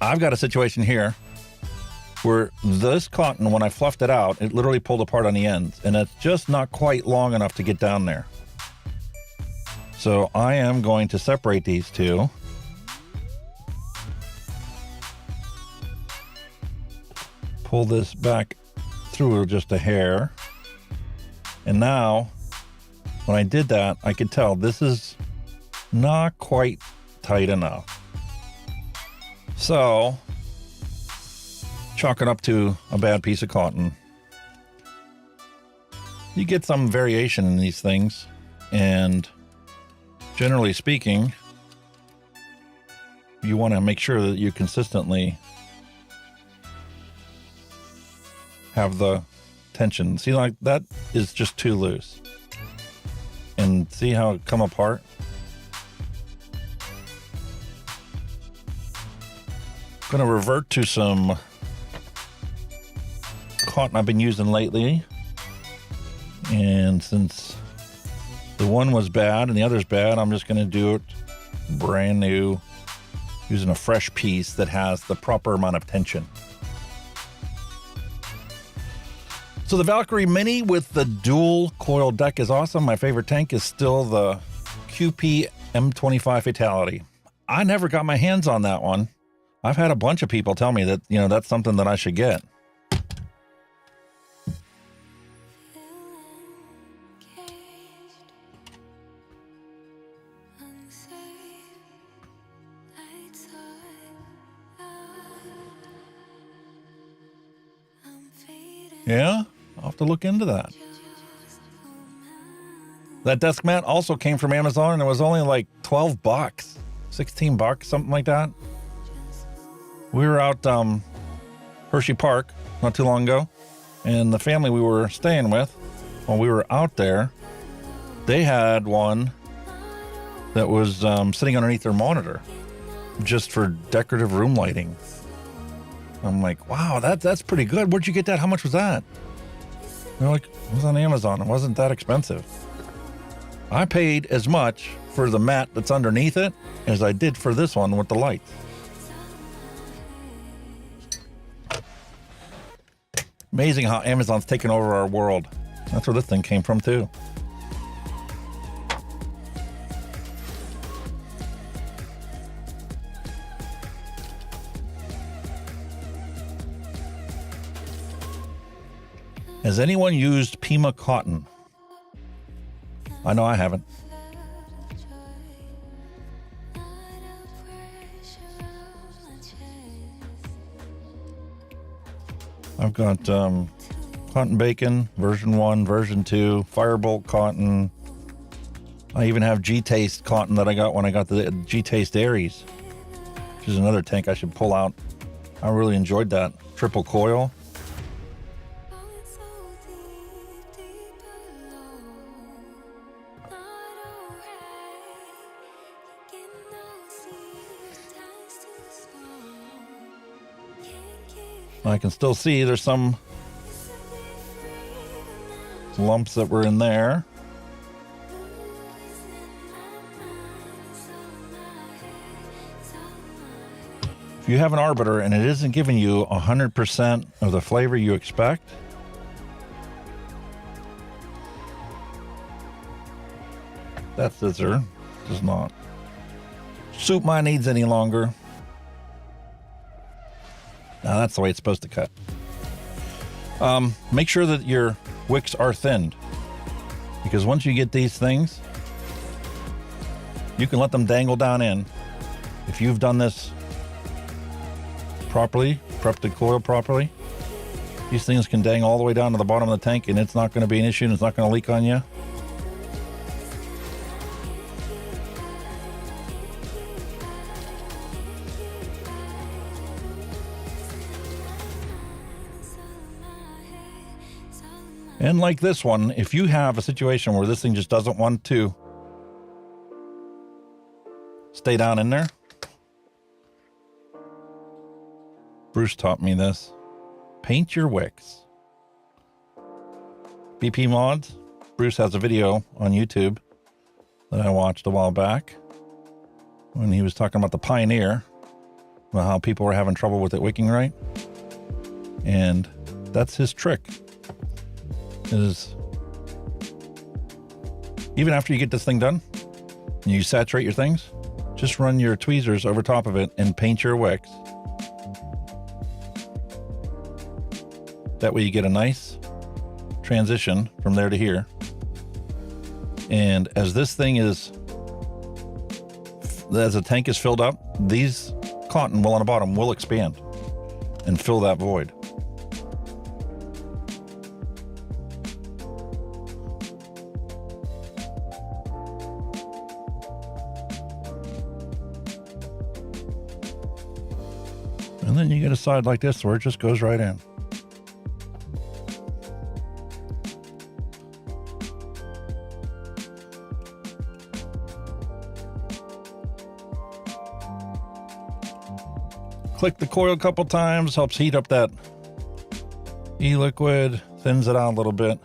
I've got a situation here where this cotton, when I fluffed it out, it literally pulled apart on the ends, and it's just not quite long enough to get down there. So I am going to separate these two. Pull this back through just a hair. And now, when I did that, I could tell this is not quite tight enough. So, chalk it up to a bad piece of cotton. You get some variation in these things, and generally speaking, you want to make sure that you consistently have the tension. See, like that is just too loose. And see how it come apart? I'm going to revert to some cotton I've been using lately. And since the one was bad and the other's bad, I'm just going to do it brand new, using a fresh piece that has the proper amount of tension. So the Valkyrie Mini with the dual coil deck is awesome. My favorite tank is still the QP M25 Fatality. I never got my hands on that one. I've had a bunch of people tell me that, you know, that's something that I should get. Yeah, I'll have to look into that. That desk mat also came from Amazon and it was only like 12 bucks, 16 bucks, something like that. We were out Hershey Park not too long ago, and the family we were staying with, while we were out there, they had one that was sitting underneath their monitor just for decorative room lighting. I'm like, wow, that's pretty good. Where'd you get that? How much was that? They're like, it was on Amazon. It wasn't that expensive. I paid as much for the mat that's underneath it as I did for this one with the lights. Amazing how Amazon's taken over our world. That's where this thing came from too. Has anyone used Pima cotton? I know I haven't. I've got cotton bacon, version 1, version 2, Firebolt cotton. I even have G-Taste cotton that I got when I got the G-Taste Aries, which is another tank I should pull out. I really enjoyed that. Triple coil. I can still see there's some lumps that were in there. If you have an Arbiter and it isn't giving you 100% of the flavor you expect, that scissor does not suit my needs any longer. Now that's the way it's supposed to cut. Make sure that your wicks are thinned, because once you get these things, you can let them dangle down in. If you've done this properly, prepped the coil properly, these things can dangle all the way down to the bottom of the tank and it's not going to be an issue and it's not going to leak on you. And like this one, if you have a situation where this thing just doesn't want to stay down in there, Bruce taught me this. Paint your wicks. BP Mods, Bruce has a video on YouTube that I watched a while back when he was talking about the Pioneer, about how people were having trouble with it wicking right. And that's his trick. Is even after you get this thing done and you saturate your things, just run your tweezers over top of it and paint your wicks. That way you get a nice transition from there to here. And as this thing is, as the tank is filled up, these cotton will on the bottom will expand and fill that void. And then you get a side like this where it just goes right in. Click the coil a couple times, helps heat up that e-liquid, thins it out a little bit,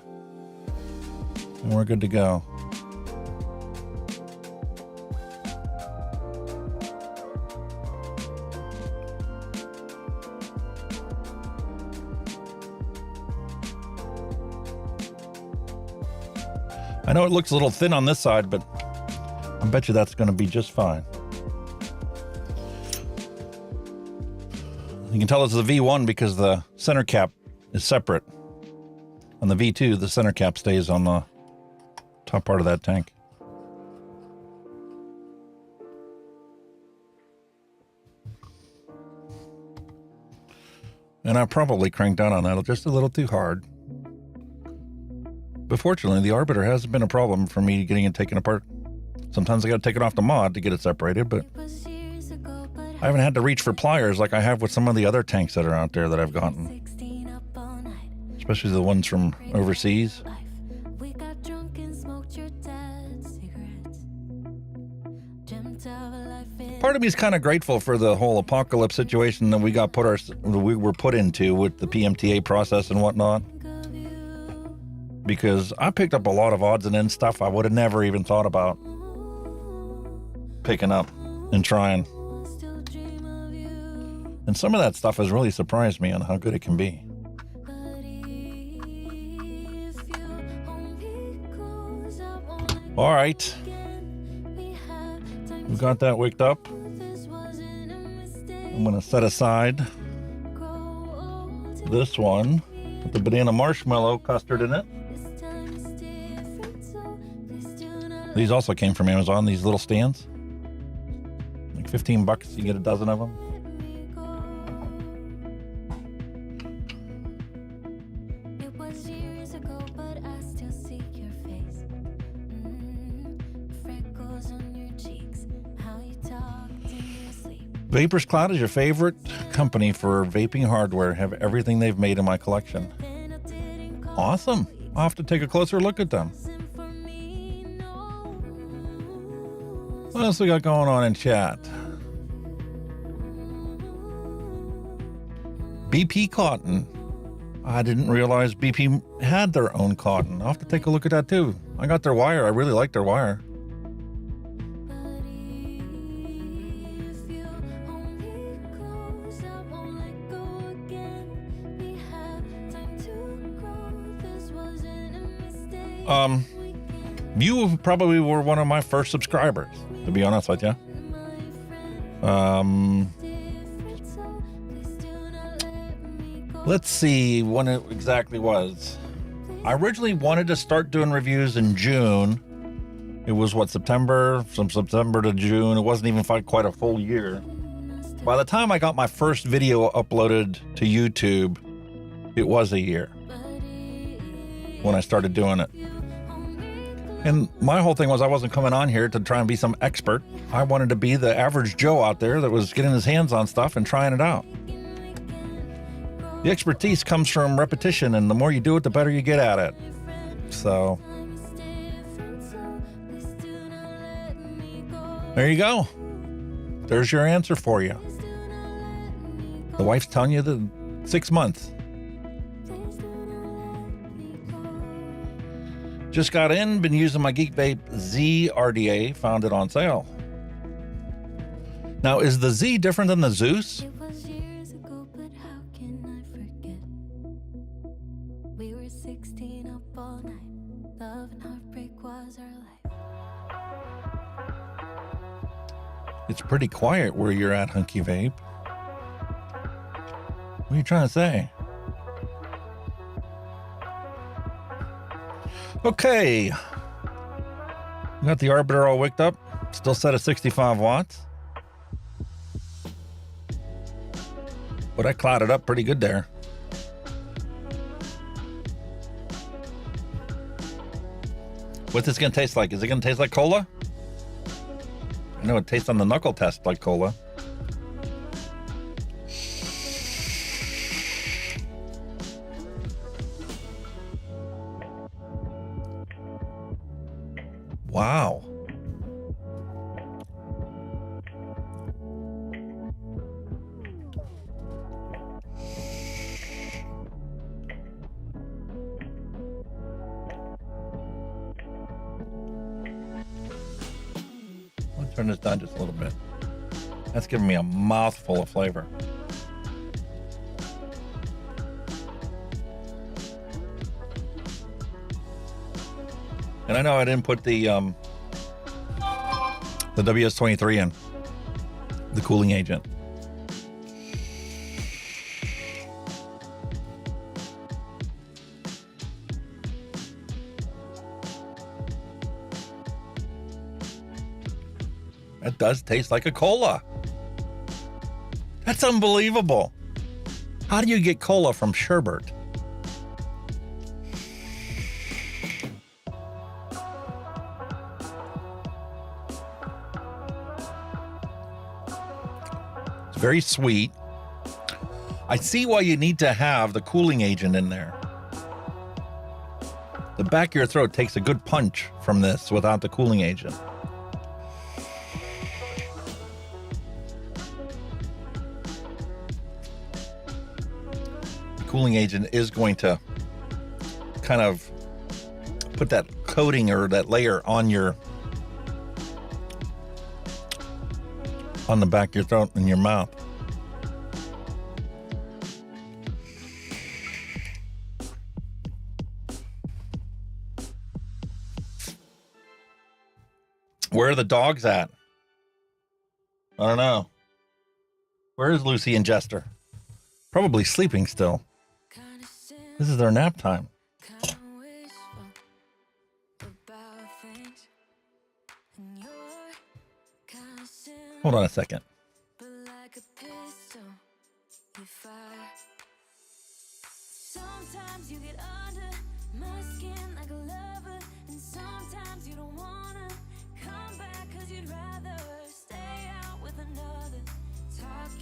and we're good to go. I know it looks a little thin on this side, but I bet you that's going to be just fine. You can tell it's the V1 because the center cap is separate. On the V2, the center cap stays on the top part of that tank. And I probably cranked down on that just a little too hard. But fortunately, the Arbiter hasn't been a problem for me getting it taken apart. Sometimes I got to take it off the mod to get it separated, but I haven't had to reach for pliers like I have with some of the other tanks that are out there that I've gotten. Especially the ones from overseas. Part of me is kind of grateful for the whole apocalypse situation that we were put into with the PMTA process and whatnot. Because I picked up a lot of odds and ends stuff I would have never even thought about picking up and trying. And some of that stuff has really surprised me on how good it can be. All right. We got that wicked up. I'm going to set aside this one with the banana marshmallow custard in it. These also came from Amazon, these little stands. Like 15 bucks, you get a dozen of them. Vapors Cloud is your favorite company for vaping hardware. Have everything they've made in my collection. Awesome. I'll have to take a closer look at them. What else we got going on in chat? BP Cotton. I didn't realize BP had their own cotton. I'll have to take a look at that too. I got their wire. I really like their wire. You probably were one of my first subscribers, to be honest with you. Let's see when it exactly was. I originally wanted to start doing reviews in June. It was September? From September to June. It wasn't even quite a full year. By the time I got my first video uploaded to YouTube, it was a year when I started doing it. And my whole thing was I wasn't coming on here to try and be some expert. I wanted to be the average Joe out there that was getting his hands on stuff and trying it out. The expertise comes from repetition, and the more you do it, the better you get at it. So, there you go. There's your answer for you. The wife's telling you the 6 months. Just got in, been using my Geek Vape Z RTA, found it on sale. Now, is the Z different than the Zeus? It was years ago, but how can I forget? We were 16 up all night. Love and heartbreak was our life. It's pretty quiet where you're at, Hunky Vape. What are you trying to say? Okay. Got the Arbiter all wicked up. Still set at 65 watts. But I clouded up pretty good there. What's this going to taste like? Is it going to taste like cola? I know it tastes on the knuckle test like cola. Wow. I'll turn this down just a little bit. That's giving me a mouthful of flavor. And I know I didn't put the the WS-23 and the cooling agent. It does taste like a cola. That's unbelievable. How do you get cola from sherbet? It's very sweet. I see why you need to have the cooling agent in there. The back of your throat takes a good punch from this without the cooling agent. Cooling agent is going to kind of put that coating or that layer on the back of your throat and your mouth. Where are the dogs at? I don't know. Where is Lucy and Jester? Probably sleeping still. This is their nap time. Hold on a second. Sometimes you get under my skin like a lover, and sometimes you don't wanna come back 'cause you'd rather stay out with another.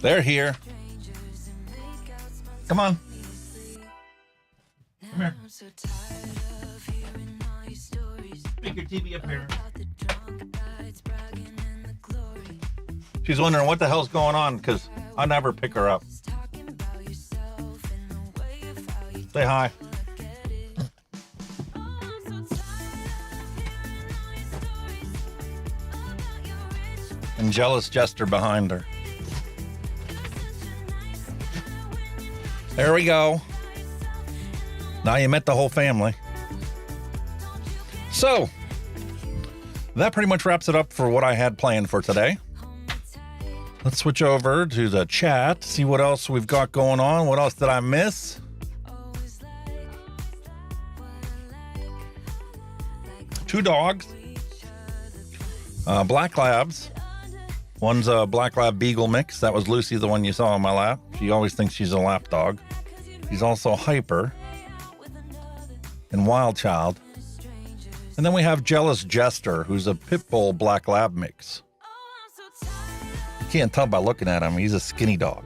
They're here. Come on. Come here. Make your TV up here. She's wondering what the hell's going on because I never pick her up. Say hi. And jealous Jester behind her. There we go. Now you met the whole family. So, that pretty much wraps it up for what I had planned for today. Let's switch over to the chat, see what else we've got going on. What else did I miss? Two dogs. Black Labs. One's a Black Lab Beagle mix. That was Lucy, the one you saw on my lap. She always thinks she's a lap dog. She's also Hyper and Wild Child. And then we have Jealous Jester, who's a Pitbull Black Lab mix. You can't tell by looking at him. He's a skinny dog.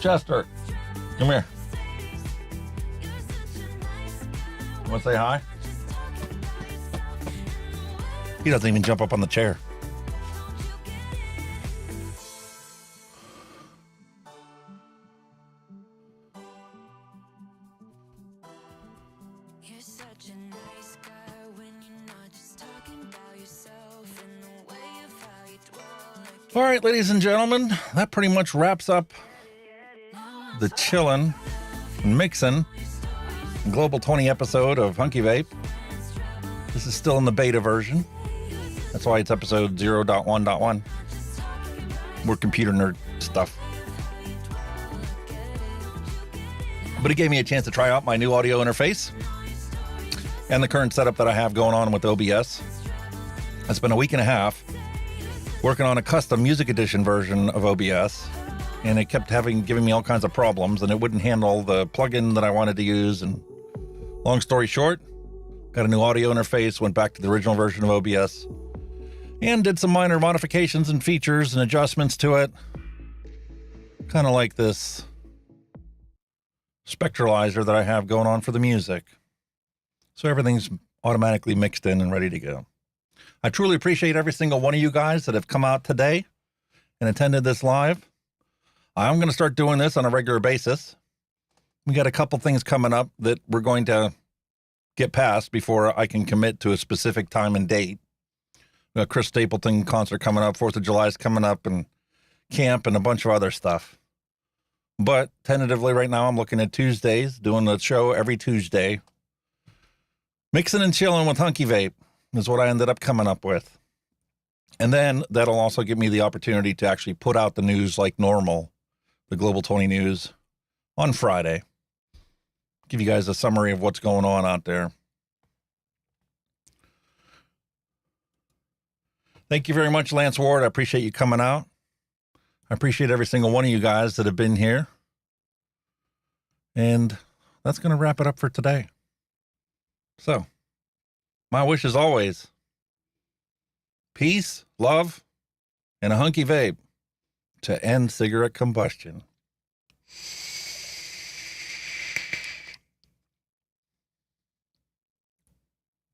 Jester, come here. You want to say hi? He doesn't even jump up on the chair. All right, ladies and gentlemen, that pretty much wraps up the Chillin' and Mixin' Global 20 episode of Hunky Vape. This is still in the beta version. That's why it's episode 0.1.1. We're computer nerd stuff. But it gave me a chance to try out my new audio interface and the current setup that I have going on with OBS. I spent a week and a half working on a custom music edition version of OBS, and it kept giving me all kinds of problems, and it wouldn't handle the plugin that I wanted to use. And long story short, got a new audio interface, went back to the original version of OBS, and did some minor modifications and features and adjustments to it. Kind of like this spectralizer that I have going on for the music. So everything's automatically mixed in and ready to go. I truly appreciate every single one of you guys that have come out today and attended this live. I'm going to start doing this on a regular basis. We got a couple things coming up that we're going to get past before I can commit to a specific time and date. We got Chris Stapleton concert coming up, 4th of July is coming up, and camp and a bunch of other stuff. But tentatively right now, I'm looking at Tuesdays, doing the show every Tuesday. Mixing and chilling with Hunky Vape is what I ended up coming up with. And then that'll also give me the opportunity to actually put out the news like normal, the Global 20 news, on Friday. Give you guys a summary of what's going on out there. Thank you very much, Lance Ward. I appreciate you coming out. I appreciate every single one of you guys that have been here. And that's going to wrap it up for today. So, my wish is always peace, love, and a hunky vape to end cigarette combustion.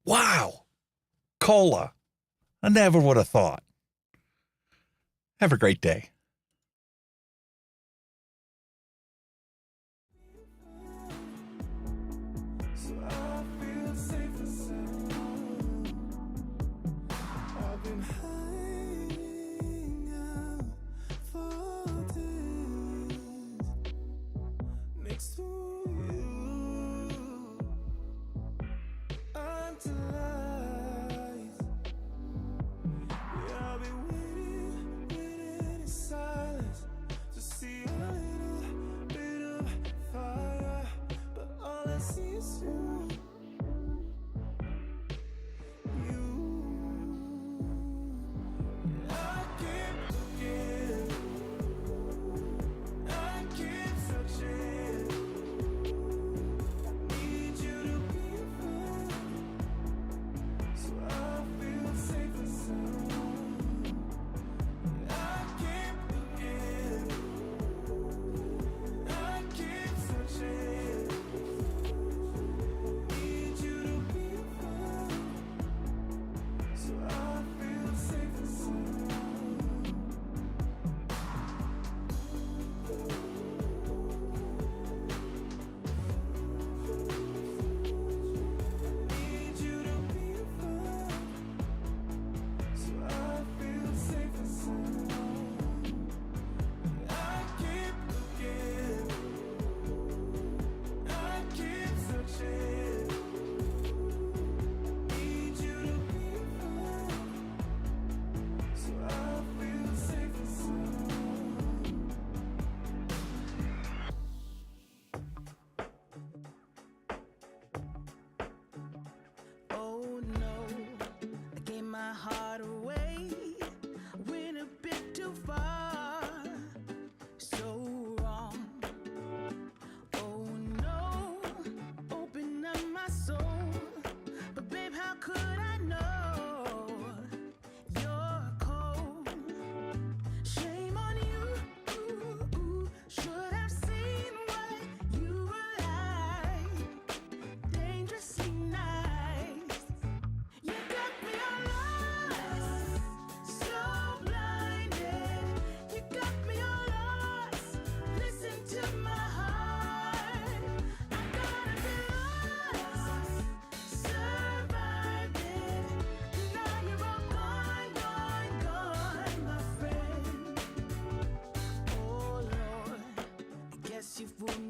Wow. Cola. I never would have thought. Have a great day. So I feel safe and sound. I've been hiding out for days next to you until yeah, I've been waiting in silence to see a little bit of fire, but all I see is you. I keep looking, I keep searching. Need you to be found, so I feel safe and sound. I keep looking, I keep searching. Need you to be found, so I feel safe and sound. Need you to be found, so I feel safe and sound. I keep looking, I keep searching. Need you to be found, so I feel safe and sound. Oh no, I gave my heart away. Went a bit too far, so wrong. Oh no, open up my soul, but babe, how could I know you're cold? Shame on you, should have seen what you were like. Dangerously nice. You got me all lost, so blinded. You got me all lost. Listen to my heart. I gotta be lost, survived it. Now you're all gone, gone, gone, my friend. Oh Lord, I guess you fooled me